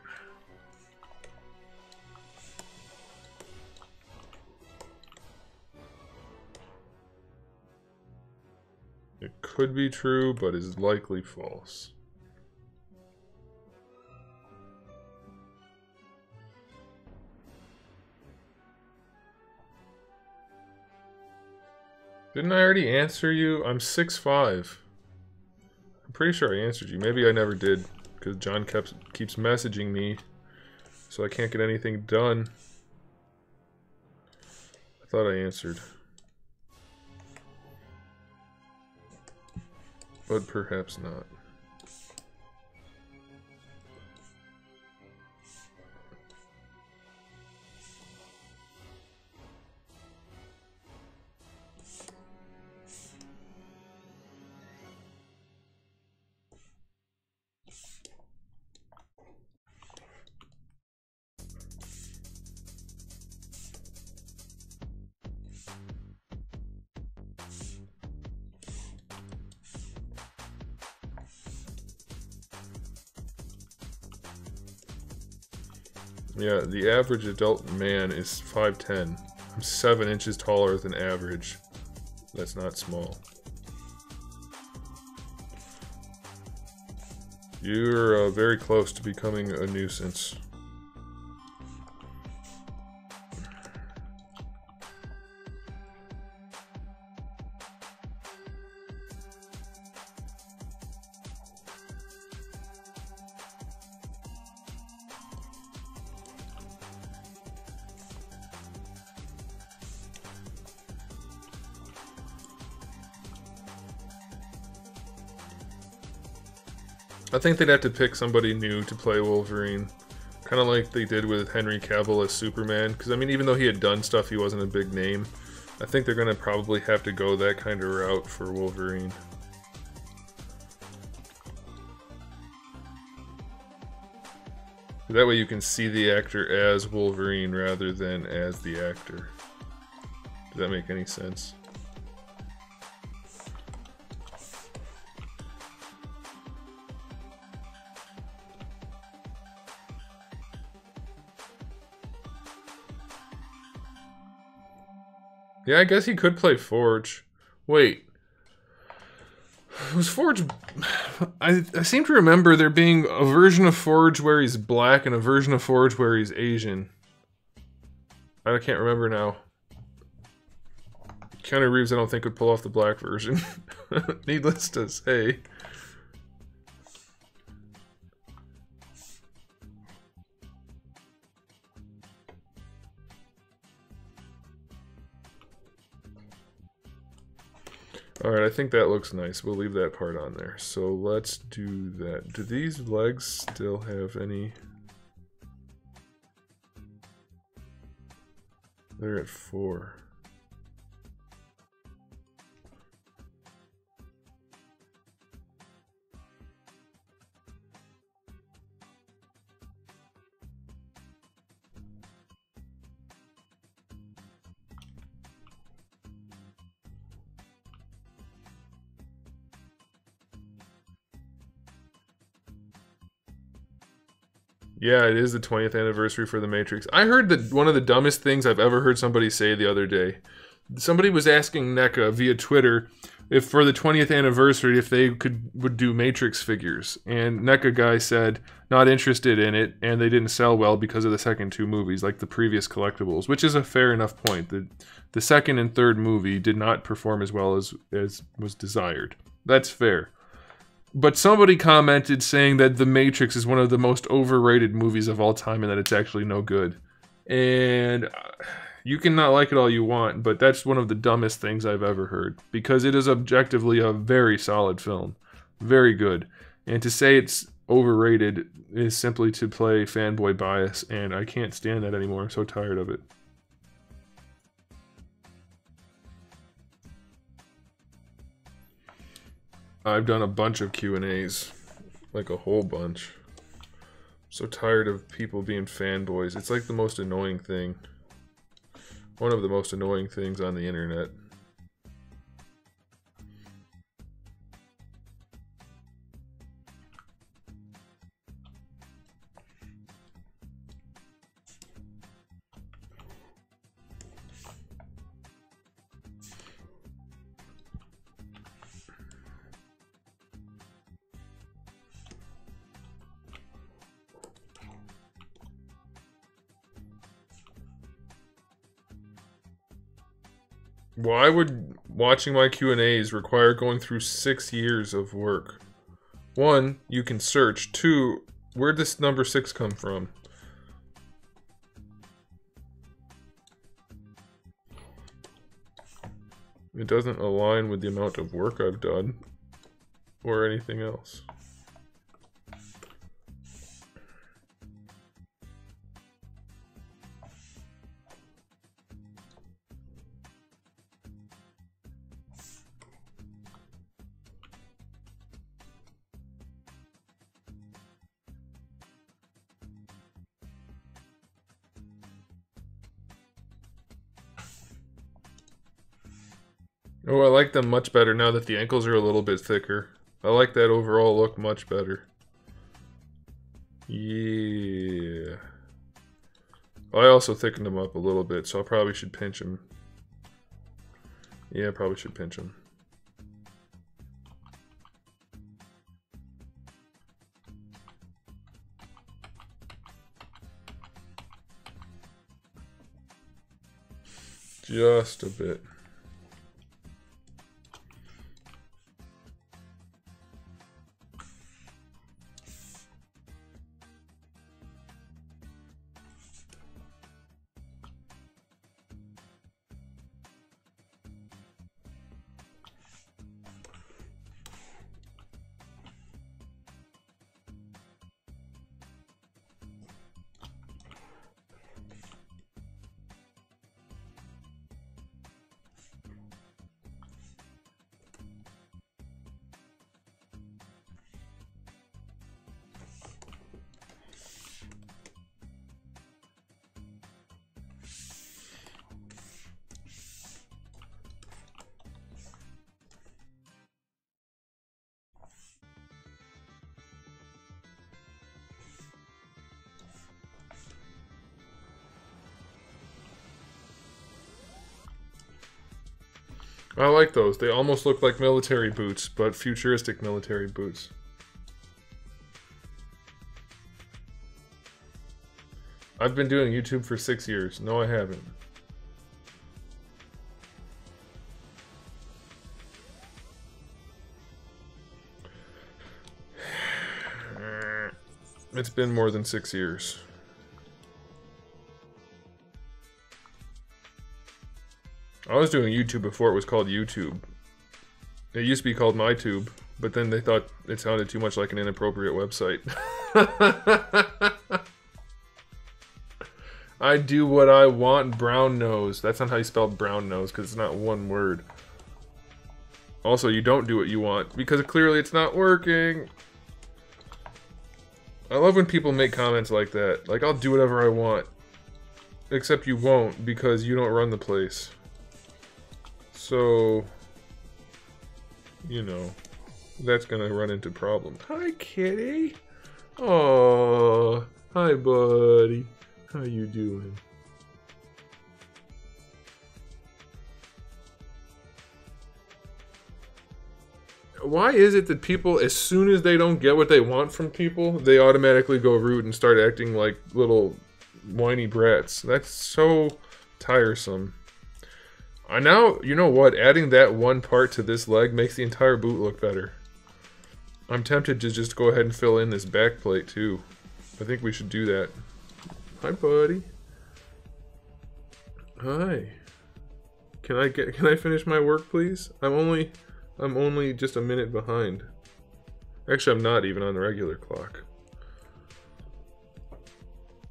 It could be true, but is likely false. Didn't I already answer you? I'm 6'5". I'm pretty sure I answered you. Maybe I never did, because John keeps messaging me, so I can't get anything done. I thought I answered. But perhaps not. Yeah, the average adult man is 5'10". I'm 7 inches taller than average. That's not small. You're very close to becoming a nuisance. I think they'd have to pick somebody new to play Wolverine. Kind of like they did with Henry Cavill as Superman. Because, I mean, even though he had done stuff, he wasn't a big name. I think they're going to probably have to go that kind of route for Wolverine. That way you can see the actor as Wolverine rather than as the actor. Does that make any sense? Yeah, I guess he could play Forge. Wait. Was Forge... I seem to remember there being a version of Forge where he's black and a version of Forge where he's Asian. I can't remember now. Keanu Reeves, I don't think, would pull off the black version. Needless to say. Alright, I think that looks nice. We'll leave that part on there. So let's do that. Do these legs still have any... They're at 4. Yeah, it is the 20th anniversary for The Matrix. I heard that one of the dumbest things I've ever heard somebody say the other day. Somebody was asking NECA via Twitter if for the 20th anniversary if they would do Matrix figures. And NECA guy said not interested in it, and they didn't sell well because of the second 2 movies, like the previous collectibles, which is a fair enough point. The second and third movie did not perform as well as was desired. That's fair. But somebody commented saying that The Matrix is one of the most overrated movies of all time and that it's actually no good. And you can not like it all you want, but that's one of the dumbest things I've ever heard. Because it is objectively a very solid film. Very good. And to say it's overrated is simply to play fanboy bias, and I can't stand that anymore. I'm so tired of it. I've done a bunch of Q&As, like a whole bunch. I'm so tired of people being fanboys. It's like the most annoying thing. One of the most annoying things on the internet. Why would watching my Q&As require going through 6 years of work? 1, you can search. 2, where'd this number 6 come from? It doesn't align with the amount of work I've done. Or anything else. Oh, I like them much better now that the ankles are a little bit thicker. I like that overall look much better. Yeah. I also thickened them up a little bit, so I probably should pinch them. Yeah, I probably should pinch them. Just a bit. I like those. They almost look like military boots, but futuristic military boots. I've been doing YouTube for 6 years. No, I haven't. It's been more than 6 years. I was doing YouTube before it was called YouTube. It used to be called MyTube, but then they thought it sounded too much like an inappropriate website. I do what I want, brown nose. That's not how you spell brown nose, because it's not one word. Also, you don't do what you want, because clearly it's not working. I love when people make comments like that. Like, I'll do whatever I want. Except you won't, because you don't run the place. So, you know, that's gonna run into problems. Hi, kitty. Oh, hi, buddy. How you doing? Why is it that people, as soon as they don't get what they want from people, they automatically go rude and start acting like little whiny brats? That's so tiresome. I now, you know what? Adding that one part to this leg makes the entire boot look better. I'm tempted to just go ahead and fill in this back plate too. I think we should do that. Hi, buddy. Hi. Can I finish my work, please? I'm only just a minute behind. Actually, I'm not even on the regular clock.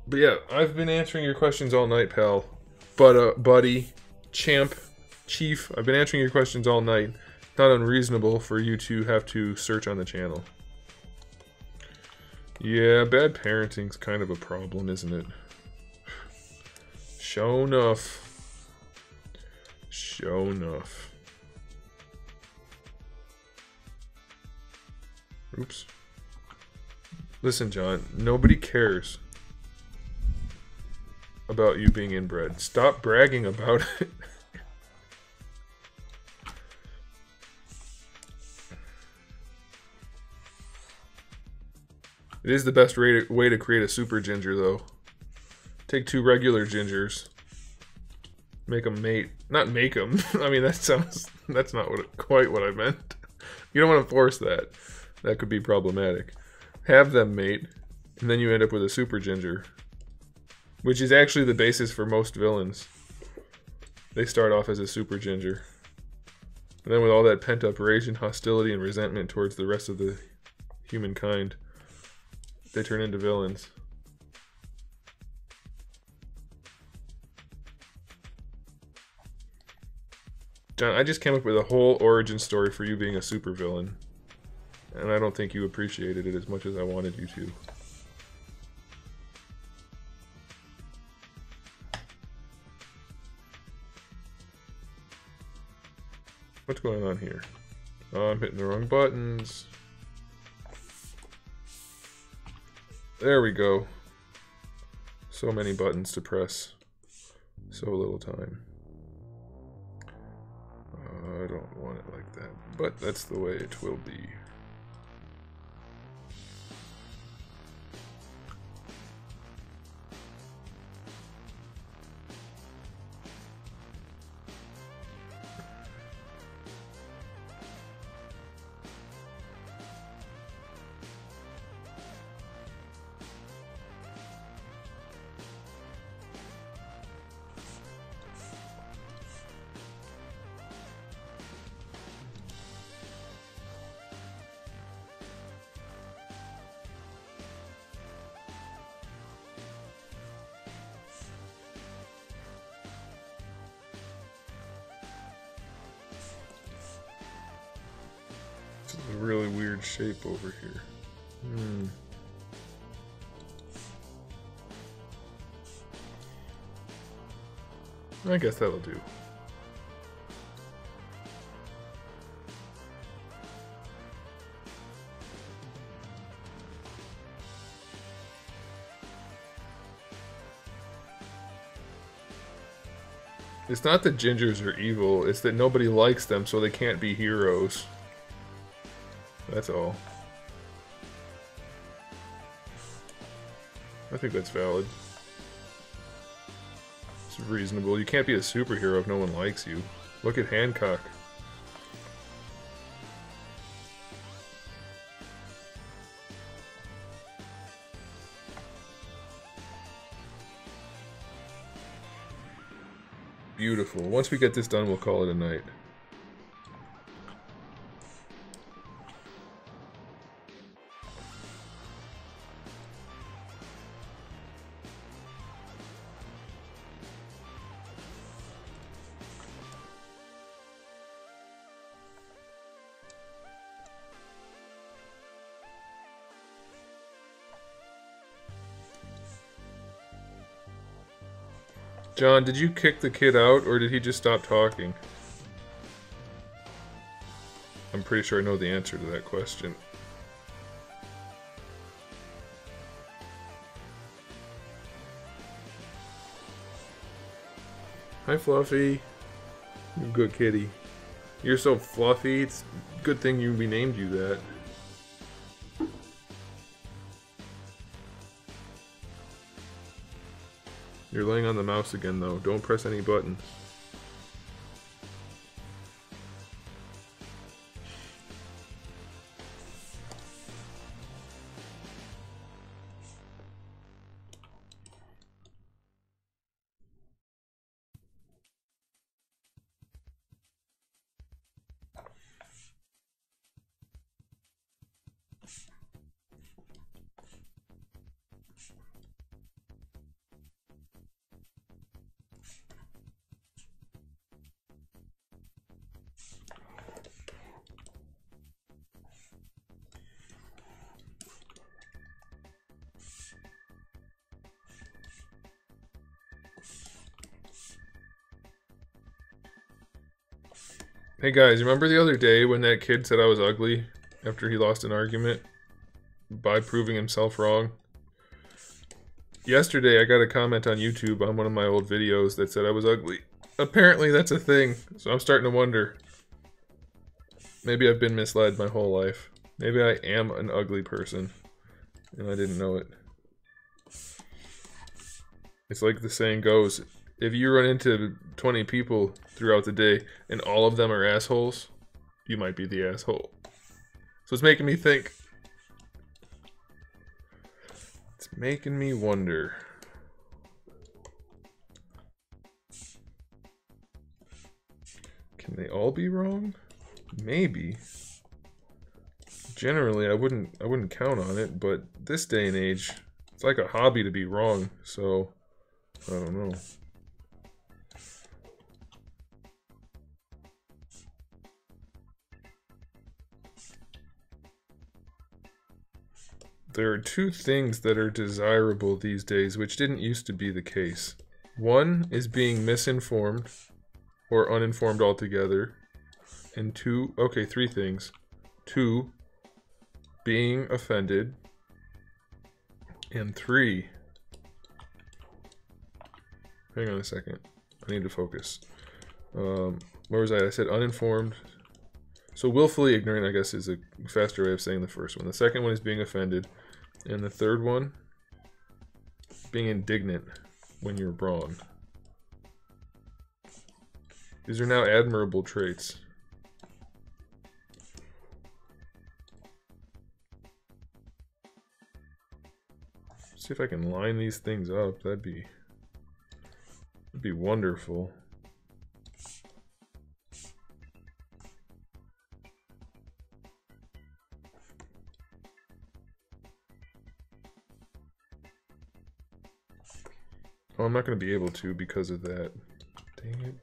But yeah, I've been answering your questions all night, pal. But buddy, champ, chief, I've been answering your questions all night. Not unreasonable for you to have to search on the channel. Yeah, bad parenting's kind of a problem, isn't it? Show enough. Show enough. Oops. Listen, John, nobody cares about you being inbred. Stop bragging about it. It is the best way to create a super ginger, though. Take 2 regular gingers. Make them mate. Not make them. I mean, that's not quite what I meant. You don't want to force that. That could be problematic. Have them mate, and then you end up with a super ginger. Which is actually the basis for most villains. They start off as a super ginger. And then with all that pent-up rage and hostility and resentment towards the rest of the humankind, they turn into villains. John, I just came up with a whole origin story for you being a supervillain. And I don't think you appreciated it as much as I wanted you to. What's going on here? Oh, I'm hitting the wrong buttons. There we go. So many buttons to press. So little time. I don't want it like that, but that's the way it will be. A really weird shape over here. I guess that'll do. It's not that gingers are evil, it's that nobody likes them, so they can't be heroes. That's all. I think that's valid. It's reasonable. You can't be a superhero if no one likes you. Look at Hancock. Beautiful. Once we get this done, we'll call it a night. John, did you kick the kid out, or did he just stop talking? I'm pretty sure I know the answer to that question. Hi, Fluffy. You good kitty. You're so fluffy. It's a good thing we named you that. You're laying on the mouse again, though. Don't press any buttons. Hey guys, remember the other day when that kid said I was ugly after he lost an argument by proving himself wrong? Yesterday I got a comment on YouTube on one of my old videos that said I was ugly. Apparently that's a thing, so I'm starting to wonder. Maybe I've been misled my whole life. Maybe I am an ugly person and I didn't know it. It's like the saying goes, if you run into 20 people throughout the day and all of them are assholes, you might be the asshole. So it's making me think. It's making me wonder. Can they all be wrong? Maybe. Generally, I wouldn't count on it, but this day and age, it's like a hobby to be wrong, so I don't know. There are two things that are desirable these days, which didn't used to be the case. One is being misinformed, or uninformed altogether. And two, okay, three things. Two, being offended. And three, hang on a second, I need to focus. Where was I? I said uninformed. So willfully ignorant, I guess, is a faster way of saying the first one. The second one is being offended. And the third one, being indignant when you're wrong. These are now admirable traits. See if I can line these things up. That'd be wonderful. Oh, I'm not going to be able to because of that. Dang it.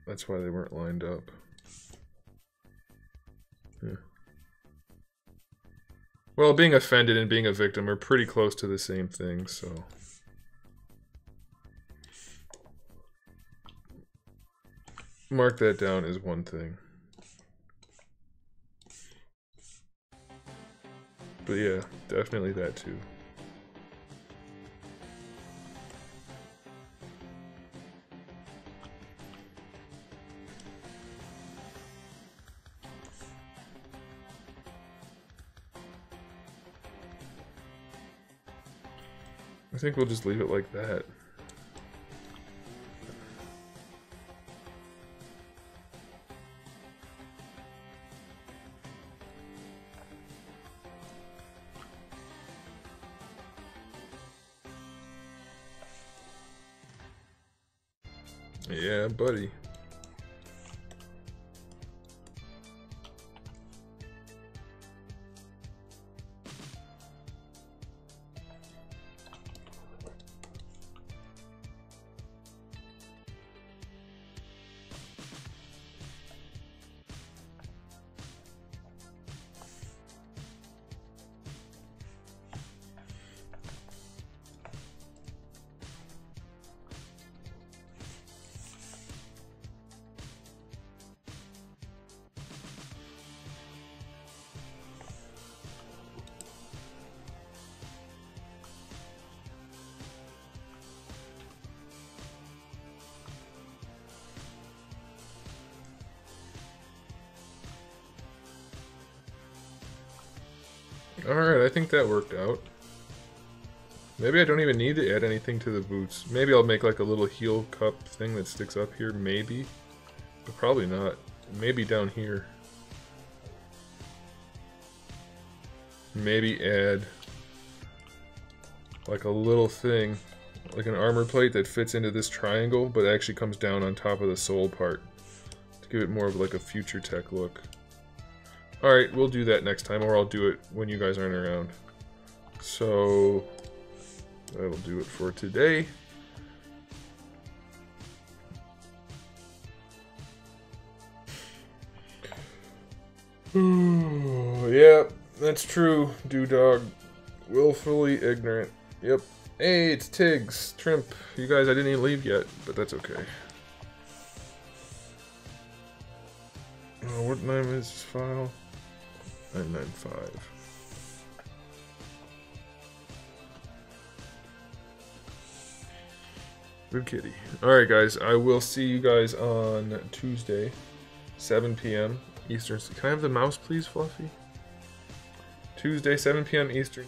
That's why they weren't lined up. Yeah. Well, being offended and being a victim are pretty close to the same thing, so... mark that down as one thing. But yeah, definitely that too. I think we'll just leave it like that. Yeah, buddy. Alright, I think that worked out. Maybe I don't even need to add anything to the boots. Maybe I'll make like a little heel cup thing that sticks up here, maybe. But probably not. Maybe down here. Maybe add like a little thing, like an armor plate that fits into this triangle, but actually comes down on top of the sole part to give it more of like a future tech look. Alright, we'll do that next time, or I'll do it when you guys aren't around. So, that'll do it for today. Yep, that's true, Dewdog. Willfully ignorant. Yep. Hey, it's Tiggs, Trimp. You guys, I didn't even leave yet, but that's okay. Oh, what name is this file? 995. Good kitty. Alright guys, I will see you guys on Tuesday, 7 p.m. Eastern. Can I have the mouse please, Fluffy? Tuesday, 7 p.m. Eastern.